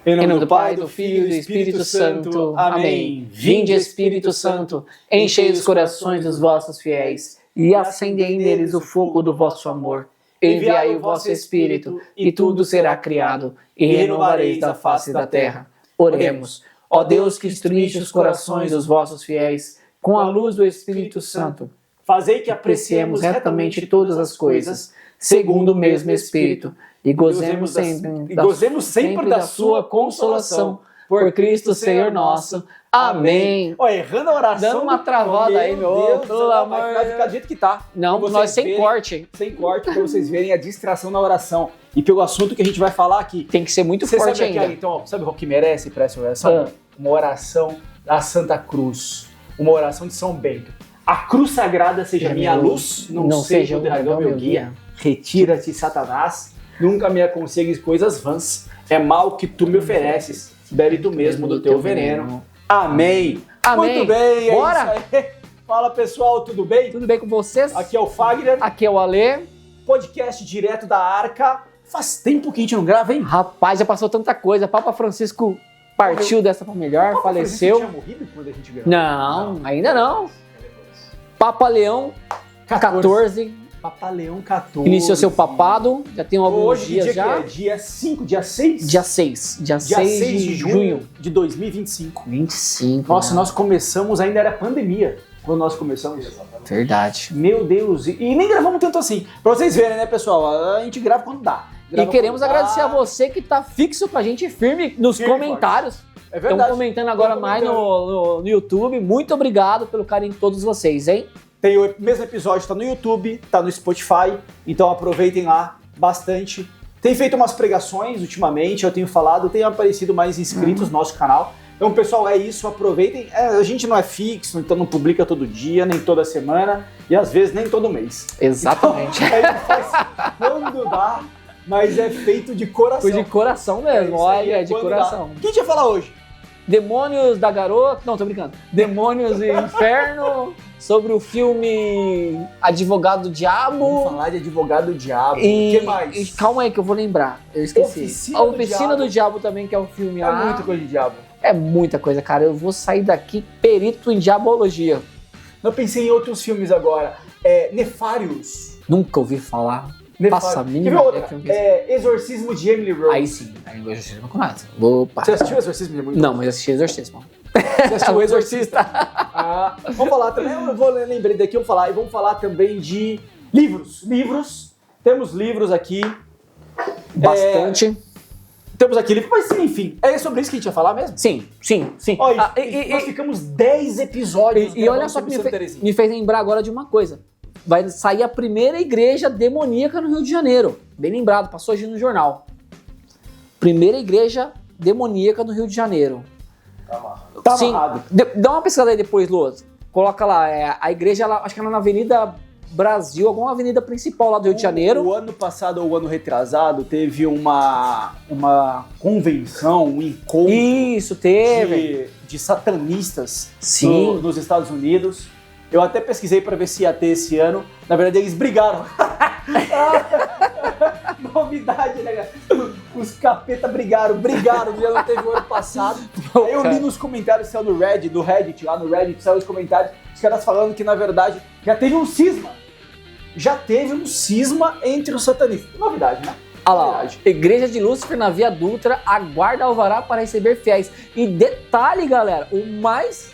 Em nome do Pai, do Filho e do Espírito Santo. Amém. Vinde, Espírito Santo, enchei os corações dos vossos fiéis e acendei neles o fogo do vosso amor. Enviai o vosso Espírito e tudo será criado e renovareis a face da terra. Oremos. Ó Deus que instruíste os corações dos vossos fiéis com a luz do Espírito Santo, fazei que apreciemos retamente todas as coisas, segundo o mesmo Espírito, e gozemos sempre da sua consolação. Por Cristo Senhor nosso. Amém. Ó, errando a oração. Dando uma travada aí, meu Deus. Pelo amor. Vai ficar do jeito que tá. Não, nós sem corte. Sem corte, pra vocês verem a distração na oração. E pelo assunto que a gente vai falar aqui. Tem que ser muito forte ainda. Então, ó, sabe o que merece para essa oração? Uma oração da Santa Cruz. Uma oração de São Bento. A cruz sagrada seja minha luz, não seja o dragão meu guia. Retira-te, Satanás. Nunca me aconselhes coisas vãs. É mal que tu me ofereces. Bebe tu mesmo do teu veneno. Amém. Amém. Muito bem. Bora. É isso aí. Fala, pessoal, tudo bem? Tudo bem com vocês? Aqui é o Fagner. Aqui é o Alê. Podcast direto da Arca. Faz tempo que a gente não grava, hein? Rapaz, já passou tanta coisa. Papa Francisco partiu dessa pra melhor, faleceu. Tinha morrido quando a gente gravou? Não, ainda não. Papa Leão 14. Papa Leão 14. Iniciou seu papado, já tem alguns Hoje, dias dia já. Que é? Dia 5, dia 6? Dia 6 de junho de 2025. 25. Nossa, nós começamos, ainda era pandemia quando nós começamos. Exatamente. Verdade. Meu Deus, e nem gravamos tanto assim. Pra vocês verem, né, pessoal? A gente grava quando dá. E queremos agradecer a você que tá fixo com a gente, firme nos comentários. É verdade. Estamos comentando agora mais no YouTube. Muito obrigado pelo carinho de todos vocês, hein? Tem o mesmo episódio, tá no YouTube, tá no Spotify, então aproveitem lá bastante. Tem feito umas pregações ultimamente, eu tenho falado, tem aparecido mais inscritos no nosso canal. Então, pessoal, é isso, aproveitem. A gente não é fixo, então não publica todo dia, nem toda semana, e às vezes nem todo mês. Exatamente. Então, a gente faz quando dá, mas é feito de coração. Foi de coração mesmo, olha, de coração. O que a gente vai falar hoje? Demônios da Garota... Não, tô brincando. Demônios e Inferno, sobre o filme Advogado do Diabo. Vamos falar de Advogado do Diabo. E, o que mais? E, calma aí que eu vou lembrar, eu esqueci. A Oficina do Diabo também, que é o filme lá. É muita coisa de diabo. É muita coisa, cara. Eu vou sair daqui perito em diabologia. Eu pensei em outros filmes agora. Nefários. Nunca ouvi falar. Passa a mínima ideia que filme que Exorcismo de Emily Rose. Aí sim, aí o Exorcismo com nada. Opa. Você assistiu o Exorcismo de Emily Rose? Não, mas eu assisti Exorcismo. Você assistiu O Exorcista. Vamos falar também, eu vou lembrei daqui, e vamos falar também de livros. Temos livros aqui. Bastante. Temos aqui livros, mas enfim, é sobre isso que a gente ia falar mesmo? Sim. Olha, nós ficamos 10 episódios. E olha só que me fez lembrar agora de uma coisa. Vai sair a primeira igreja demoníaca no Rio de Janeiro. Bem lembrado, passou hoje no jornal. Primeira igreja demoníaca no Rio de Janeiro. Tá amarrado. Dá uma pesquisada aí depois, Lô. Coloca lá, a igreja, acho que ela é na Avenida Brasil, alguma avenida principal lá do Rio de Janeiro. O ano passado ou o ano retrasado teve uma convenção, um encontro. Isso, teve. De satanistas. Sim. Nos Estados Unidos. Eu até pesquisei para ver se ia ter esse ano. Na verdade, eles brigaram. Novidade, né, cara? Os capeta brigaram, já não teve o ano passado. Aí eu li nos comentários, saiu no Reddit, lá no Reddit, saiu os comentários, os caras falando que, na verdade, já teve um cisma entre os satanistas. Novidade, né? Olha lá, Igreja de Lúcifer na Via Dutra aguarda alvará para receber fiéis. E detalhe, galera, o mais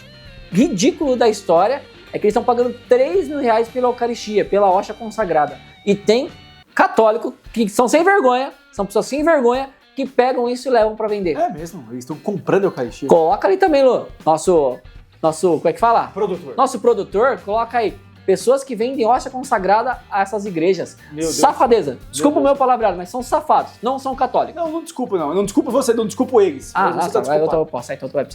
ridículo da história é que eles estão pagando R$3.000 pela Eucaristia, pela hóstia consagrada. E tem católico que são sem vergonha, são pessoas sem vergonha, que pegam isso e levam pra vender. É mesmo, eles estão comprando a Eucaristia. Coloca ali também, Lu, nosso, como é que fala? Produtor. Nosso produtor, coloca aí. Pessoas que vendem hóstia consagrada a essas igrejas. Meu Deus. Safadeza. Desculpa o meu palavreado, mas são safados, não são católicos. Não desculpa não. Não desculpa você, não desculpa eles. Você tá eu posso. Então tu vai.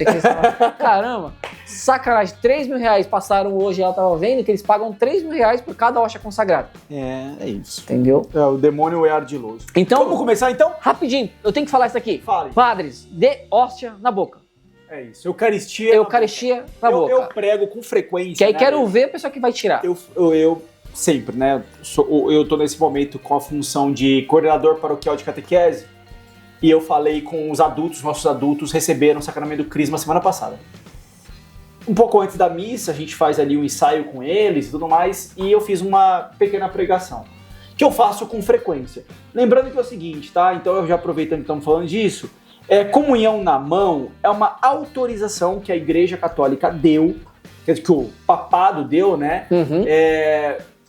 Caramba, sacanagem. R$3.000 passaram hoje, ela tava vendo que eles pagam R$3.000 por cada hóstia consagrada. É isso. Entendeu? O demônio é ardiloso. Então, vamos começar então? Rapidinho, eu tenho que falar isso aqui. Fale. Padres, dê hóstia na boca. É isso, Eucaristia na boca. Eu prego com frequência. Que aí né? quero ver a pessoa que vai tirar. Eu sempre, né? Eu tô nesse momento com a função de coordenador paroquial de catequese. e eu falei com os adultos, nossos adultos receberam o sacramento do Crisma semana passada. Um pouco antes da missa, a gente faz ali um ensaio com eles e tudo mais, e eu fiz uma pequena pregação, que eu faço com frequência. Lembrando que é o seguinte, tá? Então eu já aproveitando que estamos falando disso, comunhão na mão é uma autorização que a Igreja Católica deu, que o papado deu, né?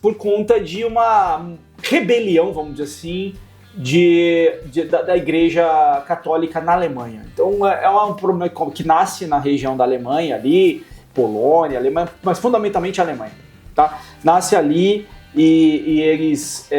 Por conta de uma rebelião, vamos dizer assim, da Igreja Católica na Alemanha. Então é um problema que nasce na região da Alemanha ali, Polônia, Alemanha, mas fundamentalmente a Alemanha, tá? Nasce ali e eles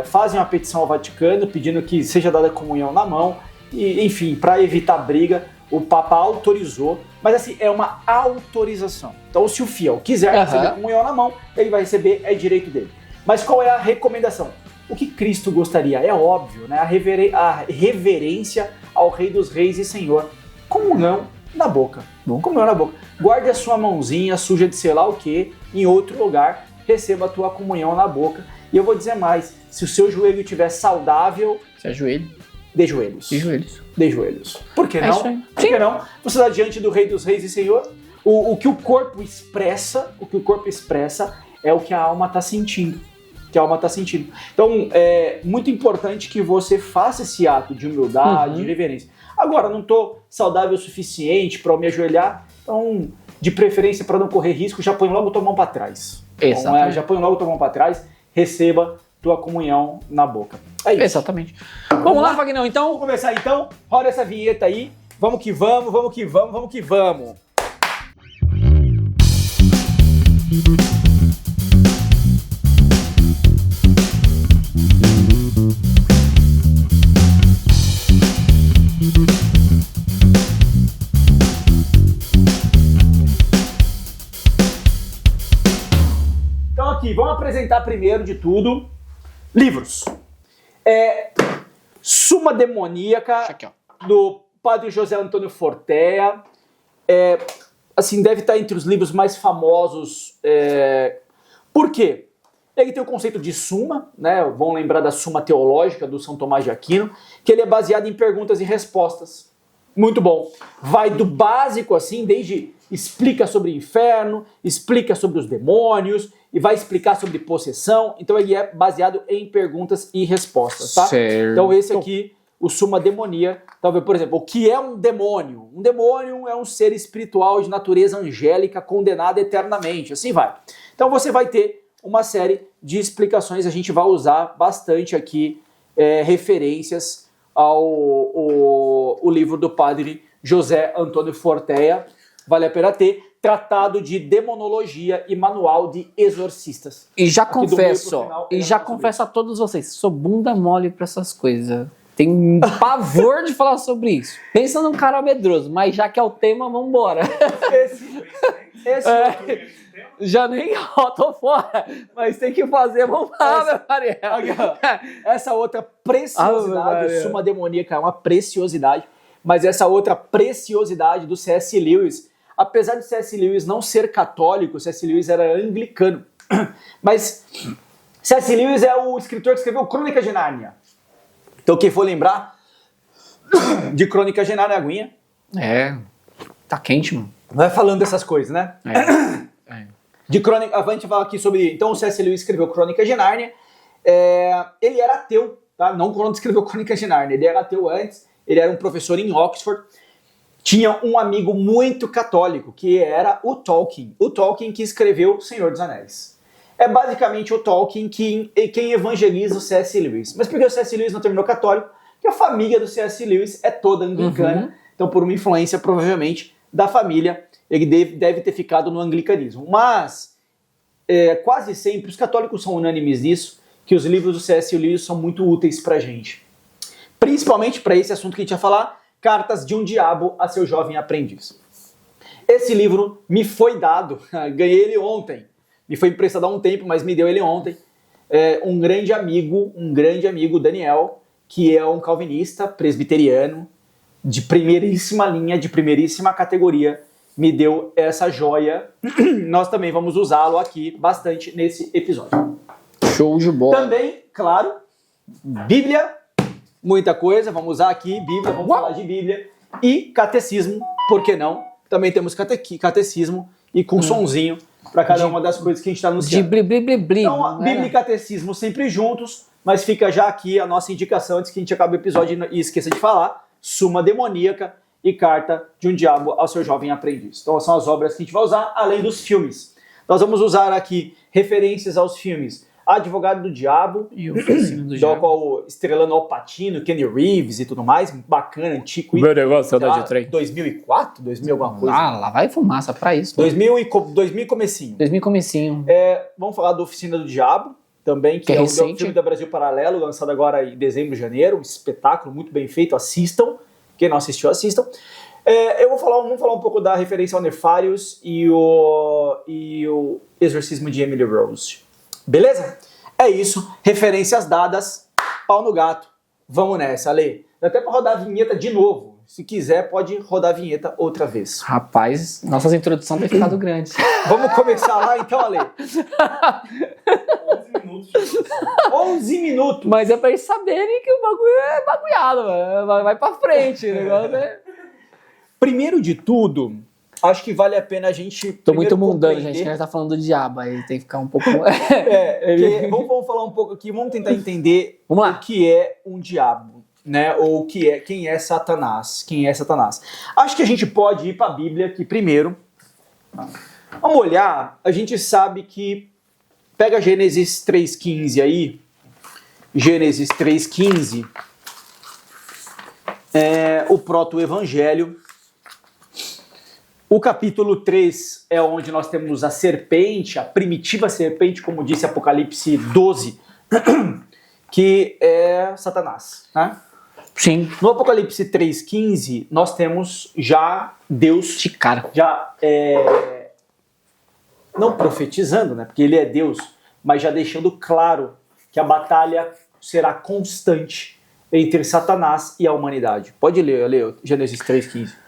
fazem uma petição ao Vaticano pedindo que seja dada comunhão na mão e, enfim, para evitar briga, o Papa autorizou, mas assim, é uma autorização. Então se o fiel quiser receber comunhão na mão, ele vai receber, é direito dele. Mas qual é a recomendação? O que Cristo gostaria? É óbvio, né? A reverência ao Rei dos Reis e Senhor. Comunhão na boca. Comunhão na boca. Guarde a sua mãozinha suja de sei lá o que em outro lugar, receba a tua comunhão na boca. E eu vou dizer mais, se o seu joelho estiver saudável... Se ajoelhe. De joelhos. De joelhos. De joelhos. Por que não? Isso aí. Por que não? Você está diante do Rei dos Reis e Senhor. O que o corpo expressa, é o que a alma está sentindo. Então, é muito importante que você faça esse ato de humildade, de reverência. Agora, não estou saudável o suficiente para me ajoelhar, então, de preferência, para não correr risco, já põe logo tua mão para trás. Então, já põe logo tua mão para trás, receba tua comunhão na boca. É isso. Exatamente. Vamos lá, Vagnão, então? Vamos começar então? Roda essa vinheta aí. Vamos que vamos, vamos que vamos, vamos que vamos. Então aqui, vamos apresentar primeiro de tudo livros. Suma Demoníaca, aqui, do Padre José Antônio Fortea. Assim, deve estar entre os livros mais famosos. Por quê? Ele tem o conceito de suma, né? Vão lembrar da Suma Teológica do São Tomás de Aquino, que ele é baseado em perguntas e respostas. Muito bom. Vai do básico, assim, desde explica sobre o inferno, explica sobre os demônios, e vai explicar sobre possessão. Então ele é baseado em perguntas e respostas, tá? Certo. Então esse aqui, o Suma Demonia, talvez, por exemplo, o que é um demônio? Um demônio é um ser espiritual de natureza angélica condenado eternamente, assim vai. Então você vai ter uma série de explicações, a gente vai usar bastante aqui referências ao livro do Padre José Antônio Fortea, vale a pena ter, Tratado de Demonologia e Manual de Exorcistas. E já confesso, a todos vocês, sou bunda mole pra essas coisas. Tenho pavor de falar sobre isso. Pensa num cara medroso, mas já que é o tema, vambora. Já nem tô fora, mas tem que fazer, vamos lá, meu Maria. Essa outra preciosidade, Suma Demoníaca é uma preciosidade, mas essa outra preciosidade do C.S. Lewis, apesar de C.S. Lewis não ser católico, C.S. Lewis era anglicano, mas C.S. Lewis é o escritor que escreveu Crônica de Nárnia. Então quem for lembrar de Crônica de Nárnia, aguinha. Tá quente, mano. Vai falando dessas coisas, né? De Crônica, a gente fala aqui sobre... Então o C.S. Lewis escreveu Crônica de Nárnia. Ele era ateu, tá? Não quando escreveu Crônica de Nárnia, ele era ateu antes, ele era um professor em Oxford. Tinha um amigo muito católico, que era o Tolkien. O Tolkien que escreveu Senhor dos Anéis. É basicamente o Tolkien quem evangeliza o C.S. Lewis. Mas por que o C.S. Lewis não terminou católico? Porque a família do C.S. Lewis é toda anglicana. Então, por uma influência, provavelmente, da família, ele deve ter ficado no anglicanismo. Mas, quase sempre, os católicos são unânimes nisso, que os livros do C.S. Lewis são muito úteis pra gente. Principalmente para esse assunto que a gente ia falar, Cartas de um Diabo a Seu Jovem Aprendiz. Esse livro me foi dado, ganhei ele ontem. Me foi emprestado há um tempo, mas me deu ele ontem. Um grande amigo, Daniel, que é um calvinista presbiteriano, de primeiríssima linha, de primeiríssima categoria, me deu essa joia. Nós também vamos usá-lo aqui bastante nesse episódio. Show de bola. Também, claro, Bíblia muita coisa. Vamos usar aqui Bíblia, vamos falar de Bíblia. E catecismo, por que não? Também temos catecismo e com sonzinho para cada uma das coisas que a gente está anunciando. De bli. Então, Bíblia e catecismo sempre juntos, mas fica já aqui a nossa indicação antes que a gente acabe o episódio e esqueça de falar. Suma Demoníaca e Carta de um Diabo ao Seu Jovem Aprendiz. Então são as obras que a gente vai usar, além dos filmes. Nós vamos usar aqui referências aos filmes Advogado do Diabo, e o Oficina do Diabo, qual estrelando Al Pacino, Kenny Reeves e tudo mais, bacana, antigo. Meu negócio é de trem. 2004? 2000 alguma coisa? Lá vai fumaça pra isso. 2000 comecinho. 2000 comecinho. Vamos falar do Oficina do Diabo, também, que é um filme da Brasil Paralelo, lançado agora em dezembro, janeiro, um espetáculo muito bem feito, assistam. Quem não assistiu, assistam. Vamos falar um pouco da referência ao Nefarious e o Exorcismo de Emily Rose. Beleza? É isso. Referências dadas. Pau no gato. Vamos nessa, Ale. Dá até pra rodar a vinheta de novo. Se quiser, pode rodar a vinheta outra vez. Rapaz, nossas introduções têm ficado grandes. Vamos começar lá então, Ale? 11 minutos. 11 minutos. Mas é pra eles saberem que o bagulho é bagulhado, mano. Vai pra frente. O negócio Primeiro de tudo, acho que vale a pena a gente... Tô muito mundano, gente, que a gente tá falando do diabo, aí tem que ficar um pouco... Vamos falar um pouco aqui, vamos tentar entender o que é um diabo, né? Ou quem é Satanás. Quem é Satanás. Acho que a gente pode ir para a Bíblia aqui primeiro. Vamos olhar, a gente sabe que... Pega Gênesis 3,15 aí. Gênesis 3,15. O proto-evangelho. O capítulo 3 é onde nós temos a serpente, a primitiva serpente, como disse Apocalipse 12, que é Satanás. Né? Sim. No Apocalipse 3,15, nós temos já Deus, de cara. Já não profetizando, né? Porque ele é Deus, mas já deixando claro que a batalha será constante entre Satanás e a humanidade. Pode ler Gênesis 3,15.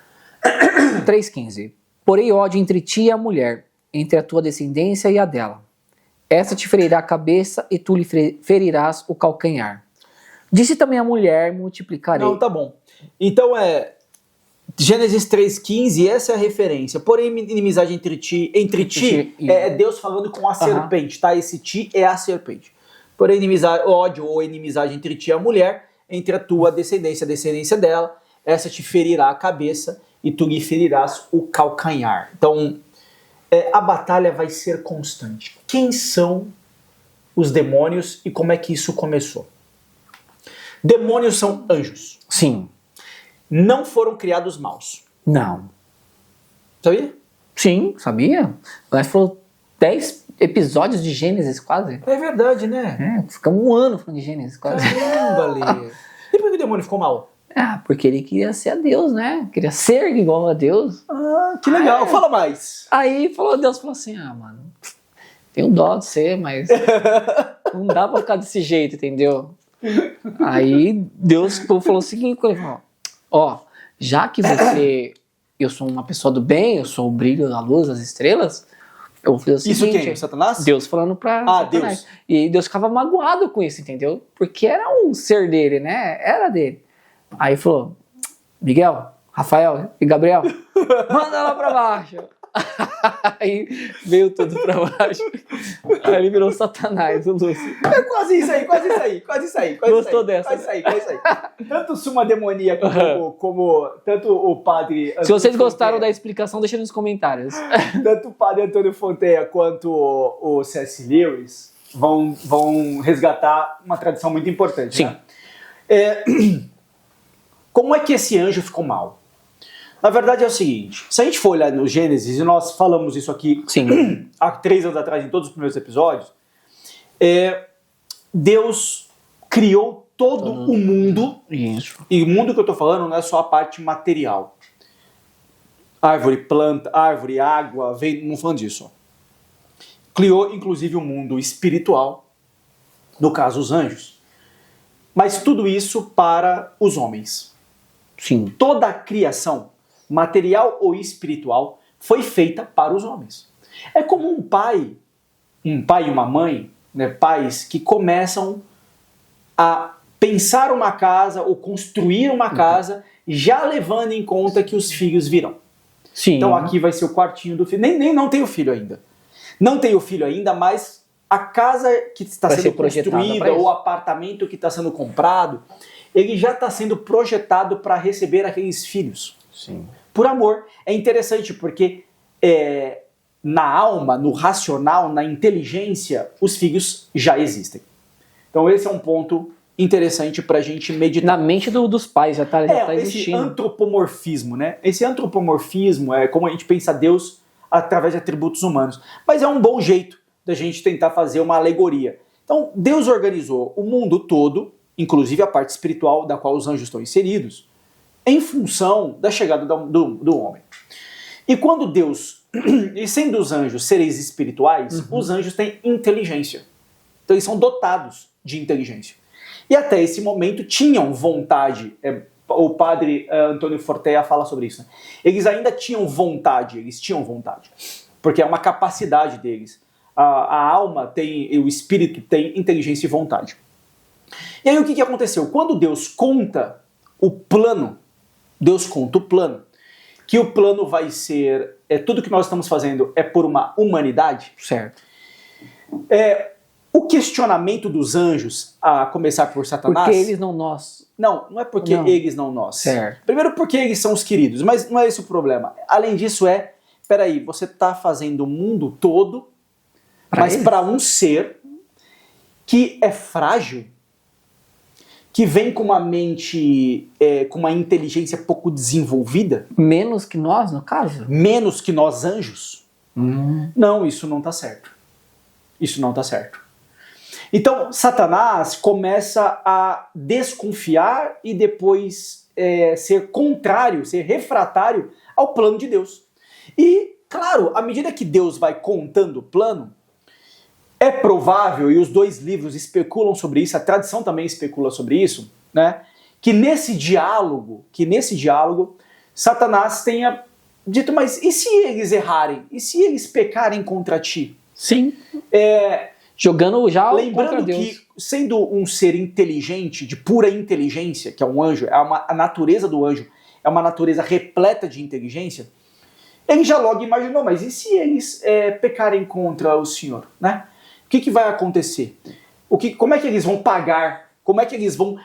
3,15. Porém ódio entre ti e a mulher, entre a tua descendência e a dela. Essa te ferirá a cabeça e tu lhe ferirás o calcanhar. Disse também a mulher, multiplicarei. Não, tá bom. Então Gênesis 3,15, essa é a referência. Porém, inimizade entre ti é Deus falando com a serpente, tá? Esse ti é a serpente. Porém, ódio ou inimizade entre ti e a mulher, entre a tua descendência e a descendência dela, essa te ferirá a cabeça e tu lhe ferirás o calcanhar. Então, a batalha vai ser constante. Quem são os demônios e como é que isso começou? Demônios são anjos. Sim. Não foram criados maus. Não. Sabia? Sim, sabia. Mas falou 10 episódios de Gênesis quase. É verdade, né? Ficamos um ano falando de Gênesis quase. Caramba, Lê. E por que o demônio ficou mal? Porque ele queria ser a Deus, né? Queria ser igual a Deus. Que legal. Fala mais. Aí Deus falou assim, mano, tenho dó de ser, mas não dá pra ficar desse jeito, entendeu? Aí Deus falou o seguinte, ele falou, já que eu sou uma pessoa do bem, eu sou o brilho da luz, das estrelas, eu vou fazer o seguinte... Isso quem? Satanás? Deus falando pra Satanás. Deus. E Deus ficava magoado com isso, entendeu? Porque era um ser dele, né? Era dele. Aí falou, Miguel, Rafael e Gabriel, manda lá pra baixo. Aí veio tudo pra baixo. Aí ele virou Satanás, o Lúcio. É quase isso aí. Gostou dessa? Quase isso aí. Tanto Suma Demoníaca como tanto o padre... Se vocês gostaram da explicação, deixa nos comentários. Tanto o padre Antônio Fonteia quanto o C.S. Lewis vão resgatar uma tradição muito importante. Sim. Né? Como é que esse anjo ficou mal? Na verdade é o seguinte, se a gente for olhar no Gênesis, e nós falamos isso aqui há 3 anos atrás em todos os primeiros episódios, Deus criou todo o mundo, e o mundo que eu estou falando não é só a parte material. Árvore, planta, árvore, água, não falando disso. Criou inclusive o mundo espiritual, no caso os anjos. Mas tudo isso para os homens. Sim. Toda a criação, material ou espiritual, foi feita para os homens. É como um pai e uma mãe, né, pais que começam a pensar uma casa ou construir uma casa, já levando em conta que os filhos virão. Sim. Então aqui vai ser o quartinho do filho. Nem não tem o filho ainda. Não tem o filho ainda, mas a casa que está sendo construída ou o apartamento que está sendo comprado, ele já está sendo projetado para receber aqueles filhos. Sim. Por amor. É interessante porque na alma, no racional, na inteligência, os filhos já existem. Então esse é um ponto interessante para a gente meditar. Na mente dos pais já está existindo. Esse antropomorfismo, né? Esse antropomorfismo é como a gente pensa Deus através de atributos humanos. Mas é um bom jeito da gente tentar fazer uma alegoria. Então Deus organizou o mundo todo, inclusive a parte espiritual da qual os anjos estão inseridos, em função da chegada do homem. E quando Deus, e sendo os anjos seres espirituais, os anjos têm inteligência. Então eles são dotados de inteligência. E até esse momento tinham vontade. O padre Antônio Fortea fala sobre isso. Né? Eles ainda tinham vontade, porque é uma capacidade deles. A alma tem, o espírito tem inteligência e vontade. E aí o que aconteceu? Quando Deus conta o plano, que o plano vai ser, tudo que nós estamos fazendo é por uma humanidade. Certo. O questionamento dos anjos, a começar por Satanás... Porque eles não nós. Não é porque eles não nós. Certo. Primeiro porque eles são os queridos, mas não é esse o problema. Além disso peraí, você está fazendo o mundo todo, mas para um ser que é frágil, que vem com uma mente, com uma inteligência pouco desenvolvida. Menos que nós, no caso? Menos que nós anjos. Não, isso não está certo. Isso não está certo. Então, Satanás começa a desconfiar e depois ser contrário, ser refratário ao plano de Deus. E, claro, à medida que Deus vai contando o plano, é provável, e os dois livros especulam sobre isso, a tradição também especula sobre isso, né, que nesse diálogo, Satanás tenha dito, mas e se eles errarem? E se eles pecarem contra ti? Sim. Jogando já contra Deus. Lembrando que, sendo um ser inteligente, de pura inteligência, que é um anjo, a natureza do anjo é uma natureza repleta de inteligência, ele já logo imaginou, mas e se eles pecarem contra o Senhor, né? O que vai acontecer? Como é que eles vão pagar? Como é que eles vão...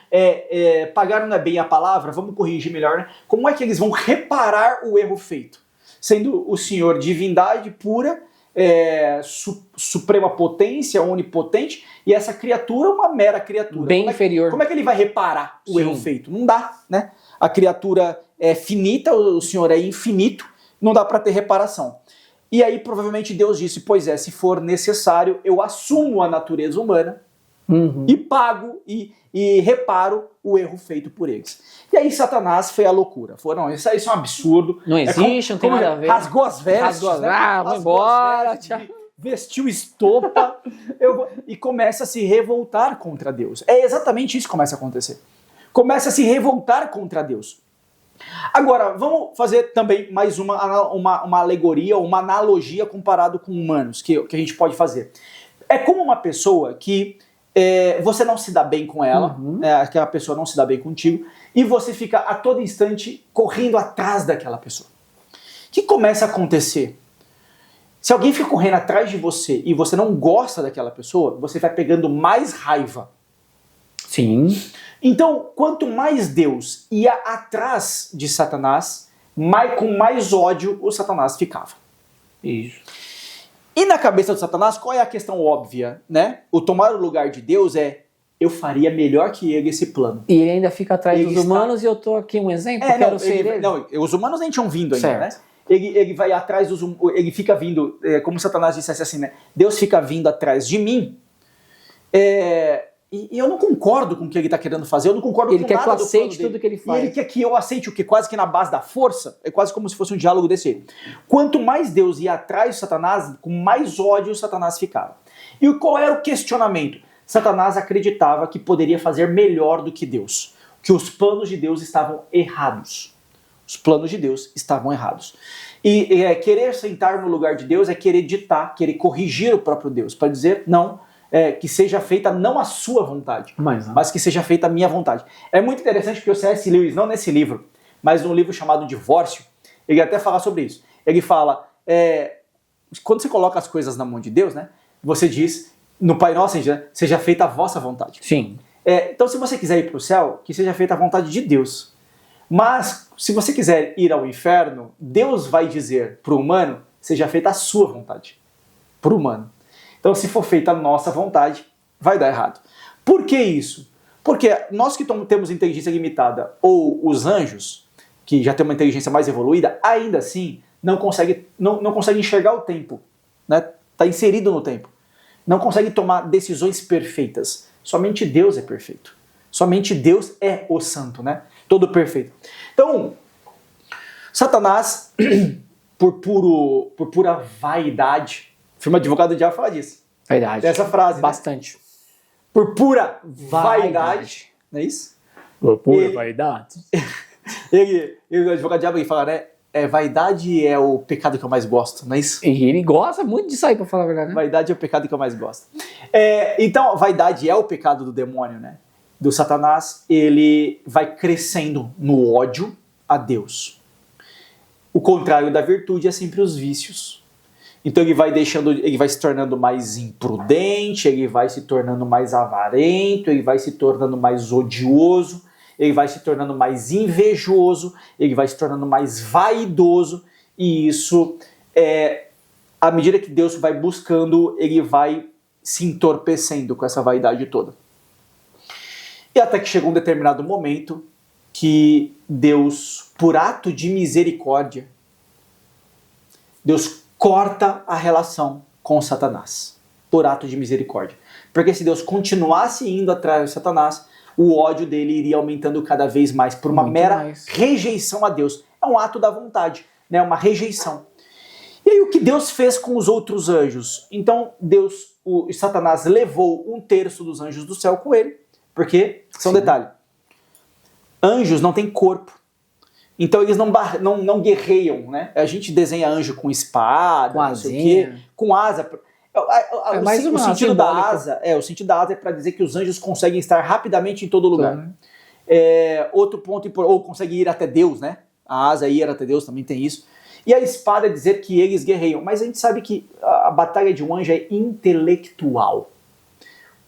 pagar não é bem a palavra, vamos corrigir melhor, né? Como é que eles vão reparar o erro feito? Sendo o Senhor divindade pura, suprema potência, onipotente, e essa criatura uma mera criatura. Bem inferior. Como é que ele vai reparar o erro feito? Não dá, né? A criatura é finita, o Senhor é infinito, não dá para ter reparação. E aí provavelmente Deus disse, pois se for necessário, eu assumo a natureza humana e pago e reparo o erro feito por eles. E aí Satanás foi a loucura. Falou, não, isso é um absurdo. Não existe, não tem nada a ver. Rasgou as vestes, vamos embora, tchau. Vestiu estopa e começa a se revoltar contra Deus. É exatamente isso que começa a acontecer. Começa a se revoltar contra Deus. Agora, vamos fazer também mais uma alegoria, uma analogia comparado com humanos, que a gente pode fazer. É como uma pessoa que você não se dá bem com ela, aquela pessoa não se dá bem contigo, e você fica a todo instante correndo atrás daquela pessoa. O que começa a acontecer? Se alguém fica correndo atrás de você e você não gosta daquela pessoa, você vai pegando mais raiva. Sim. Então, quanto mais Deus ia atrás de Satanás, com mais ódio o Satanás ficava. Isso. E na cabeça do Satanás, qual é a questão óbvia, né? O tomar o lugar de Deus eu faria melhor que ele esse plano. E ele ainda fica atrás dos humanos e eu tô aqui um exemplo, quero ser ele. Não, os humanos nem tinham vindo ainda, né? Ele vai atrás ele fica vindo, como Satanás dissesse assim, né? Deus fica vindo atrás de mim, e eu não concordo com o que ele está querendo fazer, eu não concordo com nada do plano dele. Ele quer que eu aceite tudo que ele faz. E ele quer que eu aceite o que? Quase que na base da força, é quase como se fosse um diálogo desse. Quanto mais Deus ia atrás de Satanás, com mais ódio Satanás ficava. E qual era o questionamento? Satanás acreditava que poderia fazer melhor do que Deus, que os planos de Deus estavam errados. Os planos de Deus estavam errados. E querer sentar no lugar de Deus é querer ditar, querer corrigir o próprio Deus, para dizer, não, que seja feita não a sua vontade, mas que seja feita a minha vontade. É muito interessante porque o C.S. Lewis, não nesse livro, mas num livro chamado Divórcio, ele até fala sobre isso. Ele fala, quando você coloca as coisas na mão de Deus, né, você diz, no Pai Nosso, seja feita a vossa vontade. Sim. Então, se você quiser ir para o céu, que seja feita a vontade de Deus. Mas, se você quiser ir ao inferno, Deus vai dizer para o humano, seja feita a sua vontade. Para o humano. Então, se for feita a nossa vontade, vai dar errado. Por que isso? Porque nós que temos inteligência limitada, ou os anjos, que já têm uma inteligência mais evoluída, ainda assim, não consegue enxergar o tempo. Né? Está inserido no tempo. Não consegue tomar decisões perfeitas. Somente Deus é perfeito. Somente Deus é o santo, né? Todo perfeito. Então, Satanás, por pura vaidade, o filme Advogado do Diabo fala disso. Verdade. Dessa frase. Bastante. Né? Por pura vaidade. Não é isso? Por pura vaidade. O Advogado do Diabo fala, né? Vaidade é o pecado que eu mais gosto, não é isso? E ele gosta muito disso aí, pra falar a verdade, né? Vaidade é o pecado que eu mais gosto. Então, vaidade é o pecado do demônio, né? Do Satanás. Ele vai crescendo no ódio a Deus. O contrário da virtude é sempre os vícios. Então ele vai se tornando mais imprudente, ele vai se tornando mais avarento, ele vai se tornando mais odioso, ele vai se tornando mais invejoso, ele vai se tornando mais vaidoso, e isso, à medida que Deus vai buscando, ele vai se entorpecendo com essa vaidade toda. E até que chega um determinado momento que Deus, por ato de misericórdia, Deus corta a relação com Satanás, por ato de misericórdia. Porque se Deus continuasse indo atrás de Satanás, o ódio dele iria aumentando cada vez mais por uma rejeição a Deus. É um ato da vontade, né? Uma rejeição. E aí o que Deus fez com os outros anjos? Então Satanás levou 1/3 dos anjos do céu com ele, porque, só um detalhe, anjos não têm corpo. Então eles não guerreiam, né? A gente desenha anjo com espada, com asinha, com asa. O sentido da asa é para dizer que os anjos conseguem estar rapidamente em todo lugar. Né? Outro ponto, ou conseguem ir até Deus, né? A asa ir até Deus também tem isso. E a espada é dizer que eles guerreiam. Mas a gente sabe que a batalha de um anjo é intelectual.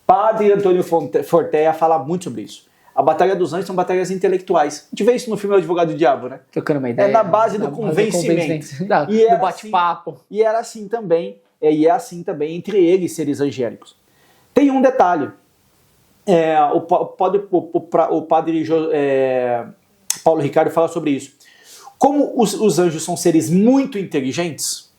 Padre Antônio Fortea fala muito sobre isso. A batalha dos anjos são batalhas intelectuais. A gente vê isso no filme O Advogado do Diabo, né? Trocando uma ideia. É na base do convencimento. Do bate-papo. Assim, e era assim também. E é assim também entre eles, seres angélicos. Tem um detalhe. O padre Paulo Ricardo fala sobre isso. Como os anjos são seres muito inteligentes,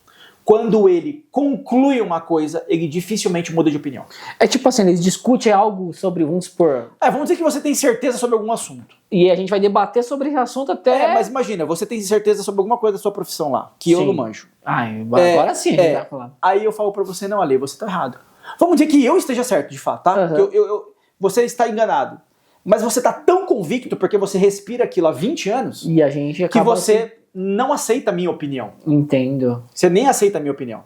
quando ele conclui uma coisa, ele dificilmente muda de opinião. É tipo assim, eles discutem algo sobre, vamos supor... vamos dizer que você tem certeza sobre algum assunto. E a gente vai debater sobre esse assunto até... mas imagina, você tem certeza sobre alguma coisa da sua profissão lá, que eu não manjo. Agora sim a gente tá falando. Aí eu falo pra você, não, Ale, você tá errado. Vamos dizer que eu esteja certo, de fato, tá? Uhum. Você está enganado. Mas você tá tão convicto, porque você respira aquilo há 20 anos, e a gente que você não aceita a minha opinião. Entendo. Você nem aceita a minha opinião.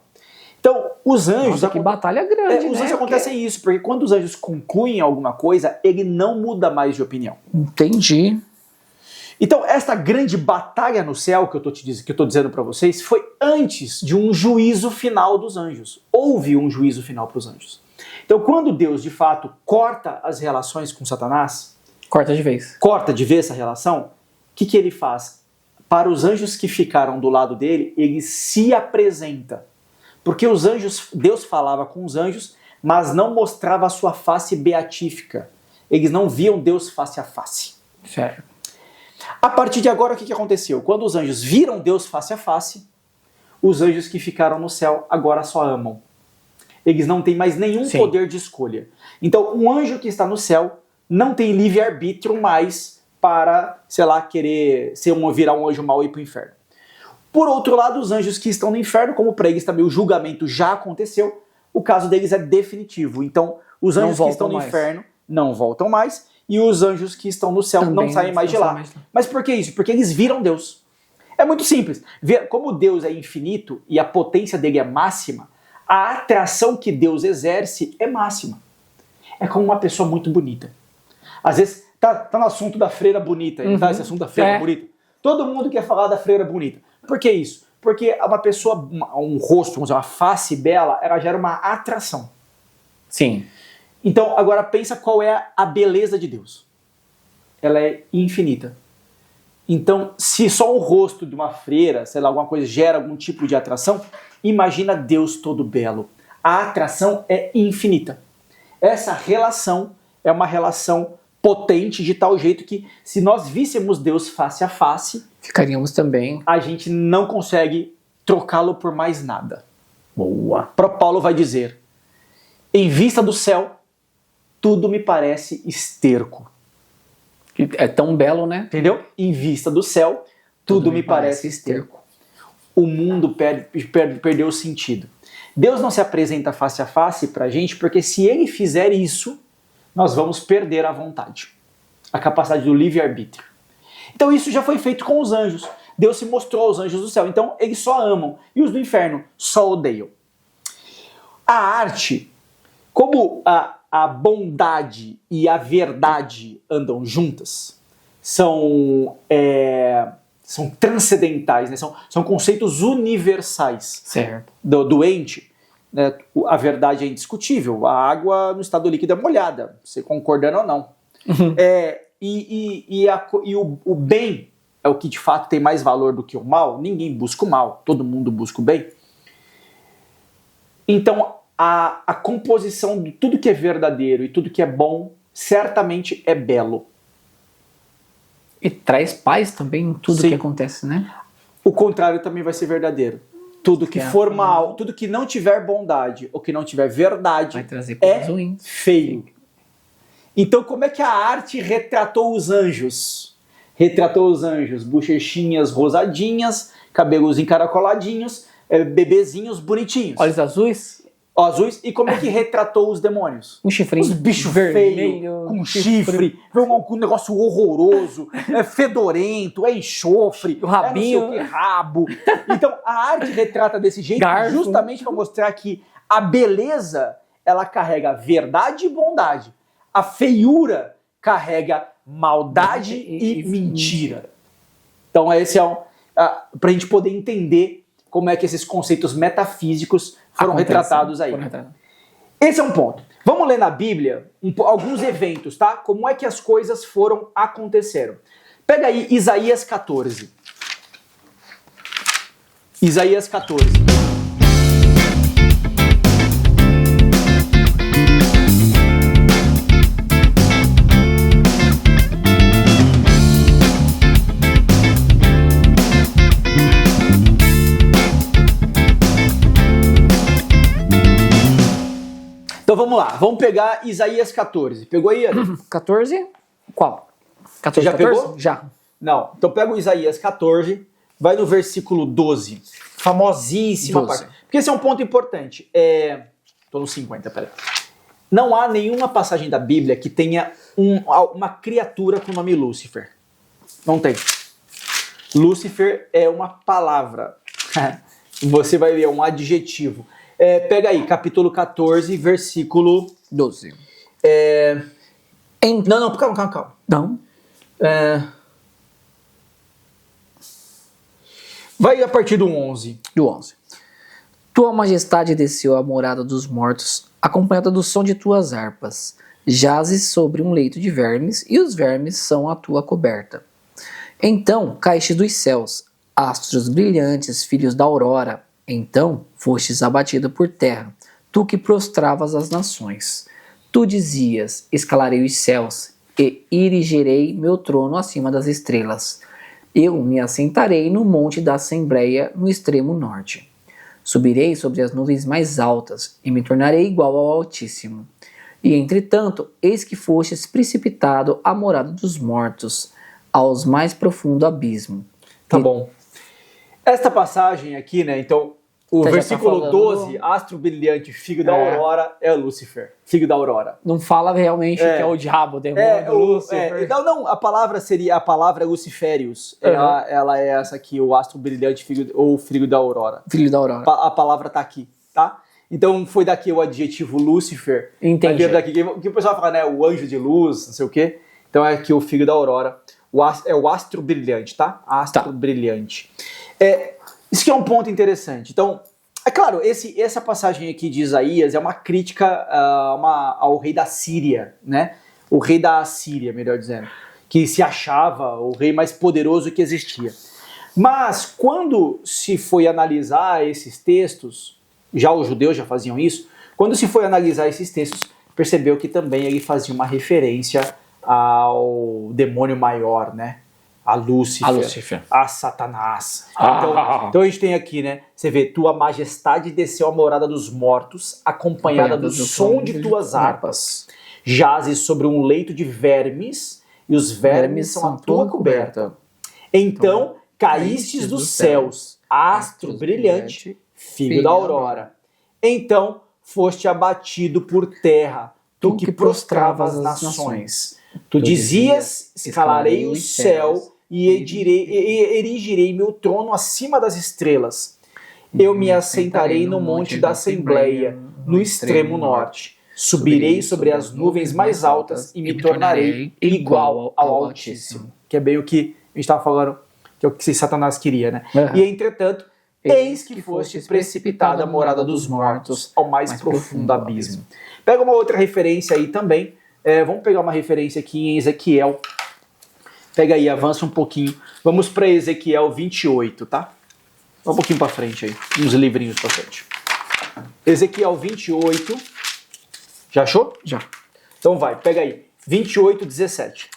Então, os anjos... Nossa, que batalha grande, os anjos acontecem isso, porque quando os anjos concluem alguma coisa, ele não muda mais de opinião. Entendi. Então, esta grande batalha no céu que eu tô dizendo para vocês foi antes de um juízo final dos anjos. Houve um juízo final para os anjos. Então, quando Deus, de fato, corta as relações com Satanás... Corta de vez. Corta de vez essa relação, o que ele faz? Para os anjos que ficaram do lado dele, ele se apresenta. Porque os anjos, Deus falava com os anjos, mas não mostrava a sua face beatífica. Eles não viam Deus face a face. Certo. A partir de agora, o que aconteceu? Quando os anjos viram Deus face a face, os anjos que ficaram no céu agora só amam. Eles não têm mais nenhum poder de escolha. Então, um anjo que está no céu não tem livre-arbítrio mais para, sei lá, querer virar um anjo mau e ir para o inferno. Por outro lado, os anjos que estão no inferno, como para eles também o julgamento já aconteceu, o caso deles é definitivo. Então, os anjos que estão no inferno não voltam mais, e os anjos que estão no céu também não saem mais de lá. Mas por que isso? Porque eles viram Deus. É muito simples. Como Deus é infinito e a potência dele é máxima, A atração que Deus exerce é máxima. É como uma pessoa muito bonita. Às vezes, tá no assunto da freira bonita, tá? Esse assunto da freira bonita. Todo mundo quer falar da freira bonita. Por que isso? Porque uma pessoa, um rosto, vamos dizer, uma face bela, ela gera uma atração. Sim. Então, agora pensa qual é a beleza de Deus. Ela é infinita. Então, se só o rosto de uma freira, sei lá, alguma coisa gera algum tipo de atração, imagina Deus todo belo. A atração é infinita. Essa relação é uma relação potente de tal jeito que, se nós víssemos Deus face a face, ficaríamos também. A gente não consegue trocá-lo por mais nada. Boa. Paulo vai dizer: em vista do céu, tudo me parece esterco. É tão belo, né? Entendeu? Em vista do céu, tudo me parece esterco. O mundo perdeu o sentido. Deus não se apresenta face a face pra gente, porque se ele fizer isso, nós vamos perder a vontade, a capacidade do livre-arbítrio. Então isso já foi feito com os anjos. Deus se mostrou aos anjos do céu. Então eles só amam. E os do inferno só odeiam. A arte, como a bondade e a verdade andam juntas, são transcendentais, né? São conceitos universais. Certo. Do ente, né? A verdade é indiscutível. A água no estado líquido é molhada, você concordando ou não. O bem é o que de fato tem mais valor do que o mal. Ninguém busca o mal, todo mundo busca o bem. Então, a composição de tudo que é verdadeiro e tudo que é bom certamente é belo. E traz paz também em tudo Sim. que acontece, né? O contrário também vai ser verdadeiro. Tudo que for mal, tudo que não tiver bondade ou que não tiver verdade vai trazer coisas ruins. Feio. Então, como é que a arte retratou os anjos? Retratou os anjos, bochechinhas rosadinhas, cabelos encaracoladinhos, bebezinhos bonitinhos. Olhos azuis. E como é que retratou os demônios? Um chifrinho. Os bichos feios, com chifre, um negócio horroroso, fedorento, enxofre, o rabinho, não sei o que, rabo. Então a arte retrata desse jeito justamente para mostrar que a beleza, ela carrega verdade e bondade. A feiura carrega maldade e mentira. Então esse é para a gente poder entender como é que esses conceitos metafísicos foram retratados aí. Esse é um ponto. Vamos ler na Bíblia alguns eventos, tá? Como é que as coisas aconteceram. Pega aí Isaías 14. Isaías 14. Então vamos lá, vamos pegar Isaías 14. Pegou aí, Ari? 14? Qual? 14, já 14? Pegou? Já. Não, então pega o Isaías 14, vai no versículo 12. Famosíssima 12. parte. Porque esse é um ponto importante. Tô no 50, peraí. Não há nenhuma passagem da Bíblia que tenha uma criatura com o nome Lúcifer. Não tem. Lúcifer é uma palavra. Você vai ver, é um adjetivo. Pega aí, capítulo 14, versículo 12. Não, calma. Não. Vai a partir do 11. Do 11. Tua majestade desceu à morada dos mortos, acompanhada do som de tuas harpas. Jazes sobre um leito de vermes, e os vermes são a tua coberta. Então caíste dos céus, astros brilhantes, filhos da aurora. Então fostes abatido por terra, tu que prostravas as nações. Tu dizias, escalarei os céus, e erigerei meu trono acima das estrelas. Eu me assentarei no monte da Assembleia, no extremo norte. Subirei sobre as nuvens mais altas, e me tornarei igual ao Altíssimo. E entretanto, eis que fostes precipitado à morada dos mortos, aos mais profundo abismo. Tá bom. Esta passagem aqui, né, então, o versículo 12, astro brilhante, filho da aurora, é Lúcifer, filho da aurora. Não fala realmente que é o diabo, o demônio, Lúcifer. Não, a palavra Luciferius, ela é essa aqui, o astro brilhante, ou filho da aurora. Filho da aurora. A palavra tá aqui, tá? Então foi daqui o adjetivo Lúcifer. Entendi. Daqui, que o pessoal fala, né? O anjo de luz, não sei o quê. Então é aqui o filho da aurora. É o astro brilhante, tá? Astro brilhante. Isso que é um ponto interessante. Então, é claro, essa passagem aqui de Isaías é uma crítica ao rei da Síria, né? O rei da Assíria, melhor dizendo. Que se achava o rei mais poderoso que existia. Mas quando se foi analisar esses textos, já os judeus já faziam isso, quando se foi analisar esses textos, percebeu que também ele fazia uma referência ao demônio maior, né? A Lúcifer, a Satanás. Então a gente tem aqui, né? Você vê, tua majestade desceu à morada dos mortos, acompanhada do som de tuas harpas. Jazes sobre um leito de vermes, e os vermes são a tua coberta. Então caístes dos céus, astro brilhante, filho da aurora. Então foste abatido por terra, tu que prostravas as nações. Tu dizias, escalarei o céu e erigirei meu trono acima das estrelas. Eu me assentarei no monte da Assembleia, no extremo norte. Subirei sobre as nuvens mais altas e me tornarei igual ao Altíssimo. Que é bem o que a gente estava falando, que é o que Satanás queria, né? E entretanto, eis que foste precipitado à morada dos mortos, ao mais profundo abismo. Pega uma outra referência aí também. Vamos pegar uma referência aqui em Ezequiel. Pega aí, avança um pouquinho. Vamos para Ezequiel 28, tá? Vai um pouquinho para frente aí, uns livrinhos para frente. Ezequiel 28. Já achou? Já. Então vai, pega aí. 28, 17.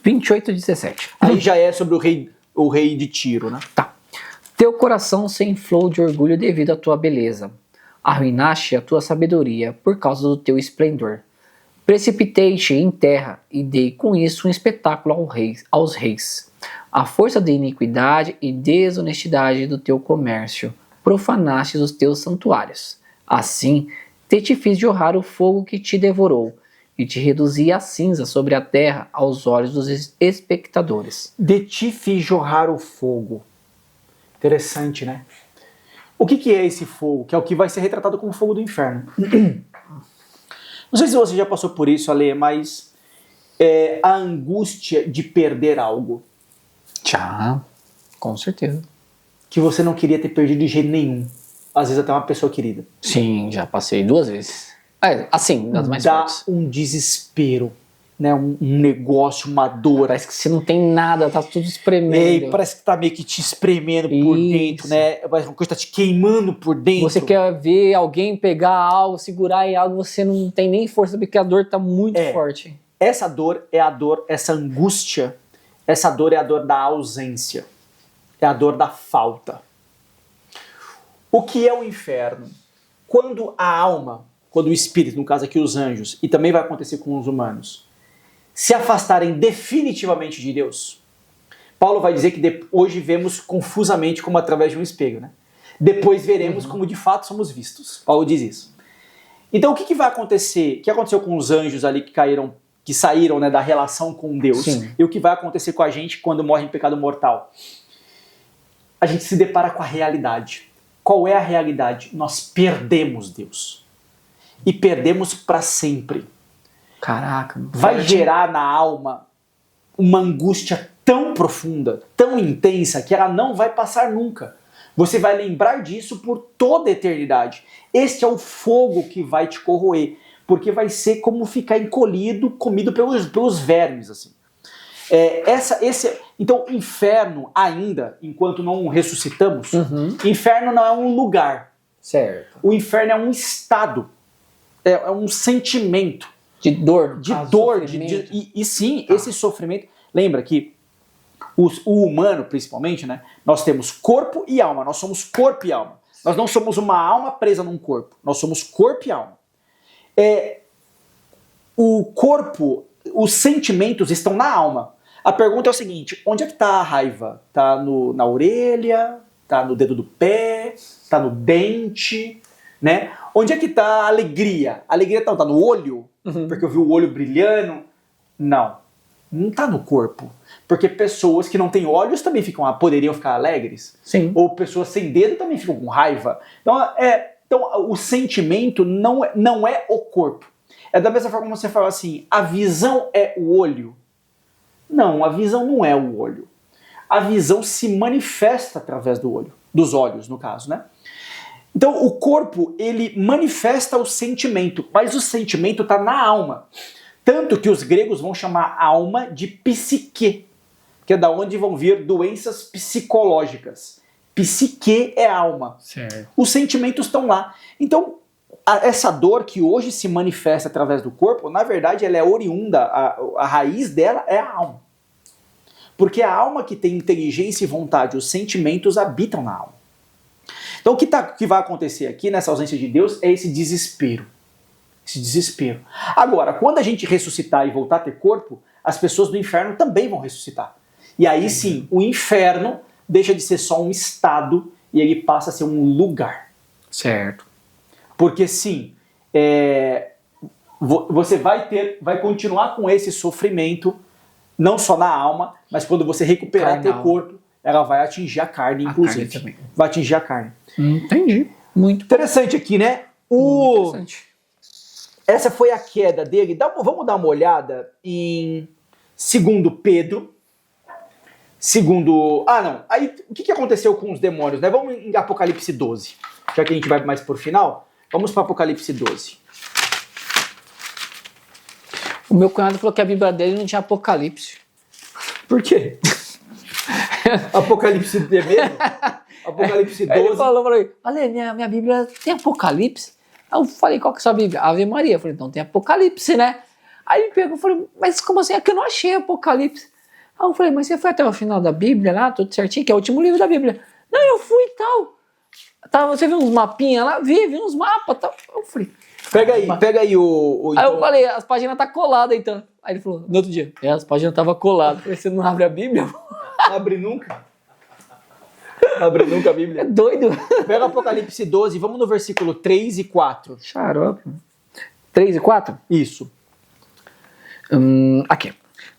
28, 17. Aí já é sobre o rei de Tiro, né? Tá. Teu coração se inflou de orgulho devido à tua beleza. Arruinaste a tua sabedoria por causa do teu esplendor. Precipitei-te em terra e dei com isso um espetáculo aos reis. A força da iniquidade e desonestidade do teu comércio profanaste os teus santuários. Assim, te fiz jorrar o fogo que te devorou e te reduzi a cinza sobre a terra aos olhos dos espectadores. De ti fiz jorrar o fogo. Interessante, né? O que é esse fogo? Que é o que vai ser retratado como fogo do inferno. Não sei se você já passou por isso, Ale, mas a angústia de perder algo. Já, com certeza. Que você não queria ter perdido de jeito nenhum. Às vezes até uma pessoa querida. Sim, já passei 2 vezes. Assim, das mais fortes. Dá um desespero, né? Um negócio, uma dor. Parece que você não tem nada, tá tudo espremendo. Parece que tá meio que te espremendo por dentro, né? Parece que uma coisa tá te queimando por dentro. Você quer ver alguém pegar algo, segurar em algo, você não tem nem força porque a dor tá muito forte. Essa dor é a dor, essa angústia, essa dor é a dor da ausência. É a dor da falta. O que é o inferno? Quando a alma, quando o espírito, no caso aqui os anjos, e também vai acontecer com os humanos, se afastarem definitivamente de Deus. Paulo vai dizer que hoje vemos confusamente como através de um espelho, né? Depois veremos como de fato somos vistos. Paulo diz isso. Então o que vai acontecer? O que aconteceu com os anjos ali que saíram, né, da relação com Deus? Sim. E o que vai acontecer com a gente quando morre em pecado mortal? A gente se depara com a realidade. Qual é a realidade? Nós perdemos Deus. E perdemos para sempre. Caraca. Vai gerar na alma uma angústia tão profunda, tão intensa, que ela não vai passar nunca. Você vai lembrar disso por toda a eternidade. Este é o fogo que vai te corroer, porque vai ser como ficar encolhido, comido pelos vermes, assim. Então, inferno ainda, enquanto não ressuscitamos, inferno não é um lugar. Certo. O inferno é um estado, é um sentimento. De dor. E sim, esse sofrimento. Lembra que o humano, principalmente, né? Nós temos corpo e alma. Nós somos corpo e alma. Nós não somos uma alma presa num corpo. Nós somos corpo e alma. O corpo, os sentimentos estão na alma. A pergunta é o seguinte: onde é que está a raiva? Está na orelha? Está no dedo do pé? Está no dente? Né? Onde é que está a alegria? A alegria está no olho? Porque eu vi o olho brilhando? Não está no corpo. Porque pessoas que não têm olhos também poderiam ficar alegres. Sim. Ou pessoas sem dedo também ficam com raiva. Então Então, o sentimento não é o corpo. É da mesma forma como você fala assim, a visão é o olho. Não, a visão não é o olho. A visão se manifesta através do olho, dos olhos, no caso, né? Então, o corpo, ele manifesta o sentimento, mas o sentimento está na alma. Tanto que os gregos vão chamar a alma de psique, que é da onde vão vir doenças psicológicas. Psique é alma. Certo. Os sentimentos estão lá. Então, essa dor que hoje se manifesta através do corpo, na verdade, ela é oriunda, a raiz dela é a alma. Porque a alma que tem inteligência e vontade, os sentimentos habitam na alma. Então, o que vai acontecer aqui, nessa ausência de Deus, é esse desespero. Esse desespero. Agora, quando a gente ressuscitar e voltar a ter corpo, as pessoas do inferno também vão ressuscitar. E aí sim, o inferno deixa de ser só um estado e ele passa a ser um lugar. Certo. Porque sim, você vai continuar com esse sofrimento, não só na alma, mas quando você recuperar teu corpo, ela vai atingir a carne, inclusive. Carne também. Vai atingir a carne. Entendi. Muito interessante aqui, né? interessante. Essa foi a queda dele. Vamos dar uma olhada em 2 Pedro. Aí, o que aconteceu com os demônios, né? Vamos em Apocalipse 12. Já que a gente vai mais por final, vamos para Apocalipse 12. O meu cunhado falou que a Bíblia dele não tinha Apocalipse. Por quê? Apocalipse é mesmo? Apocalipse 12. Ele falou pra mim, Ale, minha Bíblia tem Apocalipse? Aí eu falei, qual que é a sua Bíblia? Ave Maria. Eu falei, então tem Apocalipse, né? Aí ele pegou e falou, mas como assim? É que eu não achei Apocalipse. Aí eu falei, mas você foi até o final da Bíblia lá, tudo certinho, que é o último livro da Bíblia. Não, eu fui e tal. Você viu uns mapinhas lá? Vi uns mapas e tal. Eu falei... Pega aí o Aí eu falei, as páginas tá coladas então. Aí ele falou, no outro dia, as páginas estavam coladas. Eu falei, você não abre a Bíblia? Abre nunca. Abre nunca a Bíblia. É doido. Pega Apocalipse 12, vamos no versículo 3 e 4. Xarope. 3 e 4? Isso. Aqui.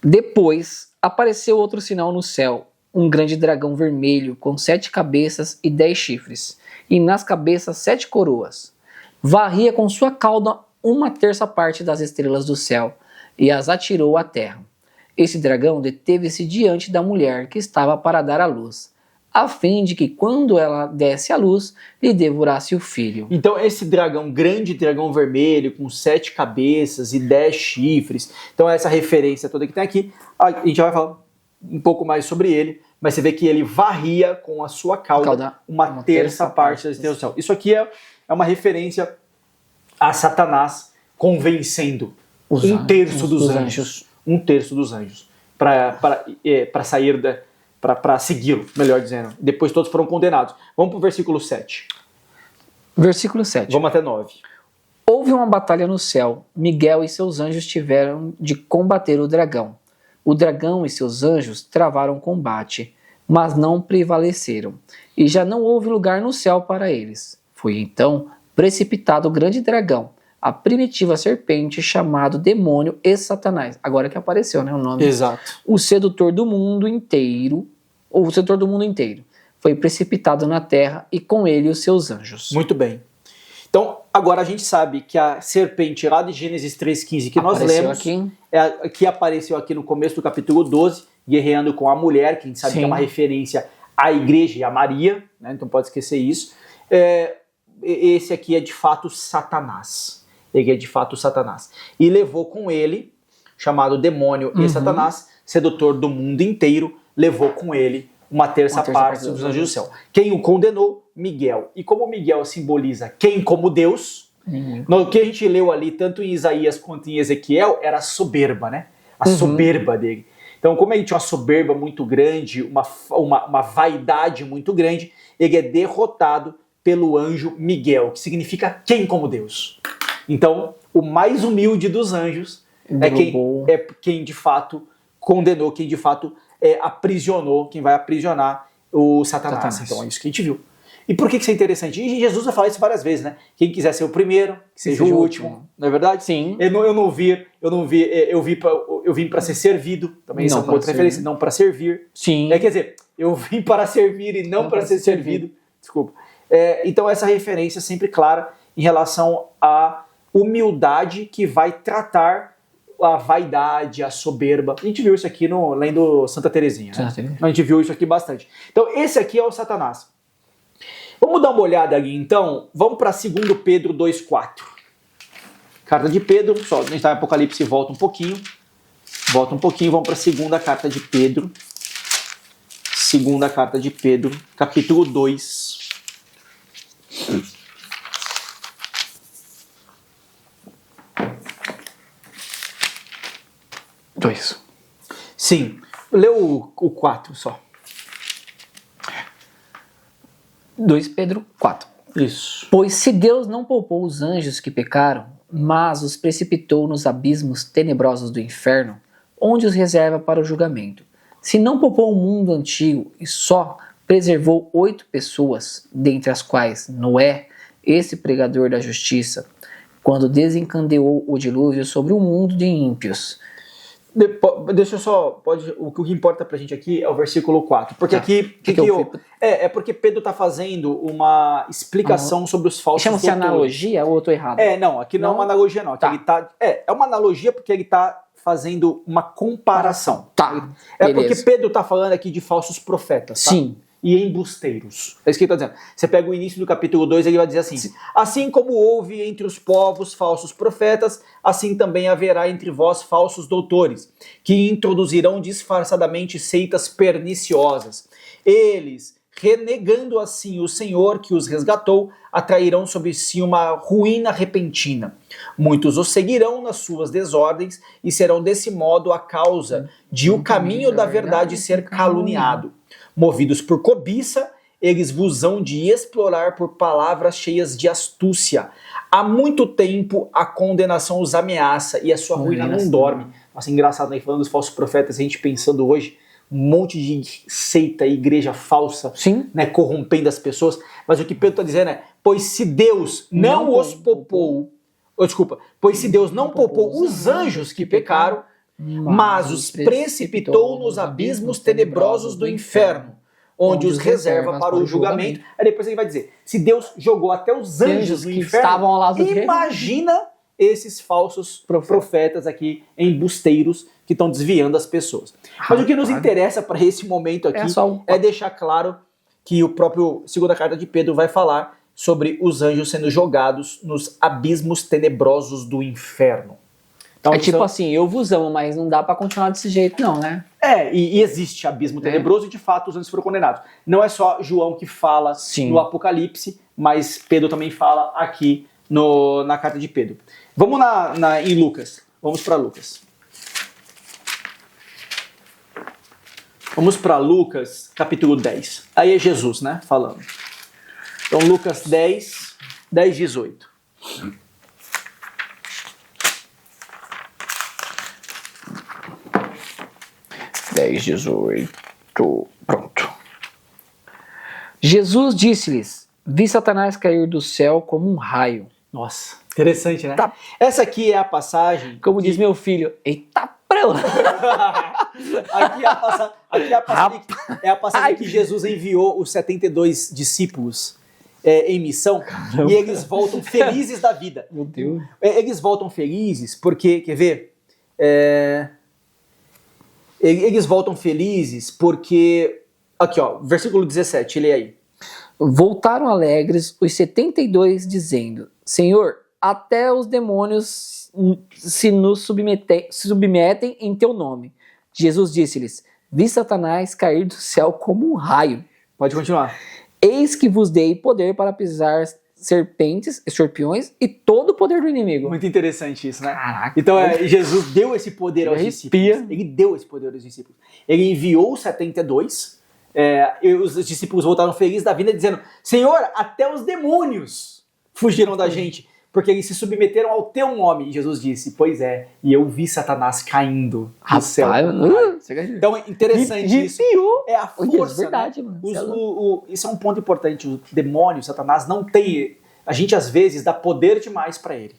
Depois apareceu outro sinal no céu, um grande dragão vermelho com 7 cabeças e 10 chifres, e nas cabeças 7 coroas. Varria com sua cauda 1/3 parte das estrelas do céu e as atirou à terra. Esse dragão deteve-se diante da mulher que estava para dar à luz, a fim de que quando ela desse à luz, lhe devorasse o filho. Então esse dragão, grande dragão vermelho, com 7 cabeças e 10 chifres, então essa referência toda que tem aqui, a gente vai falar um pouco mais sobre ele, mas você vê que ele varria com a sua cauda uma terça parte das estrelas do céu. Isso aqui é uma referência a Satanás convencendo um terço dos anjos. Um terço dos anjos para sair para segui-lo, melhor dizendo. Depois todos foram condenados. Vamos para o versículo 7. Versículo 7. Vamos até 9. Houve uma batalha no céu. Miguel e seus anjos tiveram de combater o dragão. O dragão e seus anjos travaram combate, mas não prevaleceram, e já não houve lugar no céu para eles. Foi então precipitado o grande dragão, a primitiva serpente, chamado demônio e Satanás. Agora que apareceu, né, o nome. Exato. O sedutor do mundo inteiro, ou o sedutor do mundo inteiro, foi precipitado na terra e com ele os seus anjos. Muito bem. Então, agora a gente sabe que a serpente lá de Gênesis 3,15 que nós lemos, que apareceu aqui no começo do capítulo 12, guerreando com a mulher, que a gente sabe que é uma referência à igreja e a Maria, né? Então pode esquecer isso. Esse aqui é de fato Satanás. Ele é de fato Satanás. E levou com ele, chamado demônio e Satanás, sedutor do mundo inteiro, levou com ele uma terça parte dos anjos do céu. Quem o condenou? Miguel. E como Miguel simboliza quem como Deus, no que a gente leu ali, tanto em Isaías quanto em Ezequiel, era a soberba, né? A soberba dele. Então, como ele tinha uma soberba muito grande, uma vaidade muito grande, ele é derrotado pelo anjo Miguel, que significa quem como Deus. Então, o mais humilde dos anjos é quem de fato condenou, quem de fato aprisionou, quem vai aprisionar o Satanás. Então é isso que a gente viu. E por que isso é interessante? E Jesus vai falar isso várias vezes, né? Quem quiser ser o primeiro, que seja o último. Não é verdade? Sim. Eu vim para ser servido. Também isso é uma outra referência, não para servir. Sim. Quer dizer, eu vim para servir e não para ser servido. Desculpa. Então essa referência é sempre clara em relação à humildade que vai tratar a vaidade, a soberba. A gente viu isso aqui lendo Santa Teresinha. Né? A gente viu isso aqui bastante. Então esse aqui é o Satanás. Vamos dar uma olhada ali então, vamos para 2 Pedro 2,4. Carta de Pedro, só a gente está em Apocalipse e volta um pouquinho, vamos para a segunda carta de Pedro. Segunda carta de Pedro, capítulo 2. Sim, lê o 4 só. 2 Pedro 4. Isso. Pois se Deus não poupou os anjos que pecaram, mas os precipitou nos abismos tenebrosos do inferno, onde os reserva para o julgamento. Se não poupou o mundo antigo e só preservou 8 pessoas, dentre as quais Noé, esse pregador da justiça, quando desencadeou o dilúvio sobre o mundo de ímpios. Deixa eu só, o que importa pra gente aqui é o versículo 4, porque aqui porque Pedro tá fazendo uma explicação sobre os falsos doutores. Chama-se analogia ou eu tô errado? Não, aqui não é uma analogia não, aqui é uma analogia porque ele tá fazendo uma comparação. Porque Pedro tá falando aqui de falsos profetas, tá? Sim. E embusteiros. É isso que ele está dizendo. Você pega o início do capítulo 2, ele vai dizer assim: assim como houve entre os povos falsos profetas, assim também haverá entre vós falsos doutores, que introduzirão disfarçadamente seitas perniciosas. Eles, renegando assim o Senhor que os resgatou, atrairão sobre si uma ruína repentina. Muitos os seguirão nas suas desordens e serão desse modo a causa de o caminho da verdade ser caluniado. Movidos por cobiça, eles vos hão de explorar por palavras cheias de astúcia. Há muito tempo a condenação os ameaça e a sua ruína não dorme. Nossa, engraçado, né? Falando dos falsos profetas, a gente pensando hoje, um monte de seita, igreja falsa, né, corrompendo as pessoas. Mas o que Pedro está dizendo é, pois se Deus pois se Deus não poupou os anjos que pecaram, mas os precipitou nos abismos tenebrosos do inferno, onde os reserva para o julgamento. Aí depois ele vai dizer, se Deus jogou até os anjos no inferno, estavam ao lado dele, imagina esses falsos profetas aqui, embusteiros, que estão desviando as pessoas. Mas o que nos interessa para esse momento aqui é deixar claro que o próprio segunda carta de Pedro vai falar sobre os anjos sendo jogados nos abismos tenebrosos do inferno. Então, tipo assim, eu vos amo, mas não dá pra continuar desse jeito não, né? E existe abismo tenebroso e de fato os anjos foram condenados. Não é só João que fala no Apocalipse, mas Pedro também fala aqui na carta de Pedro. Vamos em Lucas. Vamos para Lucas. Vamos para Lucas, capítulo 10. Aí é Jesus, né, falando. Então Lucas 10, 18. Pronto. Jesus disse-lhes, vi Satanás cair do céu como um raio. Nossa, interessante, né? Essa aqui é a passagem... Como diz meu filho, eita prela! Aqui é a passagem que Jesus enviou os 72 discípulos em missão. Caramba. E eles voltam felizes da vida. Meu Deus. Eles voltam felizes porque, quer ver? Eles voltam felizes porque... Aqui, ó, versículo 17, lê aí. Voltaram alegres os 72 dizendo, Senhor, até os demônios se nos submetem em teu nome. Jesus disse-lhes, vi Satanás cair do céu como um raio. Pode continuar. Eis que vos dei poder para pisar serpentes, escorpiões e todo o poder do inimigo. Muito interessante isso, né? Caraca. Então Jesus deu esse poder aos discípulos. Ele deu esse poder aos discípulos. Ele enviou os 72, e os discípulos voltaram felizes da vida dizendo, Senhor, até os demônios fugiram da gente, porque eles se submeteram ao teu nome. E Jesus disse, pois é, e eu vi Satanás caindo do céu. Então é interessante isso. É a força, verdade, né? Isso é um ponto importante. O demônio, Satanás, não tem... A gente às vezes dá poder demais para ele.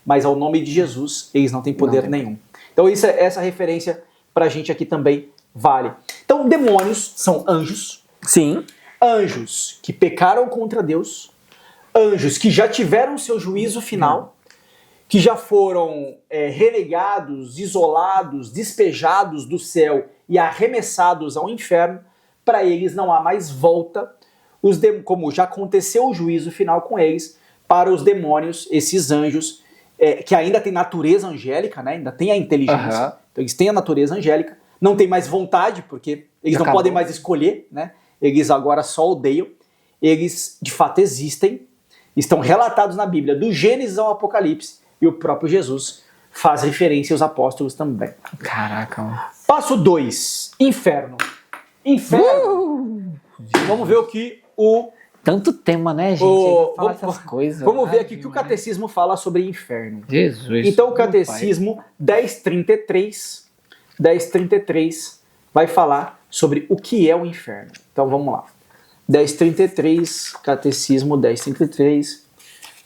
Mas ao nome de Jesus, eles não têm poder nenhum. Então essa referência pra gente aqui também vale. Então demônios são anjos. Sim. Anjos que pecaram contra Deus, anjos que já tiveram seu juízo final, que já foram renegados, isolados, despejados do céu e arremessados ao inferno. Para eles não há mais volta, como já aconteceu o juízo final com eles, para os demônios, esses anjos, que ainda têm natureza angélica, né? Ainda tem a inteligência, então eles têm a natureza angélica, não têm mais vontade, porque eles não podem mais escolher, né? Eles agora só odeiam, eles de fato existem, estão relatados na Bíblia, do Gênesis ao Apocalipse, e o próprio Jesus faz referência aos apóstolos também. Caraca, mano. Passo 2, inferno. Inferno. Vamos ver o que o... Tanto tema, né, gente? Fala essas coisas. Vamos ver aqui o que o catecismo fala sobre inferno. Jesus. Então o catecismo 1033 vai falar sobre o que é o inferno. Então vamos lá. 1033, catecismo 1033,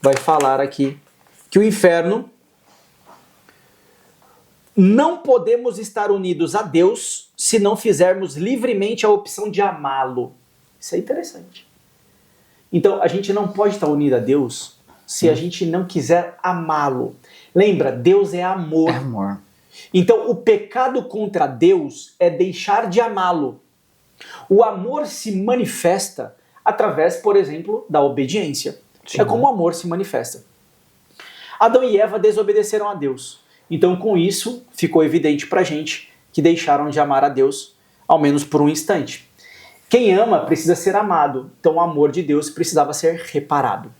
vai falar aqui que o inferno, não podemos estar unidos a Deus se não fizermos livremente a opção de amá-lo. Isso é interessante. Então, a gente não pode estar unido a Deus se a gente não quiser amá-lo. Lembra, Deus é amor. É amor. Então, o pecado contra Deus é deixar de amá-lo. O amor se manifesta através, por exemplo, da obediência. Sim. É como o amor se manifesta. Adão e Eva desobedeceram a Deus. Então, com isso, ficou evidente pra gente que deixaram de amar a Deus, ao menos por um instante. Quem ama precisa ser amado, então o amor de Deus precisava ser reparado.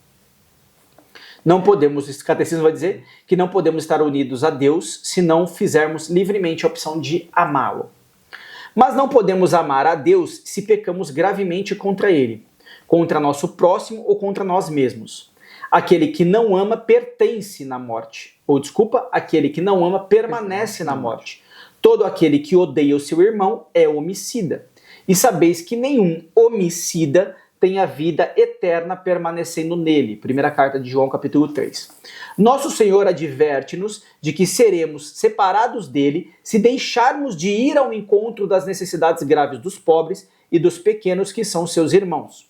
Não podemos, o catecismo vai dizer que não podemos estar unidos a Deus se não fizermos livremente a opção de amá-lo. Mas não podemos amar a Deus se pecamos gravemente contra Ele, contra nosso próximo ou contra nós mesmos. Aquele que não ama pertence na morte. Ou desculpa, aquele que não ama permanece na morte. Todo aquele que odeia o seu irmão é homicida. E sabeis que nenhum homicida tem a vida eterna permanecendo nele. Primeira carta de João, capítulo 3. Nosso Senhor adverte-nos de que seremos separados dele se deixarmos de ir ao encontro das necessidades graves dos pobres e dos pequenos que são seus irmãos.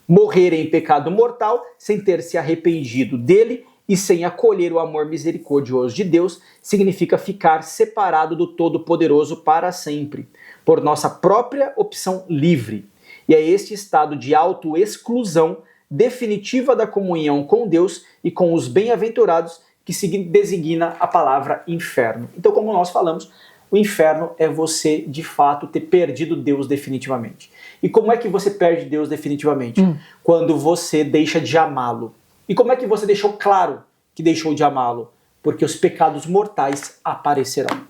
Morrer em pecado mortal sem ter se arrependido dele e sem acolher o amor misericordioso de Deus significa ficar separado do Todo-Poderoso para sempre, por nossa própria opção livre. E é este estado de autoexclusão definitiva da comunhão com Deus e com os bem-aventurados que se designa a palavra inferno. Então, como nós falamos, o inferno é você, de fato, ter perdido Deus definitivamente. E como é que você perde Deus definitivamente? Quando você deixa de amá-lo. E como é que você deixou claro que deixou de amá-lo? Porque os pecados mortais aparecerão.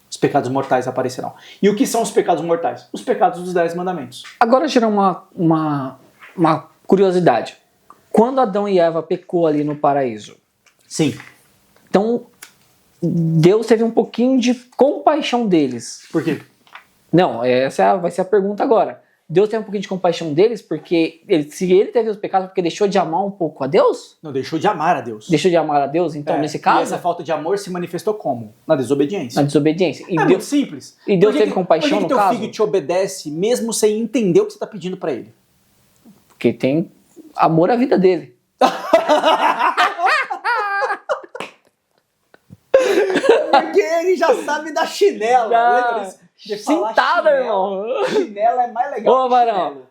Os pecados mortais aparecerão. E o que são os pecados mortais? Os pecados dos 10 mandamentos. Agora gera uma curiosidade. Quando Adão e Eva pecou ali no paraíso, sim, então Deus teve um pouquinho de compaixão deles. Por quê? Não, essa vai ser a pergunta agora. Deus teve um pouquinho de compaixão deles porque se ele teve os pecados porque deixou de amar um pouco a Deus? Não, deixou de amar a Deus. Deixou de amar a Deus, então, nesse caso? E essa falta de amor se manifestou como? Na desobediência. Na desobediência. E muito simples. E Deus teve compaixão no caso? Por que teu filho te obedece mesmo sem entender o que você está pedindo para ele? Porque tem amor à vida dele. Porque ele já sabe da chinela. Lembra disso? Cintada, irmão. Chinela é mais legal que chinelo.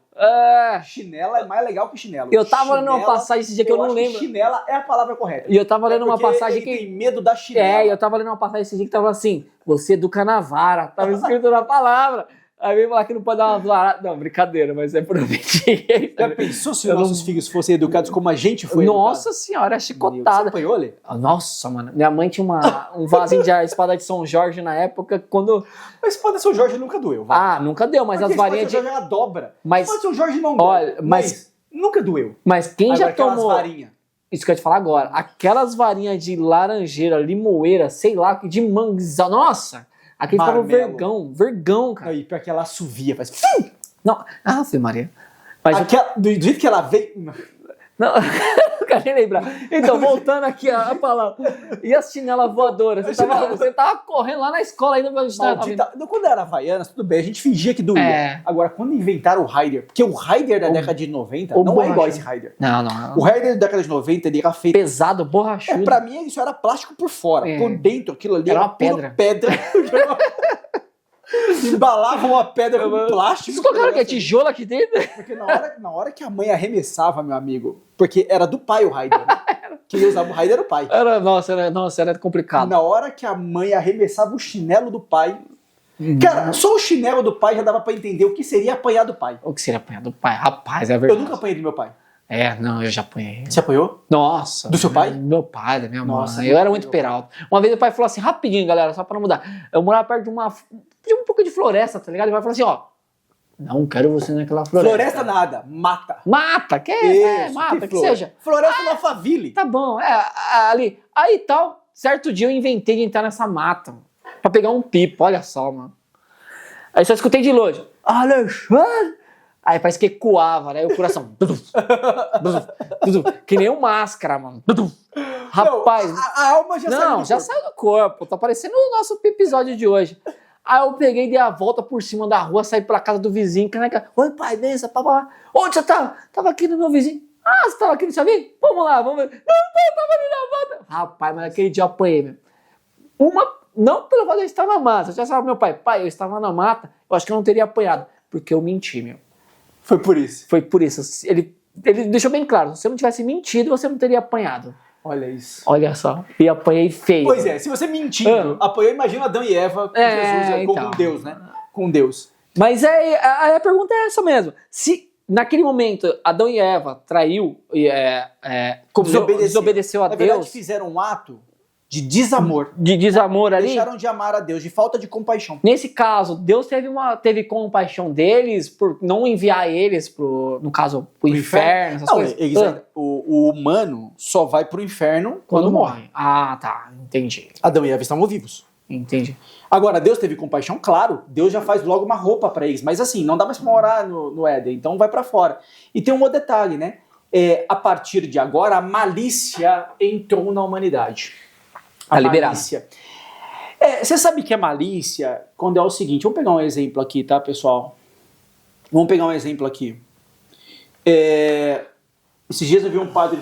Chinela é mais legal que chinelo. Eu tava lendo uma passagem esse dia que eu não lembro. Chinela é a palavra correta. E eu tava lendo uma passagem que tem medo da chinela. Eu tava lendo uma passagem esse dia que tava assim: você educa na vara. Tava escrito na palavra. Aí vem falar que não pode dar uma varada. Não, brincadeira, mas é por obediência. Já pensou se os nossos filhos fossem educados como a gente foi Nossa senhora, é chicotada. Você apanhou ali? Nossa, mano. Minha mãe tinha um vasinho de espada de São Jorge na época, quando... A espada de São Jorge nunca doeu. Vai. Nunca deu, mas as varinhas de... A espada de São Jorge ela dobra. Mas... A espada de São Jorge não dói, olha, mas nunca doeu. Mas quem agora, já tomou... varinhas. Isso que eu ia te falar agora. Aquelas varinhas de laranjeira, limoeira, sei lá, de manguezal. Nossa! Aquele ficava vergão, cara. Aí, pior que ela assovia, faz... Não, Ave Maria. Mas do jeito que ela veio... Não. quero nem lembrar. Então, voltando aqui a palavra. E as chinelas voadoras? Você tava correndo lá na escola ainda pra Maldita. Quando era Havaianas, tudo bem, a gente fingia que doía. Agora, quando inventaram o Raider, porque o Raider da década de 90 não é igual esse Raider. Não. O Raider da década de 90, ele era feito... pesado, borrachudo. Pra mim, isso era plástico por fora. Por dentro, aquilo ali era uma pedra. Embalavam uma pedra com plástico. Vocês colocaram que é tijolo aqui dentro? Porque na hora que a mãe arremessava, meu amigo, porque era do pai o Raider, né? Quem usava o Raider era o pai. Era complicado. Na hora que a mãe arremessava o chinelo do pai... Cara, só o chinelo do pai já dava pra entender o que seria apanhar do pai. O que seria apanhar do pai? Rapaz, é verdade. Eu nunca apanhei do meu pai. Eu já apanhei. Você apanhou? Nossa. Do seu pai? Do meu pai, da minha Nossa, mãe. Eu era muito peralta. Uma vez o pai falou assim, rapidinho, galera, só pra não mudar. Eu morava perto de um pouco de floresta, tá ligado? Ele vai falar assim, ó, não quero você naquela floresta. Floresta nada, mata. Mata, mata, que seja. Floresta na faville. Tá bom, ali. Aí tal, certo dia eu inventei de entrar nessa mata, pra pegar um pipo, olha só, mano. Aí só escutei de longe, Alexandre! Aí parece que ecoava, né? O coração. Que nem um máscara, mano. Rapaz. Não, a alma já saiu do corpo. Já saiu do corpo. Tá parecendo o nosso episódio de hoje. Aí eu peguei, dei a volta por cima da rua, saí pela casa do vizinho. Oi, pai, benção, papá. Onde você tava? Tava aqui no meu vizinho. Ah, você tava aqui no seu vizinho? Vamos lá, vamos ver. Não, tava ali na mata. Rapaz, mas aquele dia eu apanhei, meu. Não pelo fato de eu estar na mata. Eu já falava pro meu pai, eu estava na mata, eu acho que eu não teria apanhado. Porque eu menti, meu. Foi por isso. Foi por isso. Ele deixou bem claro, se você não tivesse mentido, você não teria apanhado. Olha isso. Olha só. E apanhei feio. Pois é, se você mentindo, apanhou, imagina Adão e Eva com Jesus, como Deus, né? Com Deus. Mas a pergunta é essa mesmo. Se naquele momento Adão e Eva traiu, desobedeceu a Deus. Na verdade, fizeram um ato de desamor. De desamor ali? Deixaram de amar a Deus, de falta de compaixão. Nesse caso, Deus teve compaixão deles por não enviar eles no caso, pro inferno, essas coisas? O humano só vai pro inferno quando morre. Ah, tá. Entendi. Adão e Eva estavam vivos. Entendi. Agora, Deus teve compaixão? Claro. Deus já faz logo uma roupa pra eles. Mas assim, não dá mais pra morar no Éden. Então vai pra fora. E tem um outro detalhe, né? A partir de agora, a malícia entrou na humanidade. A malícia. Você sabe que a malícia, quando é o seguinte, vamos pegar um exemplo aqui, tá, pessoal? Vamos pegar um exemplo aqui. Esses dias eu vi um padre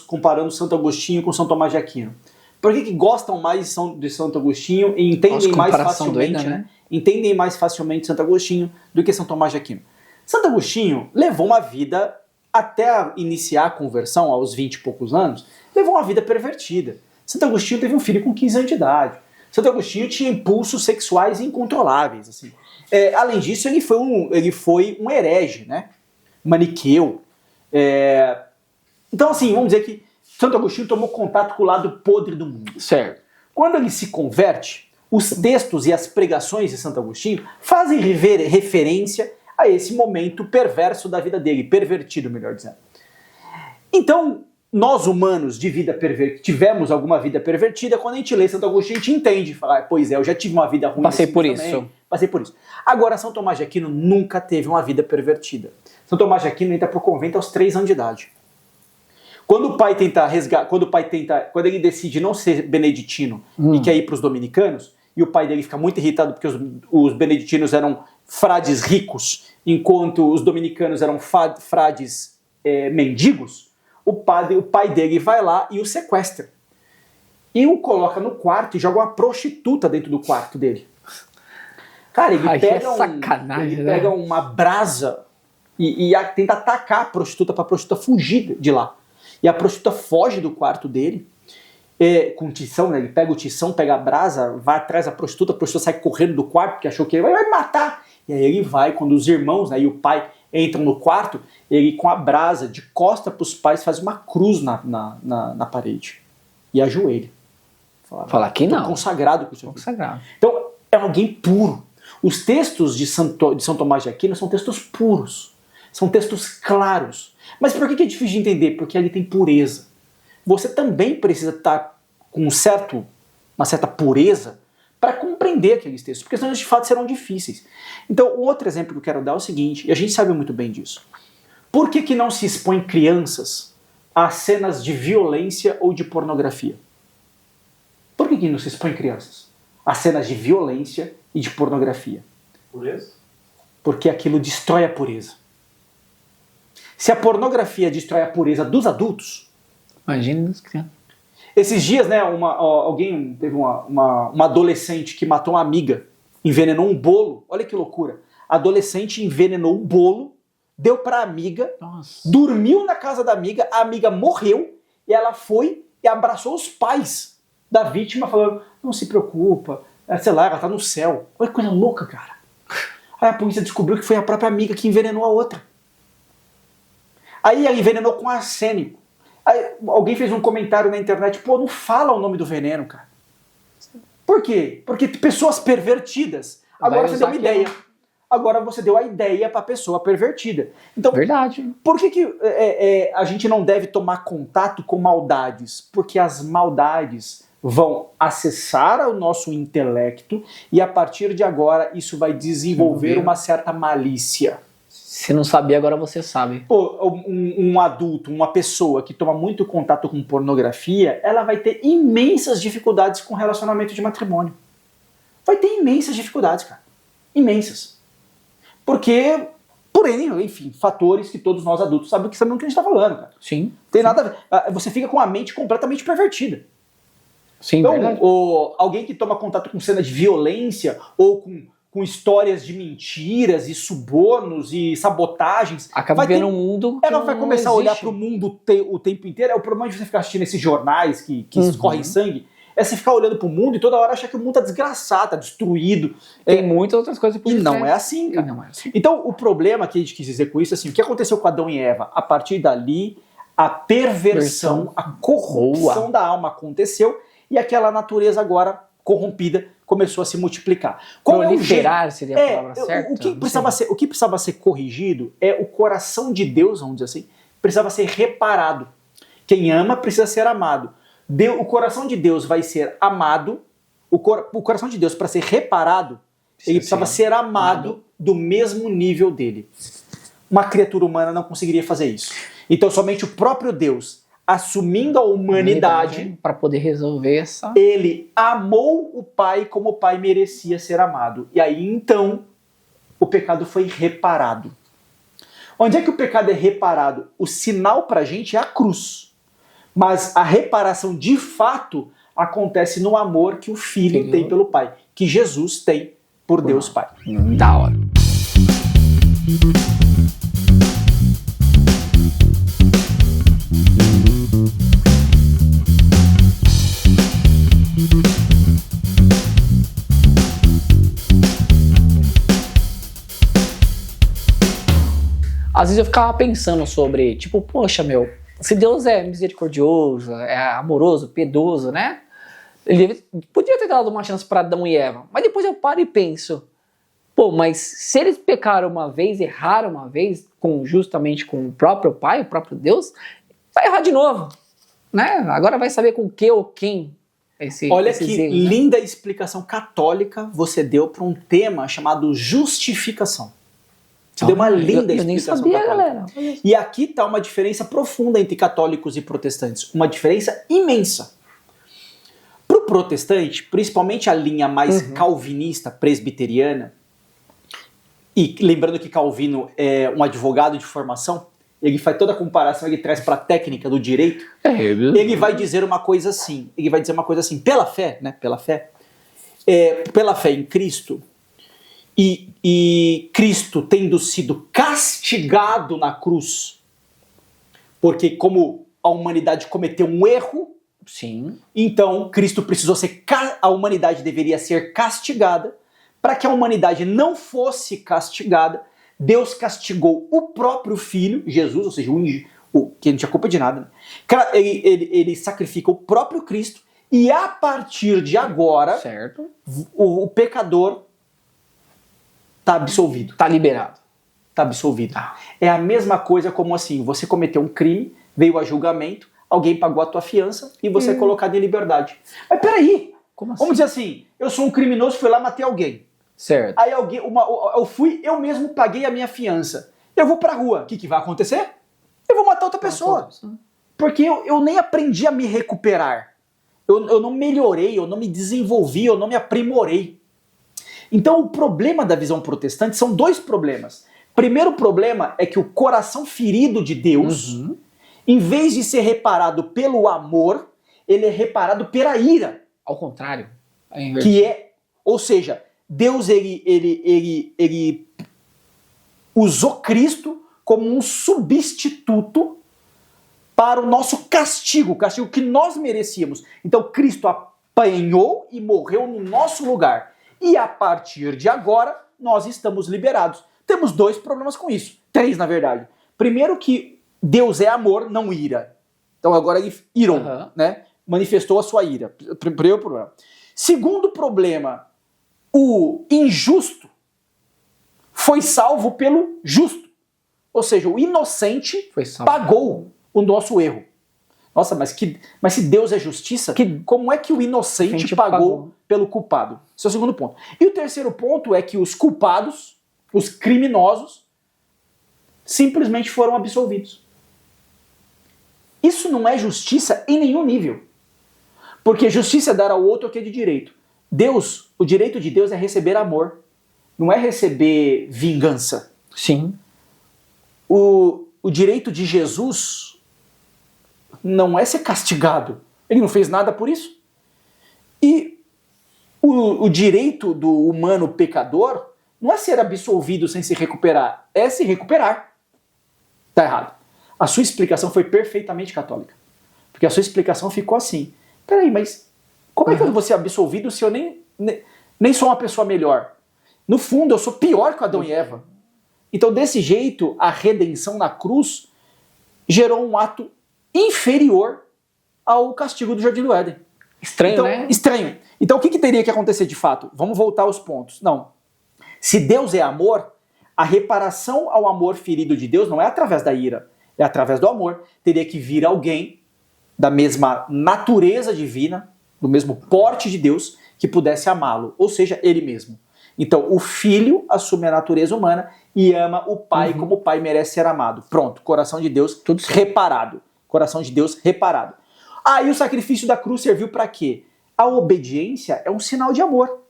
comparando Santo Agostinho com São Tomás de Aquino. Por que gostam mais de Santo Agostinho e entendem mais facilmente, doida, né? Entendem mais facilmente Santo Agostinho do que São Tomás de Aquino? Santo Agostinho levou uma vida, até iniciar a conversão, aos 20 e poucos anos, levou uma vida pervertida. Santo Agostinho teve um filho com 15 anos de idade. Santo Agostinho tinha impulsos sexuais incontroláveis. Assim. Além disso, ele foi um herege, né? Maniqueu. Então, assim, vamos dizer que Santo Agostinho tomou contato com o lado podre do mundo. Certo. Quando ele se converte, os textos e as pregações de Santo Agostinho fazem referência a esse momento perverso da vida dele, pervertido, melhor dizendo. Então, nós humanos de vida tivemos alguma vida pervertida, quando a gente lê Santo Agostinho, a gente entende, fala, pois eu já tive uma vida ruim. Passei por isso. Agora, São Tomás de Aquino nunca teve uma vida pervertida. São Tomás de Aquino entra pro convento aos 3 anos de idade. Quando ele decide não ser beneditino e quer ir para os dominicanos, e o pai dele fica muito irritado porque os beneditinos eram frades ricos, enquanto os dominicanos eram frades mendigos, o pai dele vai lá e o sequestra. E o coloca no quarto e joga uma prostituta dentro do quarto dele. Cara, ele pega uma brasa e tenta atacar a prostituta para a prostituta fugir de lá. E a prostituta foge do quarto dele com tição, né? Ele pega o tição, pega a brasa, vai atrás da prostituta, a prostituta sai correndo do quarto porque achou que ele vai matar. E aí ele vai, quando os irmãos, né, e o pai entram no quarto, ele com a brasa de costa para os pais faz uma cruz na parede e ajoelha. Fala que não. Consagrado com o seu consagrado. Então é alguém puro. Os textos de São Tomás de Aquino são textos puros, são textos claros. Mas por que é difícil de entender? Porque ali tem pureza. Você também precisa estar com uma certa pureza para compreender aqueles textos, porque senão de fato serão difíceis. Então, o outro exemplo que eu quero dar é o seguinte, e a gente sabe muito bem disso. Por que não se expõe crianças a cenas de violência ou de pornografia? Por que não se expõe crianças a cenas de violência e de pornografia? Pureza? Porque aquilo destrói a pureza. Se a pornografia destrói a pureza dos adultos... Imagina das crianças. Esses dias, né, alguém teve uma adolescente que matou uma amiga, envenenou um bolo. Olha que loucura. A adolescente envenenou um bolo, deu pra amiga, dormiu na casa da amiga, a amiga morreu, e ela foi e abraçou os pais da vítima, falando, não se preocupa, sei lá, ela tá no céu. Olha que coisa louca, cara. Aí a polícia descobriu que foi a própria amiga que envenenou a outra. Aí ela envenenou com arsênico. Aí alguém fez um comentário na internet, pô, não fala o nome do veneno, cara. Por quê? Porque pessoas pervertidas. Agora você deu uma ideia. Agora você deu a ideia para a pessoa pervertida. Então, verdade. Por que a gente não deve tomar contato com maldades? Porque as maldades vão acessar o nosso intelecto e a partir de agora isso vai desenvolver uma certa malícia. Se não sabia, agora você sabe. Pô, um adulto, uma pessoa que toma muito contato com pornografia, ela vai ter imensas dificuldades com relacionamento de matrimônio. Vai ter imensas dificuldades, cara. Imensas. Porque, enfim, fatores que todos nós adultos sabemos o que a gente está falando, cara. Sim. Tem nada a ver. Você fica com a mente completamente pervertida. Sim, então, verdade. Alguém que toma contato com cenas de violência ou com histórias de mentiras e subornos e sabotagens. Acaba vivendo um mundo. Ela vai começar a olhar para o mundo o tempo inteiro. É o problema de você ficar assistindo esses jornais que escorrem sangue. É você ficar olhando pro mundo e toda hora achar que o mundo tá desgraçado, tá destruído. Tem muitas outras coisas por E não é assim, cara. Não é assim. Então, o problema que a gente quis dizer com isso é assim, o que aconteceu com Adão e Eva? A partir dali, a perversão, a corrupção da alma aconteceu e aquela natureza agora corrompida começou a se multiplicar. Proliferar seria a palavra certa? O que precisava ser corrigido é o coração de Deus, vamos dizer assim, precisava ser reparado. Quem ama precisa ser amado. O coração de Deus vai ser amado, o coração de Deus, para ser reparado, ele precisava ser amado do mesmo nível dele. Uma criatura humana não conseguiria fazer isso. Então somente o próprio Deus, assumindo a humanidade, para poder resolver essa... Ele amou o Pai como o Pai merecia ser amado. E aí então o pecado foi reparado. Onde é que o pecado é reparado? O sinal pra gente é a cruz. Mas a reparação de fato acontece no amor que o Filho tem pelo Pai, que Jesus tem por Deus Pai. Da hora. Às vezes eu ficava pensando sobre, tipo, poxa, meu, se Deus é misericordioso, é amoroso, piedoso, né? Ele podia ter dado uma chance para Adão e Eva. Mas depois eu paro e penso, pô, mas se eles pecaram uma vez, erraram uma vez, justamente com o próprio Pai, o próprio Deus, vai errar de novo, né? Agora vai saber com o que ou quem. Olha que linda explicação católica você deu para um tema chamado justificação. Você deu uma linda explicação. Eu nem sabia, galera. E aqui está uma diferença profunda entre católicos e protestantes. Uma diferença imensa. Para o protestante, principalmente a linha mais calvinista, presbiteriana, e lembrando que Calvino é um advogado de formação, ele faz toda a comparação, ele traz para a técnica do direito, ele vai dizer uma coisa assim, pela fé, né, pela fé em Cristo, e Cristo tendo sido castigado na cruz, porque como a humanidade cometeu um erro, sim, então Cristo precisou a humanidade deveria ser castigada. Para que a humanidade não fosse castigada, Deus castigou o próprio Filho, Jesus, ou seja, que não tinha culpa de nada, né? Ele sacrifica o próprio Cristo e a partir de agora, certo, o pecador está absolvido. Está liberado. Está absolvido. É a mesma coisa como assim, você cometeu um crime, veio a julgamento, alguém pagou a tua fiança e você é colocado em liberdade. Mas peraí, como assim? Vamos dizer assim, eu sou um criminoso, fui lá, matei alguém. Certo. Aí eu mesmo paguei a minha fiança. Eu vou pra rua. O que vai acontecer? Eu vou matar outra pessoa. Porque eu nem aprendi a me recuperar. Eu não melhorei, eu não me desenvolvi, eu não me aprimorei. Então o problema da visão protestante são dois problemas. Primeiro problema é que o coração ferido de Deus, em vez de ser reparado pelo amor, ele é reparado pela ira. Ao contrário. Ou seja, Deus ele usou Cristo como um substituto para o nosso castigo, o castigo que nós merecíamos. Então Cristo apanhou e morreu no nosso lugar. E a partir de agora, nós estamos liberados. Temos dois problemas com isso. Três, na verdade. Primeiro que Deus é amor, não ira. Então agora ele irou, né? Manifestou a sua ira. Primeiro problema. Segundo problema, o injusto foi salvo pelo justo. Ou seja, o inocente pagou o nosso erro. Nossa, mas se Deus é justiça, como é que o inocente pagou pelo culpado? Esse é o segundo ponto. E o terceiro ponto é que os culpados, os criminosos, simplesmente foram absolvidos. Isso não é justiça em nenhum nível. Porque justiça é dar ao outro o que é de direito. O direito de Deus é receber amor. Não é receber vingança. Sim. O direito de Jesus não é ser castigado. Ele não fez nada por isso. E o direito do humano pecador não é ser absolvido sem se recuperar. É se recuperar. Tá errado. A sua explicação foi perfeitamente católica. Porque a sua explicação ficou assim. Peraí, mas como é que eu vou ser absolvido se eu nem sou uma pessoa melhor? No fundo, eu sou pior que Adão e Eva. Então, desse jeito, a redenção na cruz gerou um ato inferior ao castigo do Jardim do Éden. Estranho, então, né? Estranho. Então, o que teria que acontecer de fato? Vamos voltar aos pontos. Não. Se Deus é amor, a reparação ao amor ferido de Deus não é através da ira, é através do amor. Teria que vir alguém da mesma natureza divina, do mesmo porte de Deus, que pudesse amá-lo, ou seja, ele mesmo. Então, o filho assume a natureza humana e ama o pai como o pai merece ser amado. Pronto, coração de Deus tudo reparado. Coração de Deus reparado. E o sacrifício da cruz serviu para quê? A obediência é um sinal de amor.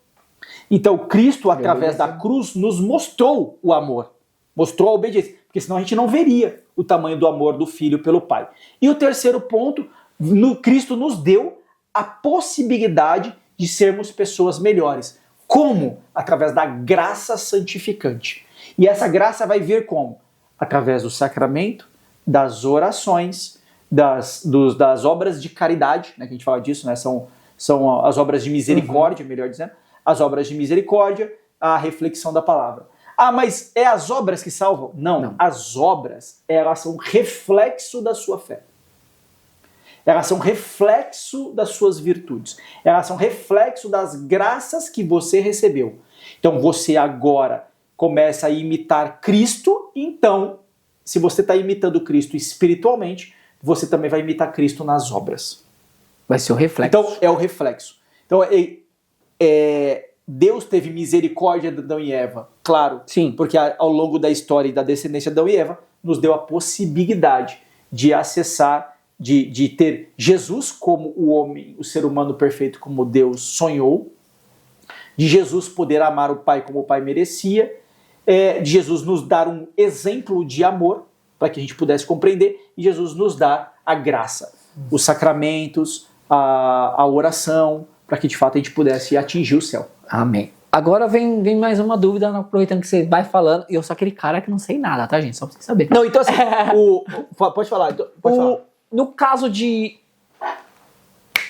Então, Cristo, através da cruz, nos mostrou o amor. Mostrou a obediência. Porque senão a gente não veria o tamanho do amor do filho pelo pai. E o terceiro ponto, Cristo nos deu a possibilidade de sermos pessoas melhores. Como? Através da graça santificante. E essa graça vai vir como? Através do sacramento, das orações, das obras de caridade, né, que a gente fala disso, né, são as obras de misericórdia, melhor dizendo, as obras de misericórdia, a reflexão da palavra. Mas é as obras que salvam? Não. As obras, elas são reflexo da sua fé. Elas são reflexo das suas virtudes. Elas são reflexo das graças que você recebeu. Então você agora começa a imitar Cristo. Então, se você está imitando Cristo espiritualmente, você também vai imitar Cristo nas obras. Vai ser o reflexo. Então, é o reflexo. Então, Deus teve misericórdia de Adão e Eva. Claro. Sim. Porque ao longo da história e da descendência de Adão e Eva, nos deu a possibilidade de acessar, de ter Jesus como o homem, o ser humano perfeito como Deus sonhou, de Jesus poder amar o Pai como o Pai merecia, de Jesus nos dar um exemplo de amor, para que a gente pudesse compreender, e Jesus nos dá a graça, os sacramentos, a oração, para que de fato a gente pudesse atingir o céu. Amém. Agora vem mais uma dúvida, aproveitando que você vai falando, e eu sou aquele cara que não sei nada, tá, gente? Só pra você saber. Não, então assim, pode falar. Pode falar. No caso de...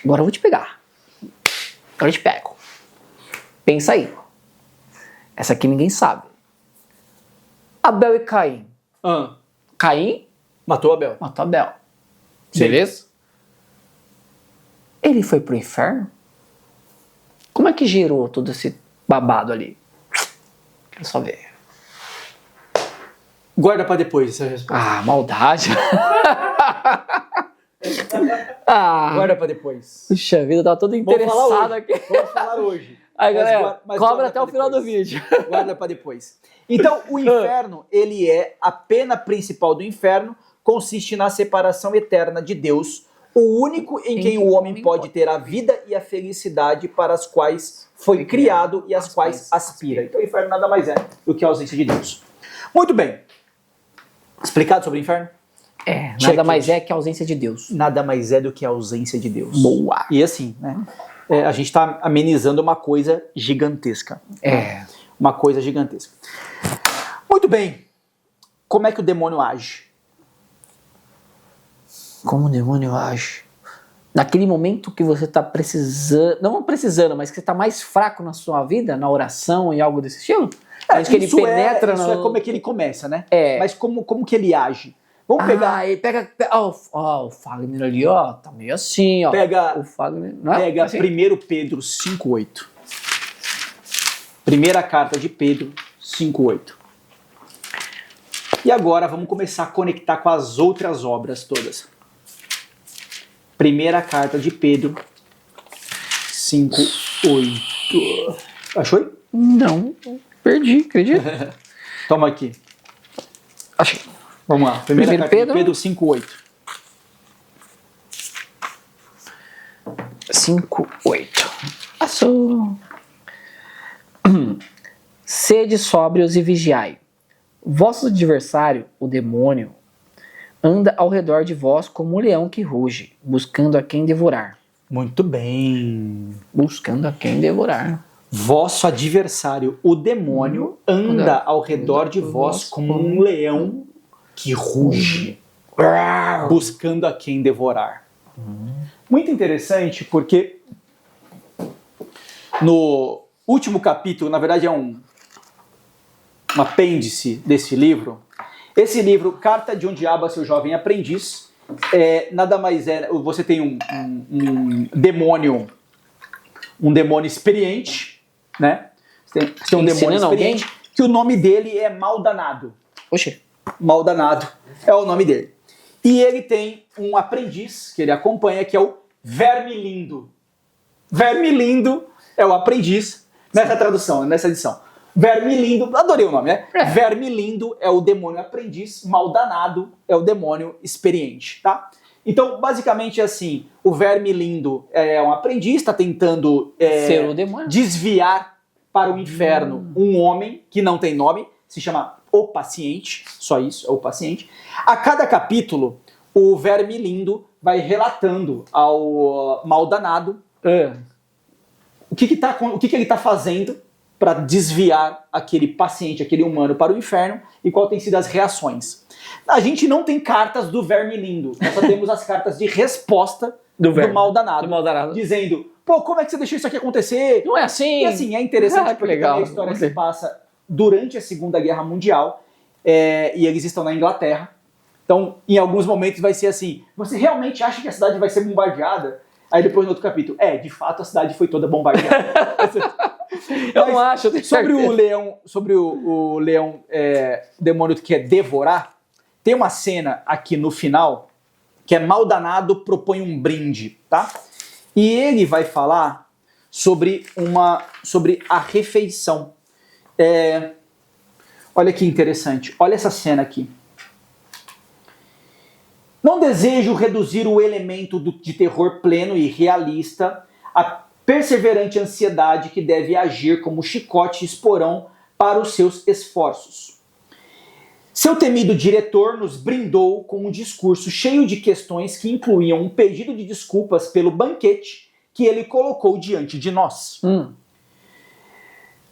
Agora eu vou te pegar. Agora eu te pego. Pensa aí. Essa aqui ninguém sabe. Abel e Caim. Caim matou Abel. Matou Abel. Sim. Beleza? Ele foi pro inferno? Como é que gerou todo esse babado ali? Quero só ver. Guarda pra depois essa resposta. Maldade. Guarda pra depois. Puxa vida, eu tava todo interessado aqui. Vamos falar hoje. Aí, galera, cobra até o final do vídeo. Guarda pra depois. Então, o inferno, ele é a pena principal do inferno, consiste na separação eterna de Deus, o único em quem o homem pode ter a vida e a felicidade para as quais foi criado e às quais aspira. Então o inferno nada mais é do que a ausência de Deus. Muito bem. Explicado sobre o inferno? Nada mais é que a ausência de Deus. Nada mais é do que a ausência de Deus. Boa. E assim, né? A gente está amenizando uma coisa gigantesca. Uma coisa gigantesca. Muito bem. Como é que o demônio age? Como o demônio age? Naquele momento que você está precisando, não precisando, mas que você está mais fraco na sua vida, na oração e algo desse estilo? Que ele penetra isso é como é que ele começa, né? Mas como que ele age? Vamos pegar... Ele pega... o Fagner ali, tá meio assim, ó. Pega, o Fagner, não é? Pega assim. 1 Pedro 5,8. Primeira carta de Pedro 5,8. E agora vamos começar a conectar com as outras obras todas. Primeira carta de Pedro 5,8. Achou? Não, perdi, acredita? Toma aqui. Achei. Vamos lá. Primeira carta de Pedro 5,8. 5,8. Passou. Sede sóbrios e vigiai. Vosso adversário, o demônio, anda ao redor de vós como um leão que ruge, buscando a quem devorar. Muito bem. Buscando a quem devorar. Vosso adversário, o demônio, anda ao redor de vós como um leão que ruge, buscando a quem devorar. Muito interessante, porque no último capítulo, na verdade é um apêndice desse livro. Esse livro, Carta de um Diabo a seu Jovem Aprendiz, nada mais é, você tem um demônio experiente, né? Você tem um demônio experiente, que o nome dele é Maldanado. Oxê. Maldanado é o nome dele. E ele tem um aprendiz que ele acompanha, que é o Vermilindo. Vermilindo é o aprendiz, nessa tradução, nessa edição. Vermilindo, adorei o nome, né? Vermilindo é o demônio aprendiz, Maldanado é o demônio experiente, tá? Então, basicamente, assim, o Vermilindo é um aprendiz, está tentando ser o demônio, desviar para o inferno um homem que não tem nome, se chama O Paciente, só isso, é o Paciente. A cada capítulo, o Vermilindo vai relatando ao Maldanado o que ele está fazendo para desviar aquele paciente, aquele humano para o inferno e qual tem sido as reações. A gente não tem cartas do Vermilindo, nós só temos as cartas de resposta do Maldanado, dizendo, pô, como é que você deixou isso aqui acontecer? Não é assim. E assim, é interessante porque legal. A história se passa durante a Segunda Guerra Mundial e eles estão na Inglaterra. Então, em alguns momentos vai ser assim, você realmente acha que a cidade vai ser bombardeada? Aí depois no outro capítulo, de fato a cidade foi toda bombardeada. Eu não acho, eu tenho certeza. Sobre o leão demônio que quer devorar, tem uma cena aqui no final que é Maldanado propõe um brinde, tá? E ele vai falar sobre a refeição. Olha que interessante, olha essa cena aqui. Não desejo reduzir o elemento de terror pleno e realista à perseverante ansiedade que deve agir como chicote e esporão para os seus esforços. Seu temido diretor nos brindou com um discurso cheio de questões que incluíam um pedido de desculpas pelo banquete que ele colocou diante de nós.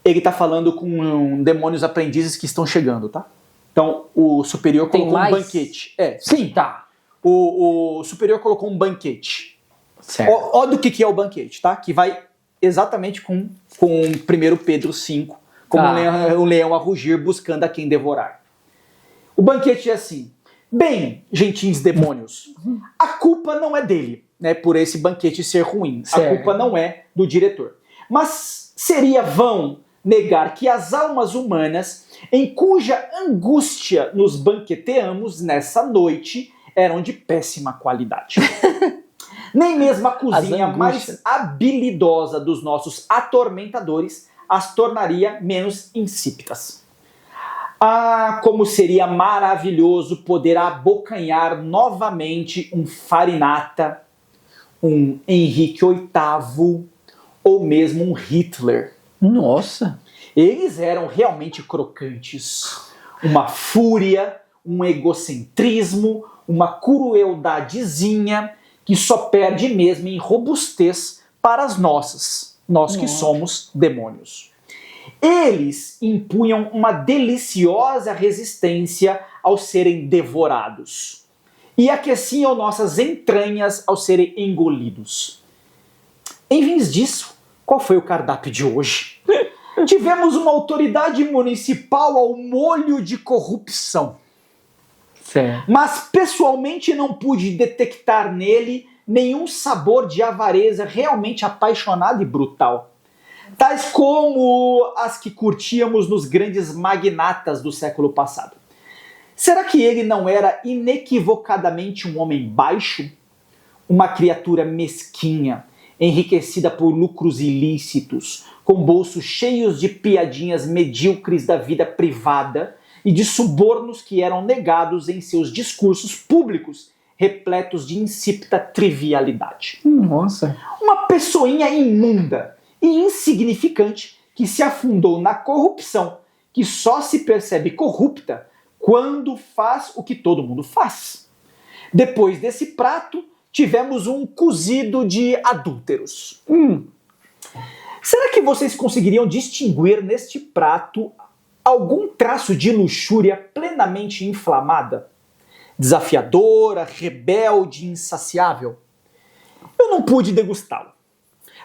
Ele está falando com demônios aprendizes que estão chegando, tá? Então, o superior colocou um banquete. Sim, tá. O superior colocou um banquete. Certo. Ó do que é o banquete, tá? Que vai exatamente com 1 Pedro 5, como um leão a rugir buscando a quem devorar. O banquete é assim: bem, gentins demônios, a culpa não é dele, né, por esse banquete ser ruim. Certo. A culpa não é do diretor. Mas seria vão negar que as almas humanas, em cuja angústia nos banqueteamos nessa noite, eram de péssima qualidade. Nem mesmo a cozinha mais habilidosa dos nossos atormentadores as tornaria menos insípidas. Ah, como seria maravilhoso poder abocanhar novamente um Farinata, um Henrique VIII ou mesmo um Hitler. Nossa! Eles eram realmente crocantes. Uma fúria, um egocentrismo, uma crueldadezinha que só perde mesmo em robustez para as nossas, nós que somos demônios. Eles impunham uma deliciosa resistência ao serem devorados e aqueciam nossas entranhas ao serem engolidos. Em vez disso, qual foi o cardápio de hoje? Tivemos uma autoridade municipal ao molho de corrupção. Certo. Mas pessoalmente não pude detectar nele nenhum sabor de avareza realmente apaixonado e brutal. Tais como as que curtíamos nos grandes magnatas do século passado. Será que ele não era inequivocadamente um homem baixo? Uma criatura mesquinha, enriquecida por lucros ilícitos, com bolsos cheios de piadinhas medíocres da vida privada e de subornos que eram negados em seus discursos públicos, repletos de insípida trivialidade. Nossa! Uma pessoinha imunda e insignificante que se afundou na corrupção, que só se percebe corrupta quando faz o que todo mundo faz. Depois desse prato, tivemos um cozido de adúlteros. Será que vocês conseguiriam distinguir neste prato algum traço de luxúria plenamente inflamada? Desafiadora, rebelde, insaciável? Eu não pude degustá-lo.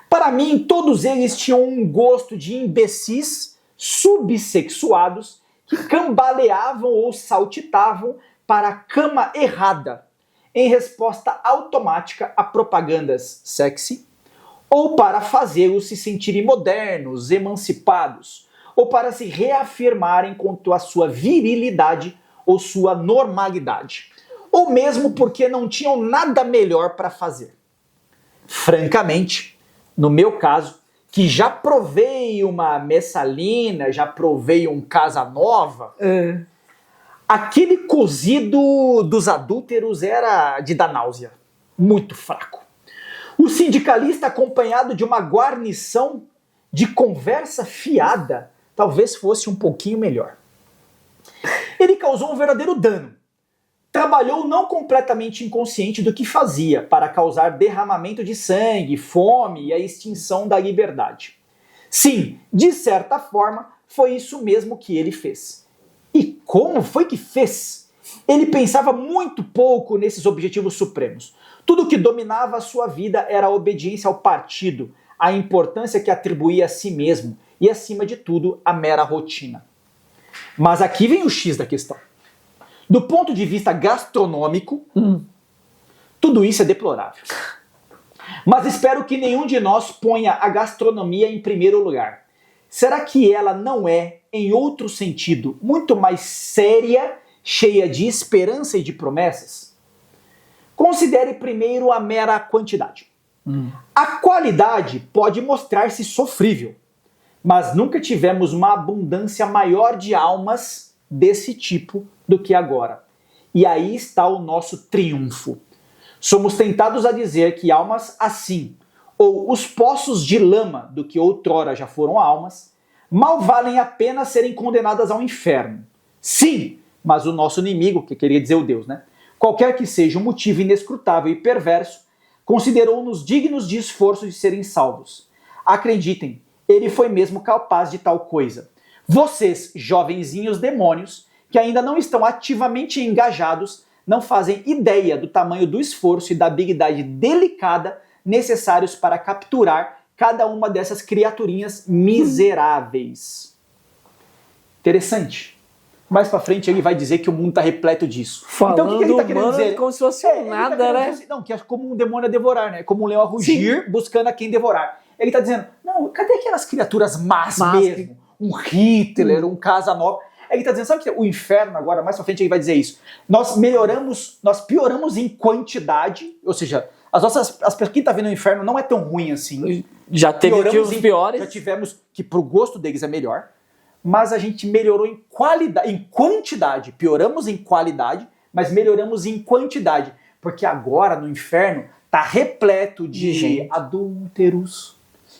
Para mim, todos eles tinham um gosto de imbecis subsexuados que cambaleavam ou saltitavam para a cama errada, em resposta automática a propagandas sexy, ou para fazê-los se sentirem modernos, emancipados, ou para se reafirmarem quanto à sua virilidade ou sua normalidade, ou mesmo porque não tinham nada melhor para fazer. Francamente, no meu caso, que já provei uma Messalina, já provei um Casanova, aquele cozido dos adúlteros era de dar náusea, muito fraco. O sindicalista, acompanhado de uma guarnição de conversa fiada, talvez fosse um pouquinho melhor. Ele causou um verdadeiro dano. Trabalhou não completamente inconsciente do que fazia para causar derramamento de sangue, fome e a extinção da liberdade. Sim, de certa forma, foi isso mesmo que ele fez. E como foi que fez? Ele pensava muito pouco nesses objetivos supremos. Tudo que dominava a sua vida era a obediência ao partido, a importância que atribuía a si mesmo e, acima de tudo, a mera rotina. Mas aqui vem o X da questão. Do ponto de vista gastronômico, tudo isso é deplorável. Mas espero que nenhum de nós ponha a gastronomia em primeiro lugar. Será que ela não é, em outro sentido, muito mais séria, cheia de esperança e de promessas? Considere primeiro a mera quantidade. A qualidade pode mostrar-se sofrível, mas nunca tivemos uma abundância maior de almas desse tipo do que agora. E aí está o nosso triunfo. Somos tentados a dizer que almas assim, ou os poços de lama do que outrora já foram almas, mal valem a pena serem condenadas ao inferno. Sim, mas o nosso inimigo, que queria dizer o Deus, né? Qualquer que seja o motivo inescrutável e perverso, considerou-nos dignos de esforço de serem salvos. Acreditem, ele foi mesmo capaz de tal coisa. Vocês, jovenzinhos demônios, que ainda não estão ativamente engajados, não fazem ideia do tamanho do esforço e da habilidade delicada necessários para capturar cada uma dessas criaturinhas miseráveis. Interessante. Mais pra frente ele vai dizer que o mundo está repleto disso. Falando então o que ele tá querendo dizer? Como se fosse nada, né? Assim, não, que é como um demônio a devorar, né? Como um leão a rugir, buscando a quem devorar. Ele está dizendo, não, cadê aquelas criaturas más mesmo? Um Hitler, um Casanova. Ele está dizendo, sabe que o inferno agora, mais pra frente ele vai dizer isso. Nós pioramos em quantidade, ou seja, quem está vendo o inferno não é tão ruim assim. Já teve os piores. Já tivemos que pro gosto deles é melhor. mas a gente melhorou em qualidade, em quantidade. Pioramos em qualidade, mas melhoramos em quantidade. Porque agora, no inferno, tá repleto de gente. adúlteros,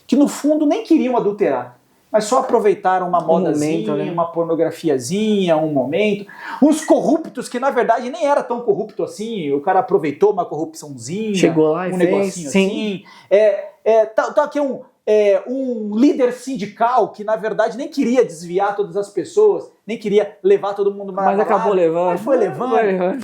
que no fundo nem queriam adulterar, mas só aproveitaram uma modazinha, momento, né? uma pornografiazinha, um momento. Uns corruptos que, na verdade, nem era tão corrupto assim. O cara aproveitou uma corrupçãozinha. Chegou lá e um fez, negocinho sim. assim. Tá aqui um líder sindical que, na verdade, nem queria desviar todas as pessoas, nem queria levar todo mundo Mas acabou levando. Mas foi levando.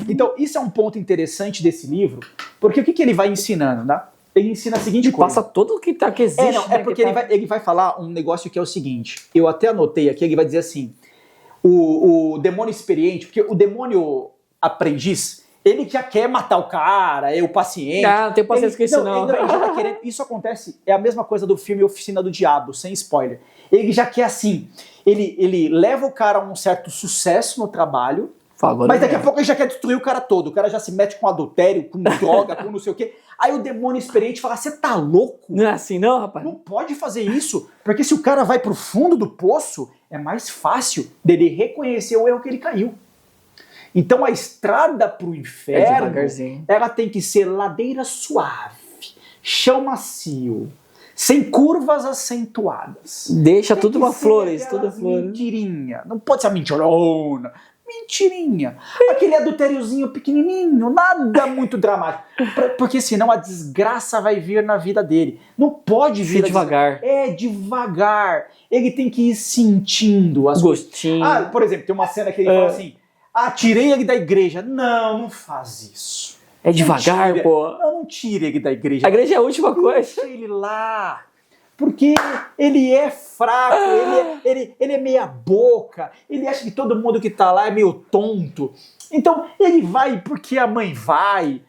Então, isso é um ponto interessante desse livro, porque o que ele vai ensinando, né? Ele ensina a seguinte coisa. Passa tudo o que existe. É porque ele vai falar um negócio que é o seguinte, eu até anotei aqui, ele vai dizer assim, o demônio experiente, porque o demônio aprendiz, ele já quer matar o cara, o paciente. Não tem paciência com isso não. Ele já tá querendo, isso acontece, é a mesma coisa do filme Oficina do Diabo, sem spoiler. Ele já quer assim, ele leva o cara a um certo sucesso no trabalho, mas daqui a pouco ele já quer destruir o cara todo. O cara já se mete com adultério, com droga, com não sei o quê. Aí o demônio experiente fala, você tá louco? Não é assim não, rapaz? Não pode fazer isso, porque se o cara vai pro fundo do poço, é mais fácil dele reconhecer o erro que ele caiu. Então a estrada pro inferno, ela tem que ser ladeira suave, chão macio, sem curvas acentuadas. Deixa tudo uma flores, tudo flores. Mentirinha, não pode ser mentirona. Mentirinha. Aquele adultériozinho pequenininho, nada muito dramático. Porque senão a desgraça vai vir na vida dele. Não pode vir devagar. Devagar. Ele tem que ir sentindo as gostinho. Por exemplo, tem uma cena que ele fala assim, tirei ele da igreja. Não faz isso. É devagar, pô. Não tire ele da igreja. A igreja é a última coisa. Deixa ele lá. Porque ele é fraco, ele é meia boca, ele acha que todo mundo que tá lá é meio tonto. Então ele vai porque a mãe vai,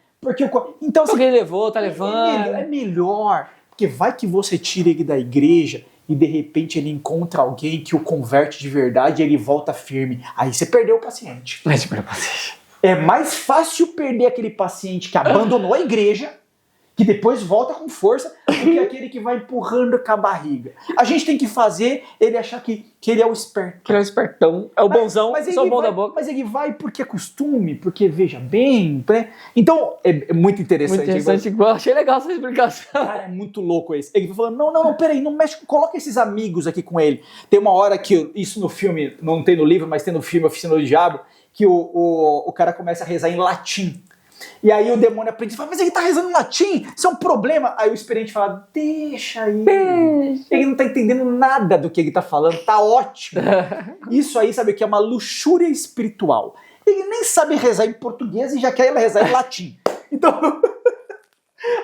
então porque ele levou, tá levando. É melhor, porque vai que você tira ele da igreja e de repente ele encontra alguém que o converte de verdade e ele volta firme. Aí você perdeu o paciente. É mais fácil perder aquele paciente que abandonou a igreja, que depois volta com força, do que aquele que vai empurrando com a barriga. A gente tem que fazer ele achar que ele é o esperto. Que ele é o espertão, é o bonzão, só o bom da boca. Mas ele vai porque é costume, porque veja bem, né? Então, é muito interessante. Muito interessante, achei legal essa explicação. Cara, é muito louco esse. Ele falando, não, peraí, não mexe, coloca esses amigos aqui com ele. Tem uma hora que, isso no filme, não tem no livro, mas tem no filme Oficina do Diabo, que o cara começa a rezar em latim. E aí o demônio aprende e fala, mas ele tá rezando em latim, isso é um problema. Aí o experiente fala, deixa aí. Ele não tá entendendo nada do que ele tá falando, tá ótimo. Isso aí, sabe o que é uma luxúria espiritual. Ele nem sabe rezar em português e já quer rezar em latim. Então,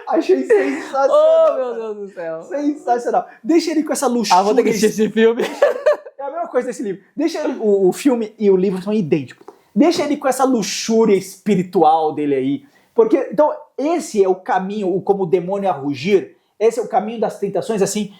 achei sensacional. Oh, meu Deus do céu. Sensacional. Deixa ele com essa luxúria. Vou ter que assistir esse filme. É a mesma coisa desse livro. Deixa ele, o filme e o livro são idênticos. Deixa ele com essa luxúria espiritual dele aí. Porque, então, esse é o caminho, como o demônio a rugir, esse é o caminho das tentações, assim.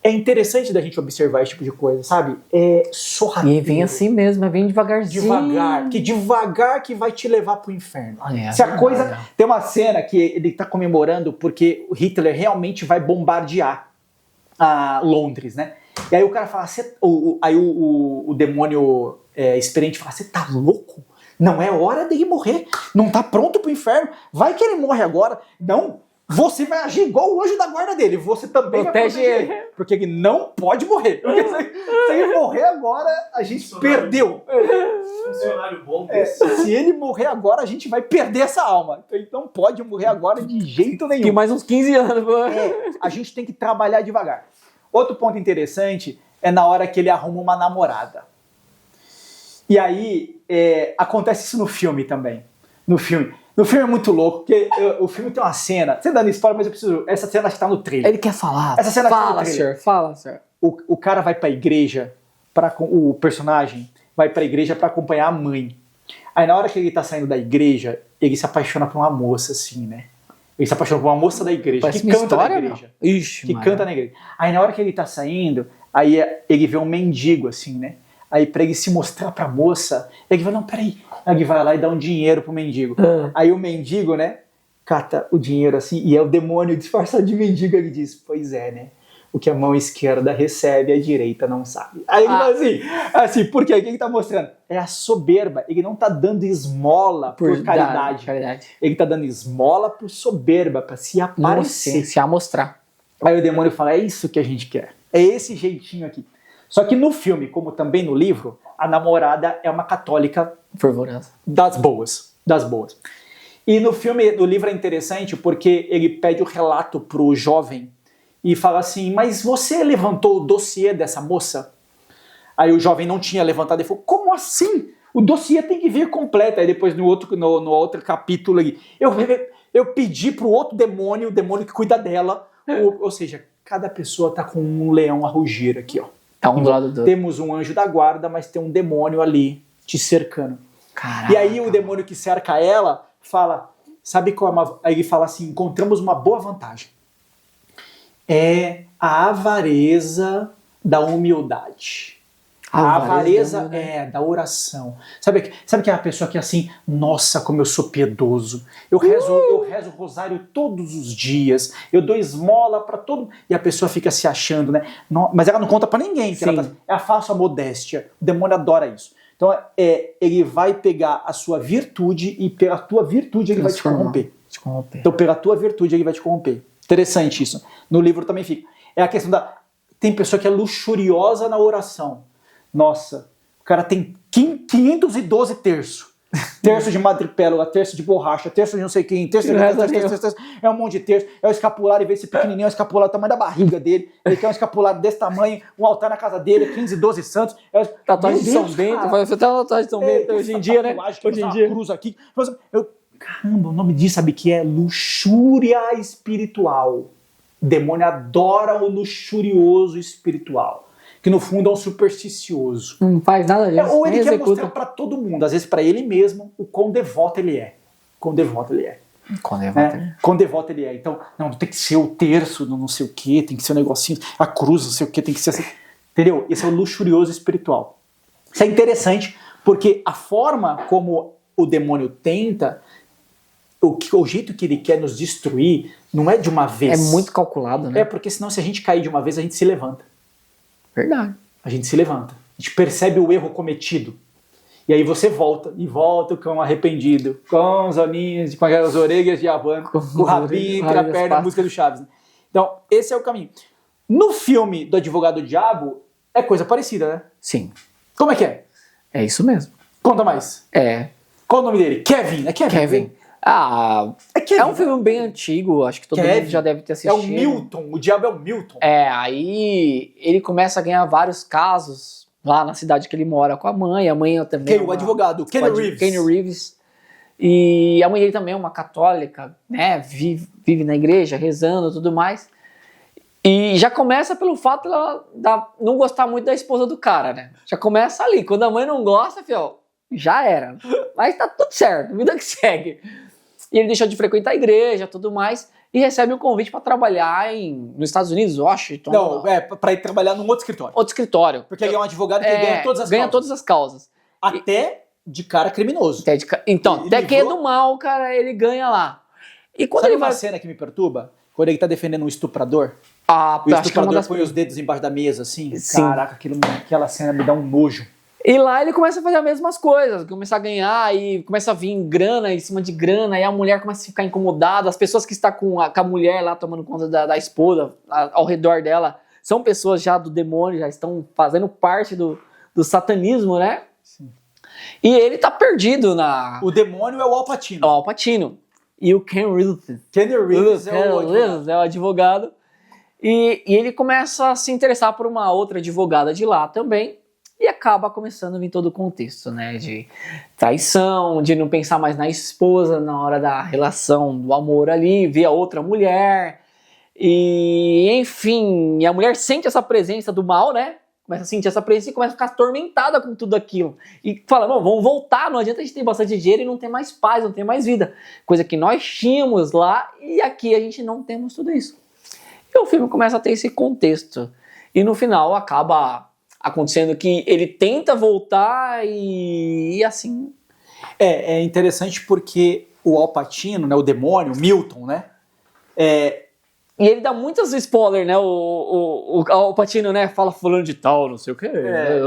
É interessante da gente observar esse tipo de coisa, sabe? É sorrateiro. E vem assim mesmo, vem devagarzinho. Devagar, que devagar que vai te levar pro inferno. Se a coisa... Tem uma cena que ele tá comemorando porque o Hitler realmente vai bombardear Londres, né? E aí o cara fala, aí o demônio experiente fala, você tá louco? Não é hora dele morrer, não tá pronto pro inferno, vai que ele morre agora. Não, você vai agir igual o anjo da guarda dele, você também vai proteger ele, porque ele não pode morrer. Porque se ele morrer agora, a gente perdeu. Funcionário bom desse. Se ele morrer agora, a gente vai perder essa alma. Então ele não pode morrer agora de jeito nenhum. Tem mais uns 15 anos. A gente tem que trabalhar devagar. Outro ponto interessante é na hora que ele arruma uma namorada. E aí, acontece isso no filme também. No filme é muito louco, porque o filme tem uma cena, você dando spoiler, mas eu preciso... Essa cena está no trailer. Ele quer falar. Essa cena está no trailer. Fala, senhor. O cara vai pra igreja, o personagem vai pra igreja pra acompanhar a mãe. Aí na hora que ele tá saindo da igreja, ele se apaixona por uma moça, assim, né? Ele se apaixona por uma moça da igreja, parece que canta na igreja. Ixi, que canta na igreja. Aí na hora que ele tá saindo, aí ele vê um mendigo, assim, né? Aí pra ele se mostrar pra moça, ele vai, não, peraí. Aí ele vai lá e dá um dinheiro pro mendigo. Aí o mendigo, né, cata o dinheiro assim, e é o demônio disfarçado de mendigo, ele diz, pois é, né? O que a mão esquerda recebe, a direita não sabe. Aí ele fala assim, por quê? O que ele tá mostrando? É a soberba. Ele não tá dando esmola por caridade. Ele tá dando esmola por soberba, pra se aparecer. Se amostrar. Aí o demônio fala, é isso que a gente quer. É esse jeitinho aqui. Só que no filme, como também no livro, a namorada é uma católica fervorosa. Das boas. E no filme, no livro é interessante porque ele pede o relato pro jovem e fala assim, mas você levantou o dossiê dessa moça? Aí o jovem não tinha levantado e falou, como assim? O dossiê tem que vir completo. Aí depois no outro capítulo eu pedi pro outro demônio, o demônio que cuida dela, ou seja, cada pessoa tá com um leão a rugir aqui, ó. Tá um do lado do outro. Temos um anjo da guarda, mas tem um demônio ali te cercando. Caraca. E aí o demônio que cerca ela fala, sabe qual aí ele fala assim, encontramos uma boa vantagem. É a avareza da humildade. A avareza da oração. Sabe que é a pessoa que é assim, nossa, como eu sou piedoso. Eu rezo o rosário todos os dias. Eu dou esmola para todo. E a pessoa fica se achando, né? Mas ela não conta para ninguém. Ela é a falsa modéstia. O demônio adora isso. Então ele vai pegar a sua virtude e pela tua virtude ele vai te corromper. Então pela tua virtude ele vai te corromper. Interessante isso. No livro também fica. É a questão da... Tem pessoa que é luxuriosa na oração. Nossa, o cara tem 512 terços. Terço de madrepérola, terço de borracha, terço de não sei quem, terço, é um monte de terço. É o escapulário, em vez de ser pequenininho, é o escapulário do tamanho da barriga dele. Ele quer um escapulário desse tamanho, um altar na casa dele, 15, 12 santos. Tatuagem de São Bento, você tem uma tatuagem de São Bento hoje em dia, né? Hoje em dia. Cruz aqui. Caramba, o nome disso, sabe que é luxúria espiritual. O demônio adora o luxurioso espiritual. Que no fundo é um supersticioso. Não faz nada disso. Ou ele quer mostrar pra todo mundo, às vezes pra ele mesmo, o quão devoto ele é. Quão devoto ele é. Então, não tem que ser o terço, não sei o que, tem que ser um negocinho, a cruz, não sei o que, tem que ser assim. Entendeu? Esse é o luxurioso espiritual. Isso é interessante, porque a forma como o demônio tenta, o jeito que ele quer nos destruir, não é de uma vez. É muito calculado, né? É porque senão se a gente cair de uma vez, a gente se levanta. Verdade. A gente se levanta. A gente percebe o erro cometido. E aí você volta. E volta com arrependido. Com os olhinhos, com as orelhas de Havana. Com o rabinho entre a perna, a música do Chaves. Né? Então, esse é o caminho. No filme do Advogado Diabo, é coisa parecida, né? Sim. Como é que é? É isso mesmo. Conta mais. Qual o nome dele? Kevin. É Kevin? É um filme bem antigo, acho que todo mundo já deve ter assistido. É o Milton, o diabo é o Milton. Aí ele começa a ganhar vários casos lá na cidade que ele mora com a mãe também. O advogado, Kenny Reeves. E a mãe dele também é uma católica, né? Vive na igreja, rezando e tudo mais. E já começa pelo fato dela não gostar muito da esposa do cara, né? Já começa ali. Quando a mãe não gosta, filho, já era. Mas tá tudo certo, vida que segue. E ele deixou de frequentar a igreja e tudo mais, e recebe um convite para trabalhar nos Estados Unidos, Washington. Não, para ir trabalhar num outro escritório. Outro escritório. Porque ele é um advogado que ganha todas as causas. Ganha todas as causas. Até de cara criminoso. Então, até que é do mal, cara, ele ganha lá. E quando Sabe ele uma cena que me perturba? Quando ele tá defendendo um estuprador. O estuprador põe os dedos embaixo da mesa, assim. Sim. Caraca, aquela cena me dá um nojo. E lá ele começa a fazer as mesmas coisas, começa a ganhar e começa a vir grana em cima de grana, e a mulher começa a ficar incomodada, as pessoas que estão com a mulher lá tomando conta da esposa ao redor dela, são pessoas já do demônio, já estão fazendo parte do satanismo, né? Sim. E ele tá perdido O demônio é o Al Pacino. O Al Pacino. E o Ken Reeves. É o advogado. E ele começa a se interessar por uma outra advogada de lá também. E acaba começando a vir todo o contexto, né? De traição, de não pensar mais na esposa na hora da relação, do amor ali, ver a outra mulher. E, enfim, a mulher sente essa presença do mal, né? Começa a sentir essa presença e começa a ficar atormentada com tudo aquilo. E fala, não, vamos voltar, não adianta a gente ter bastante dinheiro e não ter mais paz, não ter mais vida. Coisa que nós tínhamos lá e aqui a gente não temos tudo isso. E o filme começa a ter esse contexto. E no final acaba acontecendo que ele tenta voltar e assim... É interessante porque o Al Pacino, né, o demônio, Milton, né, E ele dá muitos spoilers, né? O Patino, né? Fala fulano de tal, não sei o quê.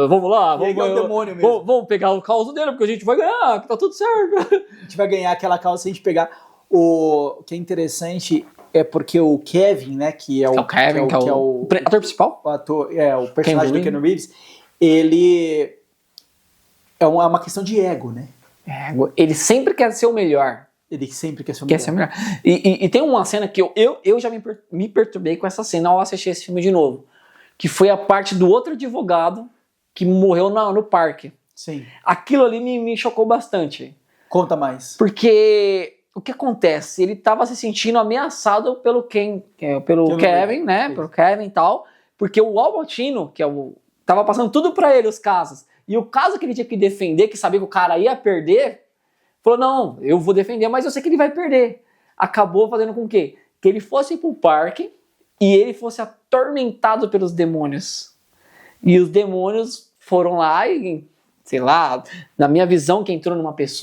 Vamos lá, é o demônio mesmo. Vamos pegar o caos dele, porque a gente vai ganhar, que tá tudo certo. A gente vai ganhar aquela causa se a gente pegar. O que é interessante é porque o Kevin, né? Que é o Kevin, que é o ator principal. O personagem do Keanu Reeves, ele é uma questão de ego, né? Ele sempre quer ser o melhor. Ele sempre quer ser o melhor. E tem uma cena que eu já me perturbei com essa cena ao assistir esse filme de novo. Que foi a parte do outro advogado que morreu no parque. Sim. Aquilo ali me chocou bastante. Conta mais. Porque o que acontece? Ele estava se sentindo ameaçado pelo Kevin, né? Pelo Kevin e tal. Porque o Al Pacino, tava passando tudo pra ele, os casos. E o caso que ele tinha que defender, que sabia que o cara ia perder, falou, não, eu vou defender, mas eu sei que ele vai perder. Acabou fazendo com que ele fosse pro parque e ele fosse atormentado pelos demônios. E os demônios foram lá e, sei lá, na minha visão, que entrou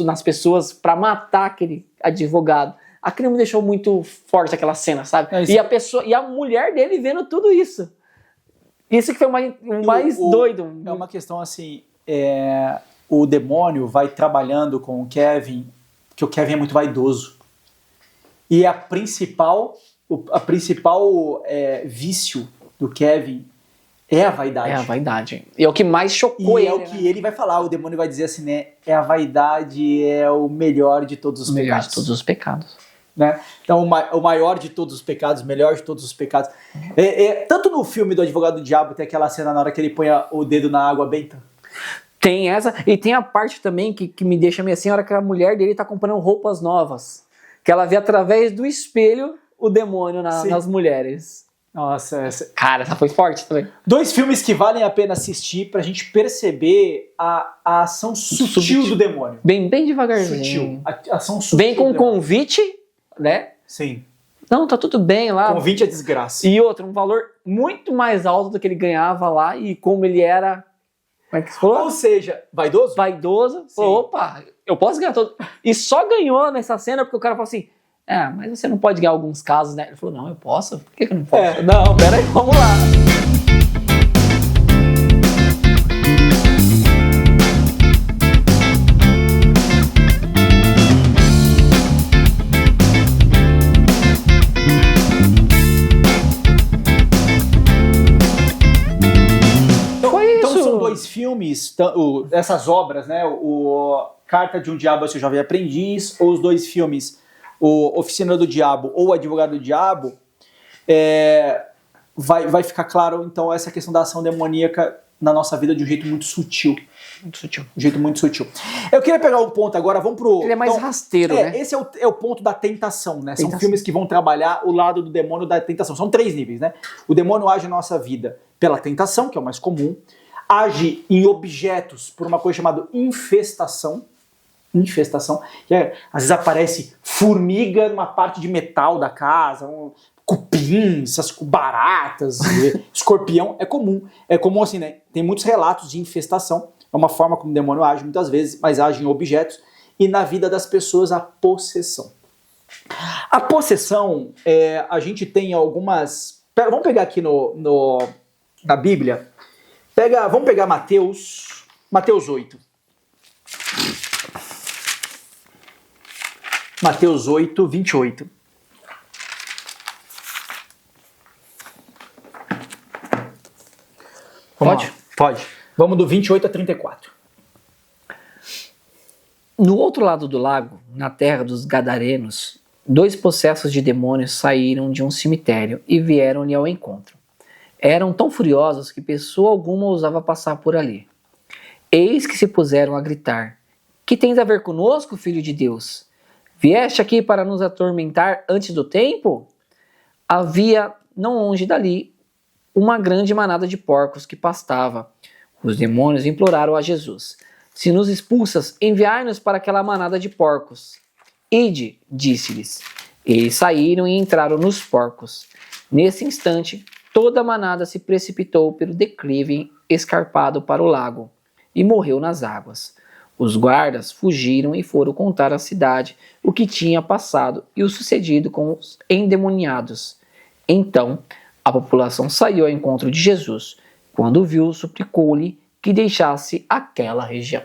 nas pessoas pra matar aquele advogado. Aquilo me deixou muito forte, aquela cena, sabe? E a mulher dele vendo tudo isso. Isso que foi o mais doido. É uma questão assim, o demônio vai trabalhando com o Kevin, porque o Kevin é muito vaidoso. E a principal vício do Kevin é a vaidade. É a vaidade. E é o que mais chocou ele. E é o que ele vai falar, o demônio vai dizer assim, né? A vaidade é o melhor de todos os pecados. Melhor de todos os pecados. Né? Então, o maior de todos os pecados, o melhor de todos os pecados. Tanto no filme do Advogado do Diabo, tem aquela cena na hora que ele põe o dedo na água benta. Tem essa, e tem a parte também que me deixa meio assim, a hora que a mulher dele tá comprando roupas novas. Que ela vê através do espelho o demônio nas mulheres. Nossa, cara, essa foi forte também. 2 filmes que valem a pena assistir pra gente perceber a ação sutil do demônio. Bem devagarzinho. Sutil. A ação sutil. Bem com convite, né? Sim. Não, tá tudo bem lá. Convite é desgraça. E outro, um valor muito mais alto do que ele ganhava lá e como ele era... Como é que você falou? Ou seja, vaidoso? Vaidoso. Opa, eu posso ganhar todo. E só ganhou nessa cena porque o cara falou assim, mas você não pode ganhar alguns casos, né? Ele falou, não, eu posso. Por que eu não posso? Não, peraí, vamos lá. Então são 2 filmes, essas obras, né? O Carta de um Diabo, Seu Jovem Aprendiz, ou os 2 filmes, o Oficina do Diabo ou o Advogado do Diabo, vai ficar claro, então, essa questão da ação demoníaca na nossa vida de um jeito muito sutil. Muito sutil. De um jeito muito sutil. Eu queria pegar um ponto agora, vamos pro... Ele é mais rasteiro, né? Esse é o ponto da tentação, né? São filmes que vão trabalhar o lado do demônio da tentação. São 3 níveis, né? O demônio age na nossa vida pela tentação, que é o mais comum. Age em objetos por uma coisa chamada infestação, que às vezes aparece formiga numa parte de metal da casa, cupins, baratas, escorpião, é comum assim, né? Tem muitos relatos de infestação, é uma forma como o demônio age muitas vezes, mas age em objetos, e na vida das pessoas a possessão. A possessão, a gente tem algumas... Vamos pegar aqui na Bíblia, vamos pegar Mateus 8. Mateus 8, 28. Pode? Pode. Vamos do 28 a 34. No outro lado do lago, na terra dos Gadarenos, 2 possessos de demônios saíram de um cemitério e vieram-lhe ao encontro. Eram tão furiosos que pessoa alguma ousava passar por ali. Eis que se puseram a gritar: Que tens a ver conosco, filho de Deus? Vieste aqui para nos atormentar antes do tempo? Havia, não longe dali, uma grande manada de porcos que pastava. Os demônios imploraram a Jesus: Se nos expulsas, enviai-nos para aquela manada de porcos. Ide, disse-lhes. Eles saíram e entraram nos porcos. Nesse instante, toda a manada se precipitou pelo declive escarpado para o lago e morreu nas águas. Os guardas fugiram e foram contar à cidade o que tinha passado e o sucedido com os endemoniados. Então, a população saiu ao encontro de Jesus. Quando viu, suplicou-lhe que deixasse aquela região.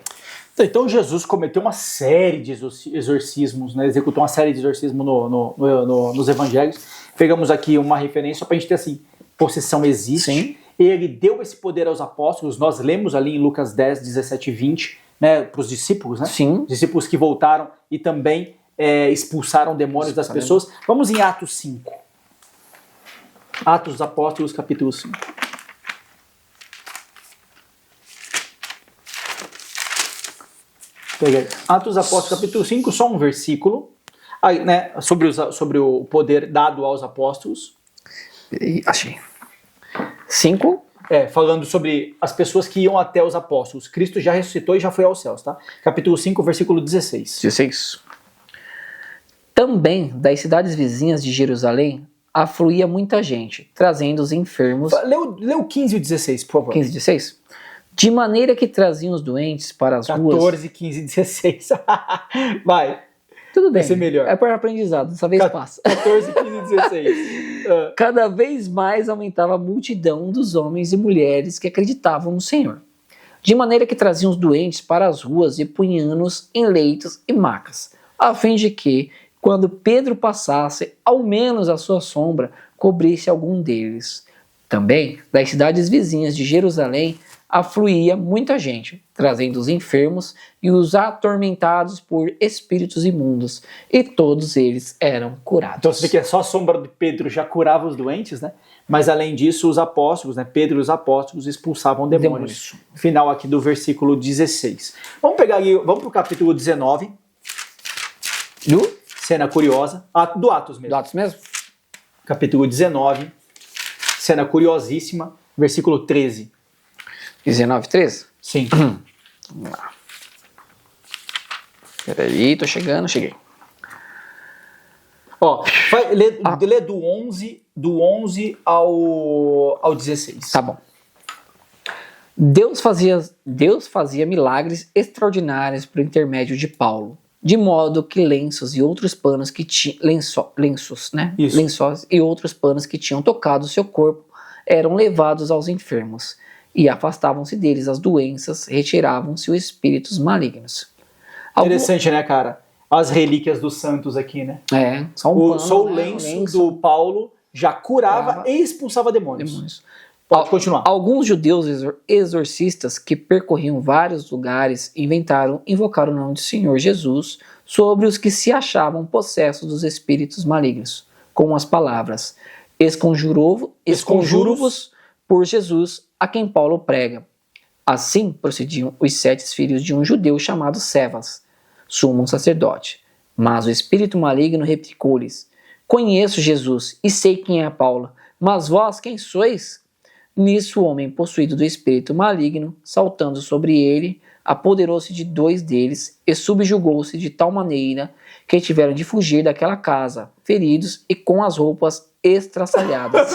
Então Jesus cometeu uma série de exorcismos, né? Executou uma série de exorcismos nos evangelhos. Pegamos aqui uma referência só para a gente ter assim, possessão existe. Sim. Ele deu esse poder aos apóstolos, nós lemos ali em Lucas 10, 17 e 20, né, para os discípulos, né? Sim. Discípulos que voltaram e também expulsaram demônios das pessoas. Vamos em Atos 5. Atos dos Apóstolos, capítulo 5. Peguei. Atos dos Apóstolos, capítulo 5, só um versículo, aí, né, sobre o poder dado aos apóstolos. Achei. 5. Falando sobre as pessoas que iam até os apóstolos. Cristo já ressuscitou e já foi aos céus, tá? Capítulo 5, versículo 16. 16. Também das cidades vizinhas de Jerusalém afluía muita gente, trazendo os enfermos. Lê o 15 e o 16, por favor. 15 e 16? De maneira que traziam os doentes para as 14, ruas. 14, 15 e 16. Vai. Tudo bem. Vai ser melhor. É por aprendizado, dessa vez passa. 14, 15 e 16. Cada vez mais aumentava a multidão dos homens e mulheres que acreditavam no Senhor. De maneira que traziam os doentes para as ruas e punham-nos em leitos e macas, a fim de que, quando Pedro passasse, ao menos a sua sombra cobrisse algum deles. Também, das cidades vizinhas de Jerusalém, afluía muita gente, trazendo os enfermos e os atormentados por espíritos imundos, e todos eles eram curados. Então você vê que só a sombra de Pedro já curava os doentes, né? Mas além disso, os apóstolos, né? Pedro e os apóstolos expulsavam demônios. Final aqui do versículo 16. Vamos pegar ali, vamos para o capítulo 19. Cena curiosa. Do Atos mesmo. Do Atos mesmo? Capítulo 19. Cena curiosíssima. Versículo 13. 19, 13? Sim. Vamos lá. Peraí, tô chegando, cheguei. Ó, lê do 11 ao 16. Tá bom. Deus fazia milagres extraordinários por intermédio de Paulo, de modo que lenços e outros panos que lenços, né? Isso. Lençóis e outros panos que tinham tocado seu corpo eram levados aos enfermos, e afastavam-se deles as doenças, retiravam-se os espíritos malignos. Interessante, né, cara? As relíquias dos santos aqui, né? Só um pano, só o lenço do Paulo já curava e expulsava demônios. Pode continuar. Alguns judeus exorcistas que percorriam vários lugares invocaram o nome do Senhor Jesus sobre os que se achavam possessos dos espíritos malignos, com as palavras: esconjuro-vos por Jesus, a quem Paulo prega. Assim procediam os 7 filhos de um judeu chamado Cefas, sumo sacerdote. Mas o espírito maligno replicou-lhes: conheço Jesus e sei quem é Paulo, mas vós quem sois? Nisso o homem possuído do espírito maligno, saltando sobre ele, apoderou-se de 2 deles e subjugou-se de tal maneira que tiveram de fugir daquela casa, feridos e com as roupas estraçalhadas.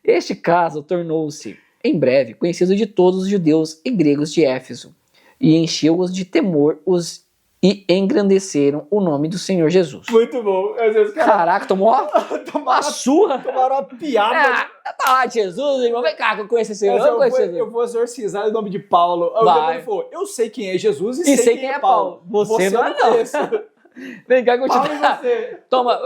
Este caso tornou-se, em breve, conhecido de todos os judeus e gregos de Éfeso, e encheu-os de temor e engrandeceram o nome do Senhor Jesus. Muito bom. Caraca, tomou uma surra. Tomaram uma piada. Tá lá de Jesus, irmão. Vem cá, que eu conheço esse Senhor. Eu vou exorcizar o nome de Paulo. Ele falou: eu sei quem é Jesus e sei quem é Paulo. Você não é, não. Vem cá, que eu te Toma.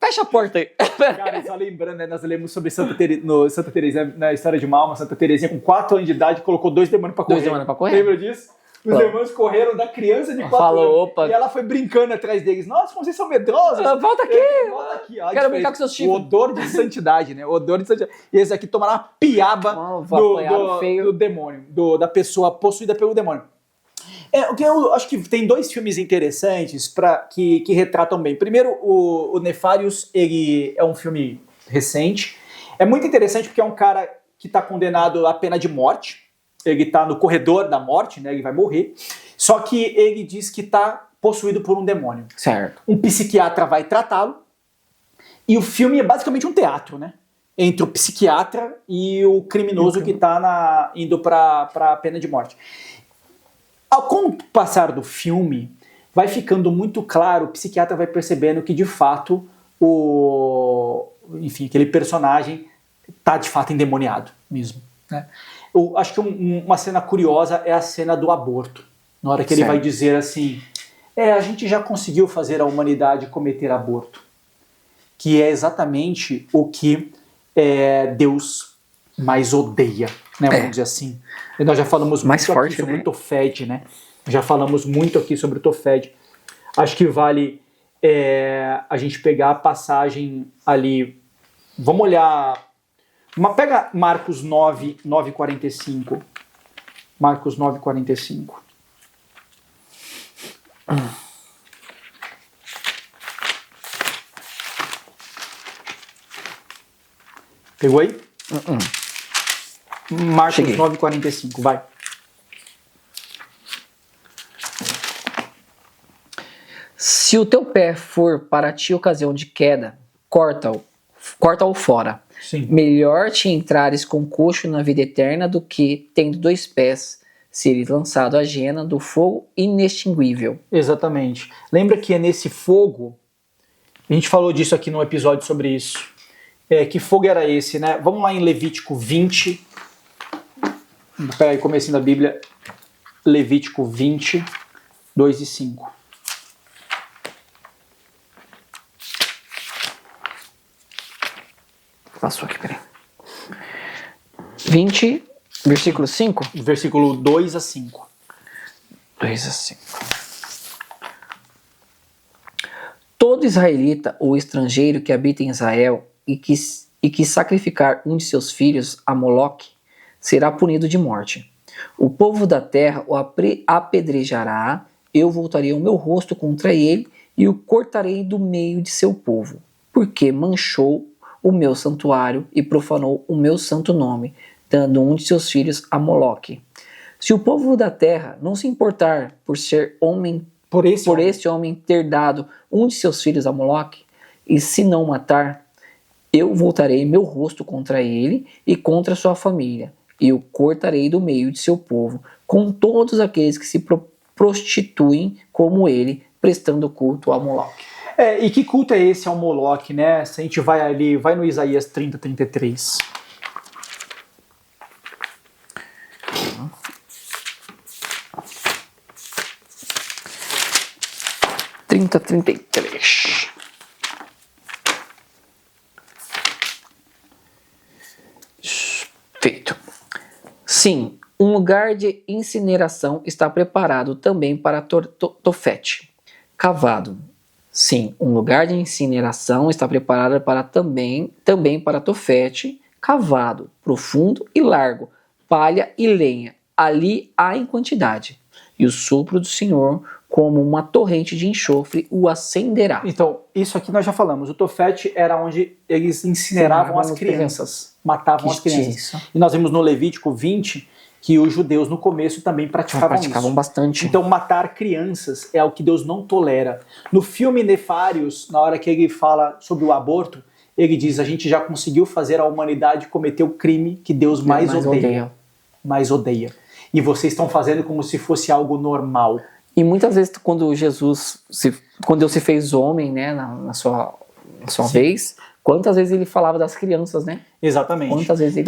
Fecha a porta aí. Cara, só lembrando, né, nós lemos sobre Santa Teresinha, na história de uma alma, Santa Teresinha com 4 anos de idade colocou 2 demônios pra correr. 2 demônios pra correr? Lembra disso? Os demônios correram da criança de 4 anos. Opa. E ela foi brincando atrás deles. Nossa, vocês são medrosos. Volta aqui. Volta aqui. Quero brincar com seus chifres. O odor de santidade, né? O odor de santidade. E esse aqui tomaram uma piaba do demônio, da pessoa possuída pelo demônio. O que eu acho que tem 2 filmes interessantes que retratam bem. Primeiro, o Nefarius, ele é um filme recente. É muito interessante porque é um cara que está condenado à pena de morte. Ele está no corredor da morte, né? Ele vai morrer. Só que ele diz que está possuído por um demônio. Certo. Um psiquiatra vai tratá-lo. E o filme é basicamente um teatro, né? Entre o psiquiatra e o criminoso que está indo para a pena de morte. Com o passar do filme, vai ficando muito claro, o psiquiatra vai percebendo que, de fato, enfim, aquele personagem tá de fato endemoniado mesmo, né? Eu acho que uma cena curiosa é a cena do aborto, na hora que ele vai dizer assim, a gente já conseguiu fazer a humanidade cometer aborto, que é exatamente o que Deus mais odeia, né, vamos dizer assim. E nós já falamos mais muito forte, aqui sobre né? o Tofed, né? Já falamos muito aqui sobre o Tofed. Acho que vale a gente pegar a passagem ali. Vamos olhar. Pega Marcos 9:45. Marcos 9:45. Pegou aí? Marcos 9:45, vai. Se o teu pé for para ti ocasião de queda, corta-o fora. Sim. Melhor te entrares com coxo na vida eterna do que, tendo 2 pés, seres lançado à jena do fogo inextinguível. Exatamente. Lembra que é nesse fogo, a gente falou disso aqui num episódio sobre isso. Que fogo era esse, né? Vamos lá em Levítico 20. Pega aí, comecinho da Bíblia. Levítico 20, 2 e 5. Passou aqui, peraí. 20, versículo 5? Versículo 2 a 5. 2 a 5. Todo israelita ou estrangeiro que habita em Israel e que sacrificar um de seus filhos a Moloque será punido de morte. O povo da terra o apedrejará, eu voltarei o meu rosto contra ele e o cortarei do meio de seu povo, porque manchou o meu santuário e profanou o meu santo nome, dando um de seus filhos a Moloque. Se o povo da terra não se importar por ser homem, por este homem ter dado um de seus filhos a Moloque, e se não matar, eu voltarei meu rosto contra ele e contra sua família, e o cortarei do meio de seu povo, com todos aqueles que se prostituem como ele, prestando culto a Moloque. E que culto é esse ao Moloque, né? Se a gente vai ali, vai no Isaías 30, 33. Feito. Sim, um lugar de incineração está preparado também para Tofete, cavado. Sim, um lugar de incineração está preparado também para Tofete, cavado, profundo e largo, palha e lenha. Ali há em quantidade. E o sopro do Senhor, como uma torrente de enxofre, o acenderá. Então, isso aqui nós já falamos. O Tofete era onde eles incineravam as crianças, matavam as crianças. Isso. E nós vimos no Levítico 20 que os judeus no começo também praticavam isso. Bastante. Então matar crianças é algo que Deus não tolera. No filme Nefários, na hora que ele fala sobre o aborto, ele diz, a gente já conseguiu fazer a humanidade cometer o crime que Deus mais odeia. Mais odeia. E vocês estão fazendo como se fosse algo normal. E muitas vezes quando Deus se fez homem, né, na sua vez, quantas vezes ele falava das crianças, né? Exatamente. Quantas vezes ele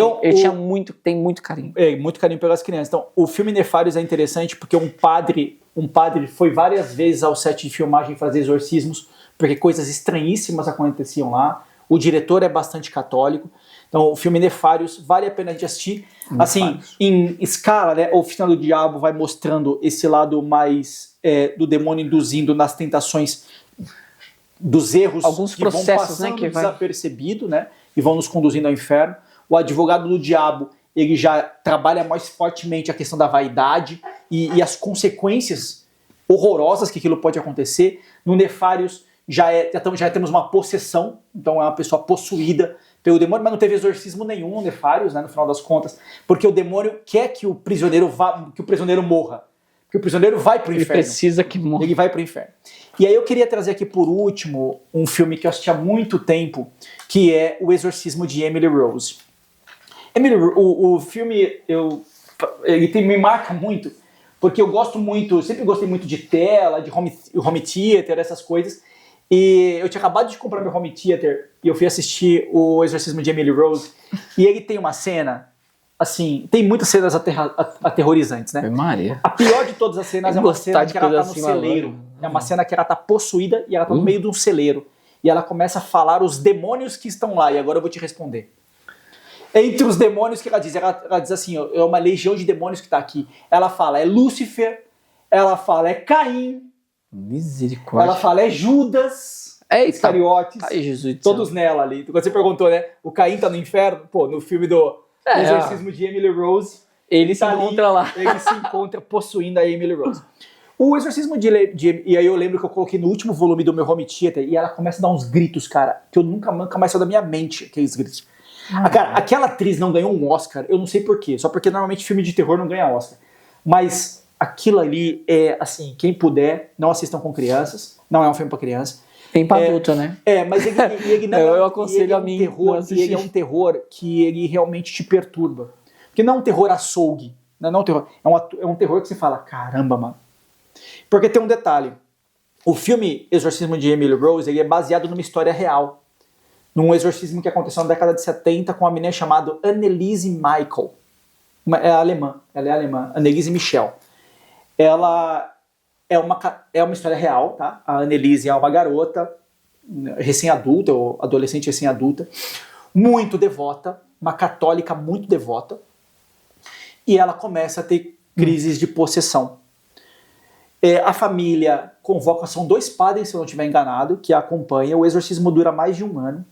tem muito carinho. Muito carinho pelas crianças. Então, o filme Nefários é interessante porque um padre foi várias vezes ao set de filmagem fazer exorcismos, porque coisas estranhíssimas aconteciam lá. O diretor é bastante católico. Então, o filme Nefários vale a pena de assistir. Assim, em escala, né? O Final do Diabo vai mostrando esse lado mais do demônio induzindo nas tentações dos erros alguns que vão processos, passando né, desapercebido, né? E vão nos conduzindo ao inferno. O advogado do diabo, ele já trabalha mais fortemente a questão da vaidade e as consequências horrorosas que aquilo pode acontecer. No Nefários já temos uma possessão, então é uma pessoa possuída pelo demônio, mas não teve exorcismo nenhum no Nefários, né, no final das contas, porque o demônio quer que o prisioneiro morra. Porque o prisioneiro vai para o inferno. Ele precisa que morra. Ele vai para o inferno. E aí eu queria trazer aqui por último um filme que eu assisti há muito tempo, que é O Exorcismo de Emily Rose. O filme me marca muito, porque eu sempre gostei muito de tela, de home theater, essas coisas. E eu tinha acabado de comprar meu home theater e eu fui assistir o Exorcismo de Emily Rose. E ele tem uma cena, assim, tem muitas cenas aterrorizantes, né? Maria. A pior de todas as cenas é uma cena que ela tá no celeiro. É uma cena que ela tá possuída e ela tá no meio de um celeiro. E ela começa a falar os demônios que estão lá. E agora eu vou te responder. Entre os demônios que ela diz assim, ó, é uma legião de demônios que tá aqui. Ela fala, é Lúcifer. Ela fala, é Caim. Misericórdia. Ela fala, é Judas, Iscariotes, Jesus todos nela ali. Quando você perguntou, né, o Caim tá no inferno, pô, no filme do Exorcismo de Emily Rose, ele se encontra lá. Ele se encontra possuindo a Emily Rose. O Exorcismo e aí eu lembro que eu coloquei no último volume do meu home theater, e ela começa a dar uns gritos, cara, que eu nunca mais saiu da minha mente, aqueles gritos. Cara, aquela atriz não ganhou um Oscar, eu não sei porquê, só porque normalmente filme de terror não ganha Oscar. Mas aquilo ali é, assim, quem puder, não assistam com crianças, não é um filme pra criança. Tem pra adulto, né? Mas ele não eu aconselho a mim terror, e ele é um terror que ele realmente te perturba. Porque não é um terror açougue, não é um terror, é um terror que você fala, caramba, mano. Porque tem um detalhe, o filme Exorcismo de Emily Rose, ele é baseado numa história real, num exorcismo que aconteceu na década de 70 com uma menina chamada Anneliese Michel. Ela é alemã, Anneliese Michel. Ela é uma história real, tá? A Anneliese é uma garota recém-adulta, ou adolescente recém-adulta, muito devota, uma católica muito devota, e ela começa a ter crises de possessão. A família convoca, são 2 padres, se eu não estiver enganado, que a acompanham. O exorcismo dura mais de 1 ano.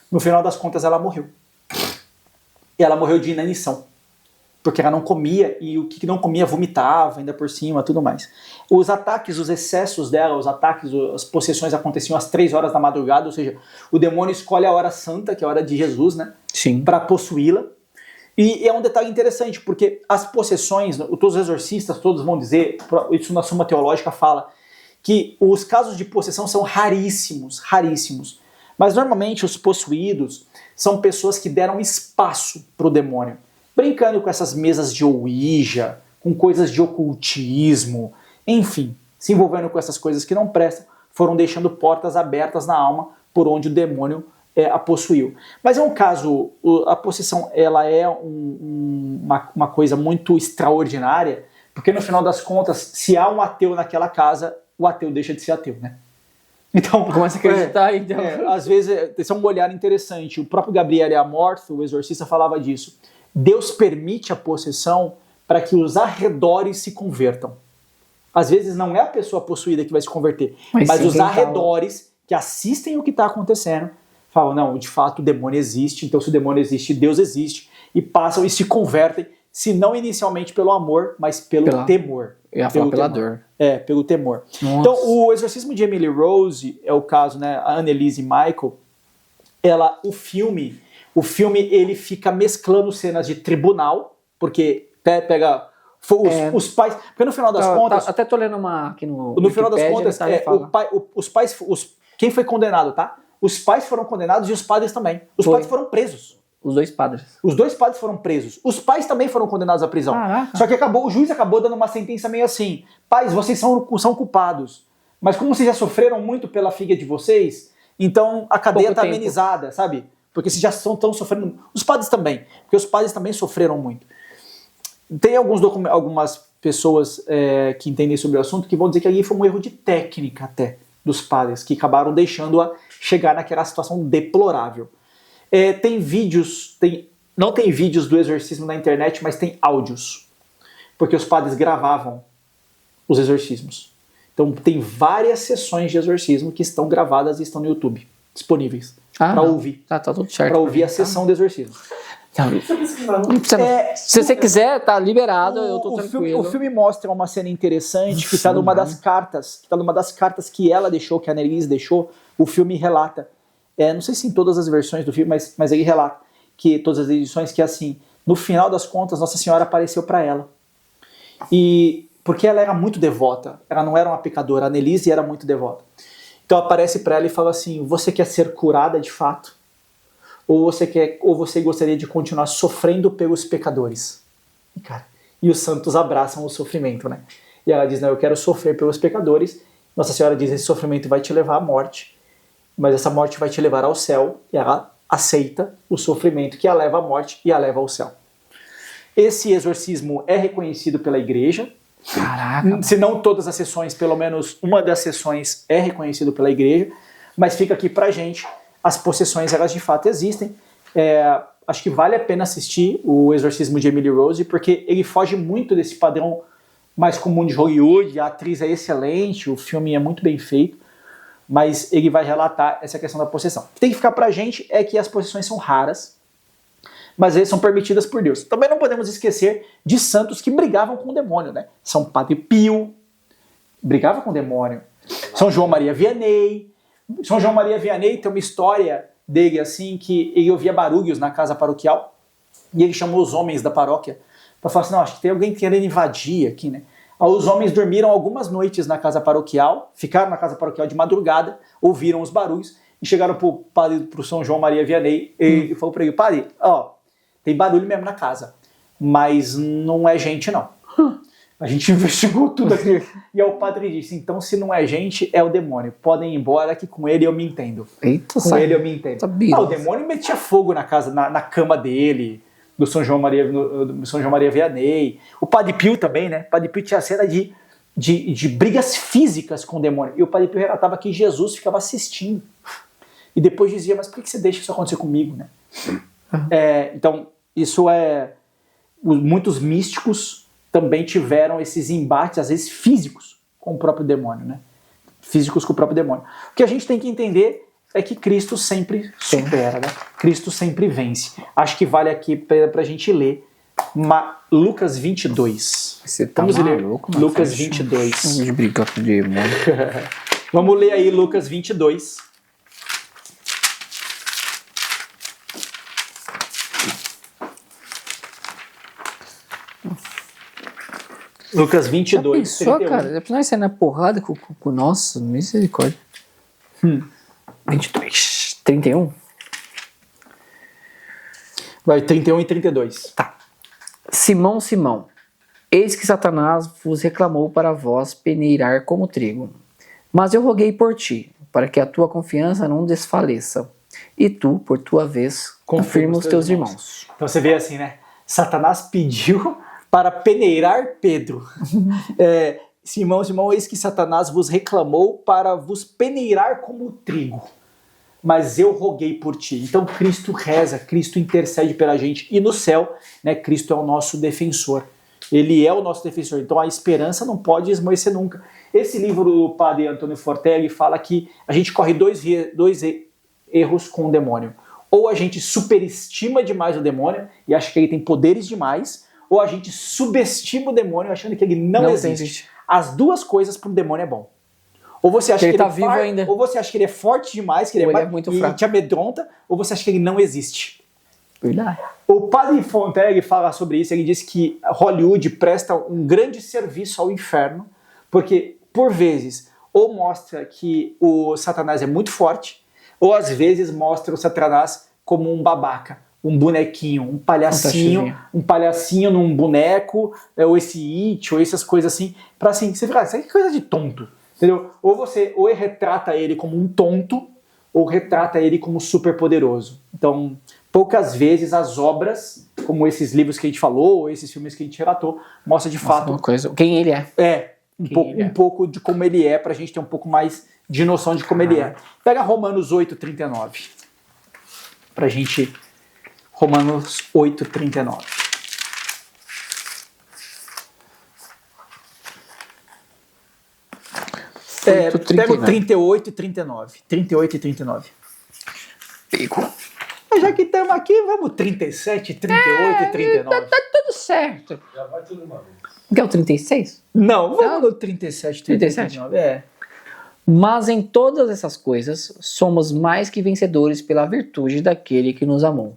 No final das contas, ela morreu. E ela morreu de inanição. Porque ela não comia, e o que não comia vomitava, ainda por cima, tudo mais. Os ataques, os excessos dela, as possessões aconteciam às 3 horas da madrugada, ou seja, o demônio escolhe a hora santa, que é a hora de Jesus, né? Sim. Para possuí-la. E é um detalhe interessante, porque as possessões, todos os exorcistas, todos vão dizer, isso na Suma Teológica fala, que os casos de possessão são raríssimos, raríssimos. Mas normalmente os possuídos são pessoas que deram espaço para o demônio. Brincando com essas mesas de Ouija, com coisas de ocultismo, enfim, se envolvendo com essas coisas que não prestam, foram deixando portas abertas na alma por onde o demônio a possuiu. Mas é um caso, a possessão ela é uma coisa muito extraordinária, porque no final das contas, se há um ateu naquela casa, o ateu deixa de ser ateu, né? Então, começa a acreditar, então. Às vezes, esse é um olhar interessante. O próprio Gabriele Amorth, o exorcista, falava disso. Deus permite a possessão para que os arredores se convertam. Às vezes não é a pessoa possuída que vai se converter, mas os arredores que assistem o que está acontecendo falam, não, de fato o demônio existe, então se o demônio existe, Deus existe, e passam e se convertem, se não inicialmente pelo amor, mas pelo temor. Eu ia falar pela dor. Pelo temor. Nossa. Então, o Exorcismo de Emily Rose, é o caso, né, a Anneliese Michel, o filme ele fica mesclando cenas de tribunal, porque pega os pais, porque no final das contas... até tô lendo uma aqui no final das contas, os pais, quem foi condenado, tá? Os pais foram condenados e os padres também. Os padres foram presos. Os 2 padres. Os 2 padres foram presos. Os pais também foram condenados à prisão. Caraca. Só que o juiz acabou dando uma sentença meio assim, pais, vocês são culpados, mas como vocês já sofreram muito pela filha de vocês, então a cadeia tá amenizada, sabe? Porque vocês já estão sofrendo... Os padres também, porque os padres também sofreram muito. Tem algumas pessoas que entendem sobre o assunto que vão dizer que ali foi um erro de técnica até dos padres, que acabaram deixando-a chegar naquela situação deplorável. Tem vídeos, não tem vídeos do exorcismo na internet, mas tem áudios, porque os padres gravavam os exorcismos. Então tem várias sessões de exorcismo que estão gravadas e estão no YouTube, disponíveis, para ouvir. Tá tudo certo. Para ouvir a sessão de exorcismo. Se você quiser, tá liberado, eu tô tranquilo. O filme mostra uma cena interessante que está numa das cartas que ela deixou, que a Anneliese deixou. O filme relata, não sei se em todas as versões do filme, mas ele relata que todas as edições, que assim, no final das contas, Nossa Senhora apareceu para ela. E porque ela era muito devota, ela não era uma pecadora, a Anneliese era muito devota. Então aparece para ela e fala assim: você quer ser curada de fato? Ou você gostaria de continuar sofrendo pelos pecadores? E os santos abraçam o sofrimento, né? E ela diz, não, eu quero sofrer pelos pecadores. Nossa Senhora diz, esse sofrimento vai te levar à morte. mas essa morte vai te levar ao céu, e ela aceita o sofrimento que a leva à morte e a leva ao céu. Esse exorcismo é reconhecido pela igreja. Caraca. Se não todas as sessões, pelo menos uma das sessões é reconhecido pela igreja, mas fica aqui pra gente, as possessões elas de fato existem. Acho que vale a pena assistir o Exorcismo de Emily Rose, porque ele foge muito desse padrão mais comum de Hollywood. A atriz é excelente, o filme é muito bem feito, mas ele vai relatar essa questão da possessão. O que tem que ficar pra gente é que as possessões são raras, mas eles são permitidas por Deus. Também não podemos esquecer de santos que brigavam com o demônio, né? São Padre Pio brigava com o demônio. São João Maria Vianney. São João Maria Vianney tem uma história dele assim, que ele ouvia barulhos na casa paroquial e ele chamou os homens da paróquia para falar assim, não, acho que tem alguém querendo invadir aqui, né? Aí os homens dormiram algumas noites na casa paroquial, ficaram na casa paroquial de madrugada, ouviram os barulhos e chegaram pro São João Maria Vianney e ele falou para ele, padre, tem barulho mesmo na casa, mas não é gente não. A gente investigou tudo aqui. E aí o padre disse, então se não é gente, é o demônio. Podem ir embora que com ele eu me entendo. Eita, com ele eu me entendo. Sabia. O demônio metia fogo na casa, na cama dele, do São João Maria Vianney. O Padre Pio também, né? O Padre Pio tinha cena de brigas físicas com o demônio. E o Padre Pio relatava que Jesus ficava assistindo. E depois dizia, mas por que você deixa isso acontecer comigo, né? Então, isso muitos místicos também tiveram esses embates, às vezes físicos, com o próprio demônio, né? Físicos com o próprio demônio. O que a gente tem que entender é que Cristo sempre supera, né? Cristo sempre vence. Acho que vale aqui pra gente ler Lucas 22. Você tá Vamos maluco, ler Lucas 22. Vamos de brigar com o demônio. Vamos ler aí Lucas 22. Lucas 22, Já pensou, 31. cara? Já nós sair na porrada com nossa, misericórdia. 22, 31. Vai, 31 e 32. Tá. Simão, Simão, eis que Satanás vos reclamou para vós peneirar como trigo. Mas eu roguei por ti, para que a tua confiança não desfaleça. E tu, por tua vez, confirma os teus irmãos. Então você vê assim, né? Satanás pediu para peneirar Pedro. Simão, Simão, eis que Satanás vos reclamou para vos peneirar como trigo. Mas eu roguei por ti. Então Cristo reza, Cristo intercede pela gente. E no céu, né, Cristo é o nosso defensor. Ele é o nosso defensor. Então a esperança não pode esmorecer nunca. Esse livro do padre Antônio Fortelli fala que a gente corre dois erros com o demônio. Ou a gente superestima demais o demônio e acha que ele tem poderes demais, ou a gente subestima o demônio achando que ele não existe. As duas coisas para um demônio é bom. Ou você acha que ele tá vivo ainda. Ou você acha que ele é forte demais, que ele é muito fraco. te amedronta, ou você acha que ele não existe. Verdade. O padre Fontenelle fala sobre isso, ele diz que Hollywood presta um grande serviço ao inferno, porque, por vezes, ou mostra que o Satanás é muito forte, ou às vezes mostra o Satanás como um babaca, um bonequinho, um palhacinho num boneco, ou esse it, ou essas coisas assim, pra assim, você fica, isso é coisa de tonto, entendeu? Ou retrata ele como um tonto, ou retrata ele como super poderoso. Então, poucas vezes as obras, como esses livros que a gente falou, ou esses filmes que a gente relatou, mostra de fato quem ele é. Um pouco de como ele é, pra gente ter um pouco mais de noção de como ele é. Pega Romanos 8:39. Pra gente... Romanos 8:39. Pega o 38 e 39. 38 e 39. Pico. Já que estamos aqui, vamos 37, 38 e 39. Tá tudo certo. Já vai tudo uma vez. Quer o 36? Não, vamos no 37, 38 e 39. Mas em todas essas coisas, somos mais que vencedores pela virtude daquele que nos amou.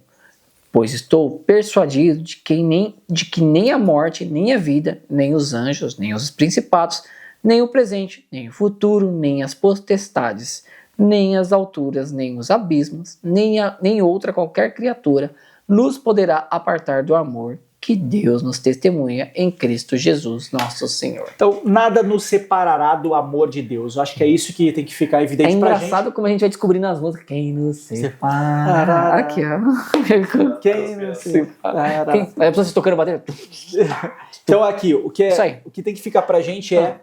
Pois estou persuadido de que nem a morte, nem a vida, nem os anjos, nem os principados, nem o presente, nem o futuro, nem as potestades, nem as alturas, nem os abismos, nem outra qualquer criatura nos poderá apartar do amor que Deus nos testemunha em Cristo Jesus, nosso Senhor. Então, nada nos separará do amor de Deus. Eu acho que é isso que tem que ficar evidente pra gente. É engraçado como a gente vai descobrindo nas músicas. Quem nos separa. Aqui, ó. Quem nos separa. Aí a pessoa se tocando bater. Então, aqui, o que tem que ficar pra gente é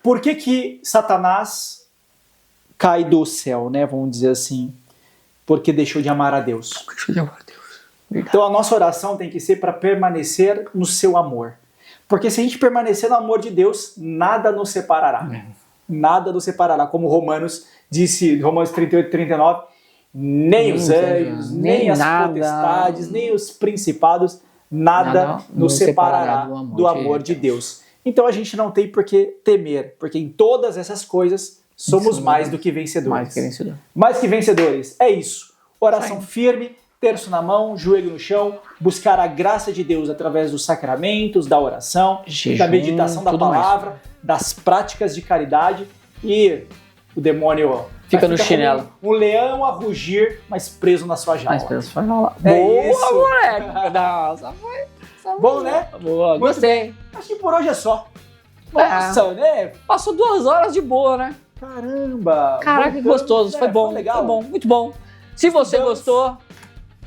por que Satanás cai do céu, né? Vamos dizer assim. Porque deixou de amar a Deus. Deixou de amar a Deus. Verdade. Então a nossa oração tem que ser para permanecer no seu amor. Porque se a gente permanecer no amor de Deus, nada nos separará. Nada nos separará. Como Romanos disse, Romanos 38, 39, nem os anjos, nem as potestades, nem os principados, nada nos separará do amor de Deus. Então a gente não tem por que temer, porque em todas essas coisas somos mais do que vencedores. Mais que vencedores. É isso. Oração firme, terço na mão, joelho no chão, buscar a graça de Deus através dos sacramentos, da oração, jejum, da meditação da palavra, das práticas de caridade, e o demônio fica no chinelo. Um leão a rugir, mas preso na sua jaula. Boa, isso, moleque! Nossa, foi bom, né? Boa, gostei. Acho que por hoje é só. Nossa, né? Passou 2 horas de boa, né? Caramba! Caraca, que gostoso. Foi bom, legal. Foi bom, muito bom. Se você gostou,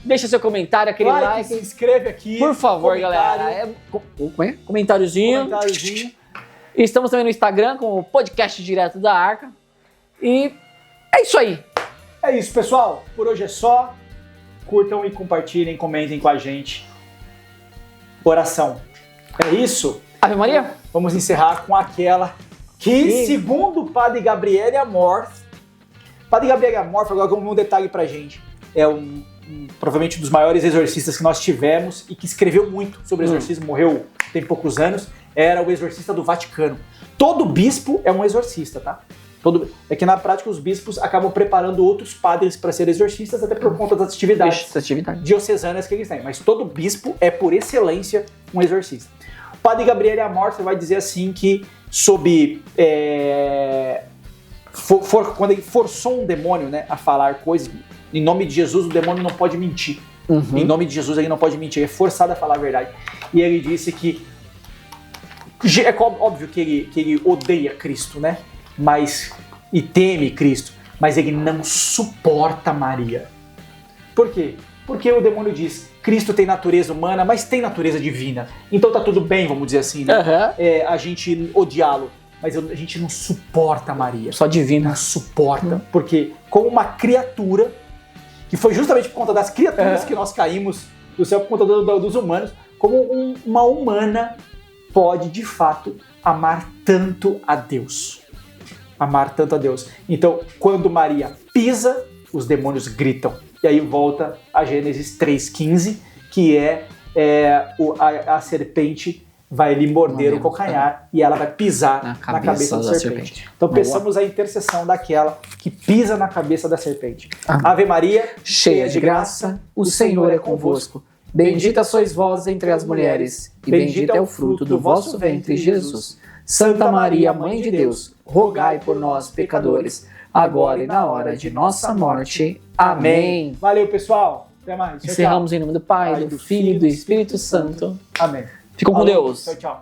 deixa seu comentário, aquele like. Se inscreve aqui. Por favor, galera. Comentáriozinho. E estamos também no Instagram com o podcast direto da Arca. E é isso aí. É isso, pessoal. Por hoje é só. Curtam e compartilhem, comentem com a gente. Oração. É isso? Ave Maria? Vamos encerrar com aquela que, segundo o Padre Gabriele Amorth, Padre Gabriele Amorth, agora um detalhe pra gente, é provavelmente um dos maiores exorcistas que nós tivemos e que escreveu muito sobre exorcismo, morreu tem poucos anos, era o exorcista do Vaticano. Todo bispo é um exorcista, tá? É que na prática os bispos acabam preparando outros padres para ser exorcistas, até por conta das atividades diocesanas que eles têm. Mas todo bispo é, por excelência, um exorcista. O Padre Gabriele Amorth vai dizer assim que, quando ele forçou um demônio, né, a falar coisas, em nome de Jesus o demônio não pode mentir. Em nome de Jesus ele não pode mentir, ele é forçado a falar a verdade. E ele disse que é óbvio que ele odeia Cristo, né? E teme Cristo, mas ele não suporta Maria. Por quê? Porque o demônio diz, Cristo tem natureza humana, mas tem natureza divina. Então tá tudo bem, vamos dizer assim, né? A gente odiá-lo, mas a gente não suporta Maria. Só divina. Não suporta, porque como uma criatura, que foi justamente por conta das criaturas que nós caímos do céu, por conta dos humanos, como uma humana pode, de fato, amar tanto a Deus. Amar tanto a Deus. Então, quando Maria pisa, os demônios gritam. E aí volta a Gênesis 3,15, que a serpente vai lhe morder o calcanhar e ela vai pisar na cabeça da serpente. Então peçamos a intercessão daquela que pisa na cabeça da serpente. Ave Maria, cheia de graça, o Senhor é convosco. Bendita sois vós entre as mulheres, e bendito é o fruto do vosso ventre, Jesus. Santa Maria, Mãe de Deus, rogai por nós, pecadores, agora e na hora de nossa morte. Amém. Valeu, pessoal. Até mais. Encerramos em nome do Pai, do Filho e do Espírito Santo. Amém. Ficam com Deus. Tchau, tchau.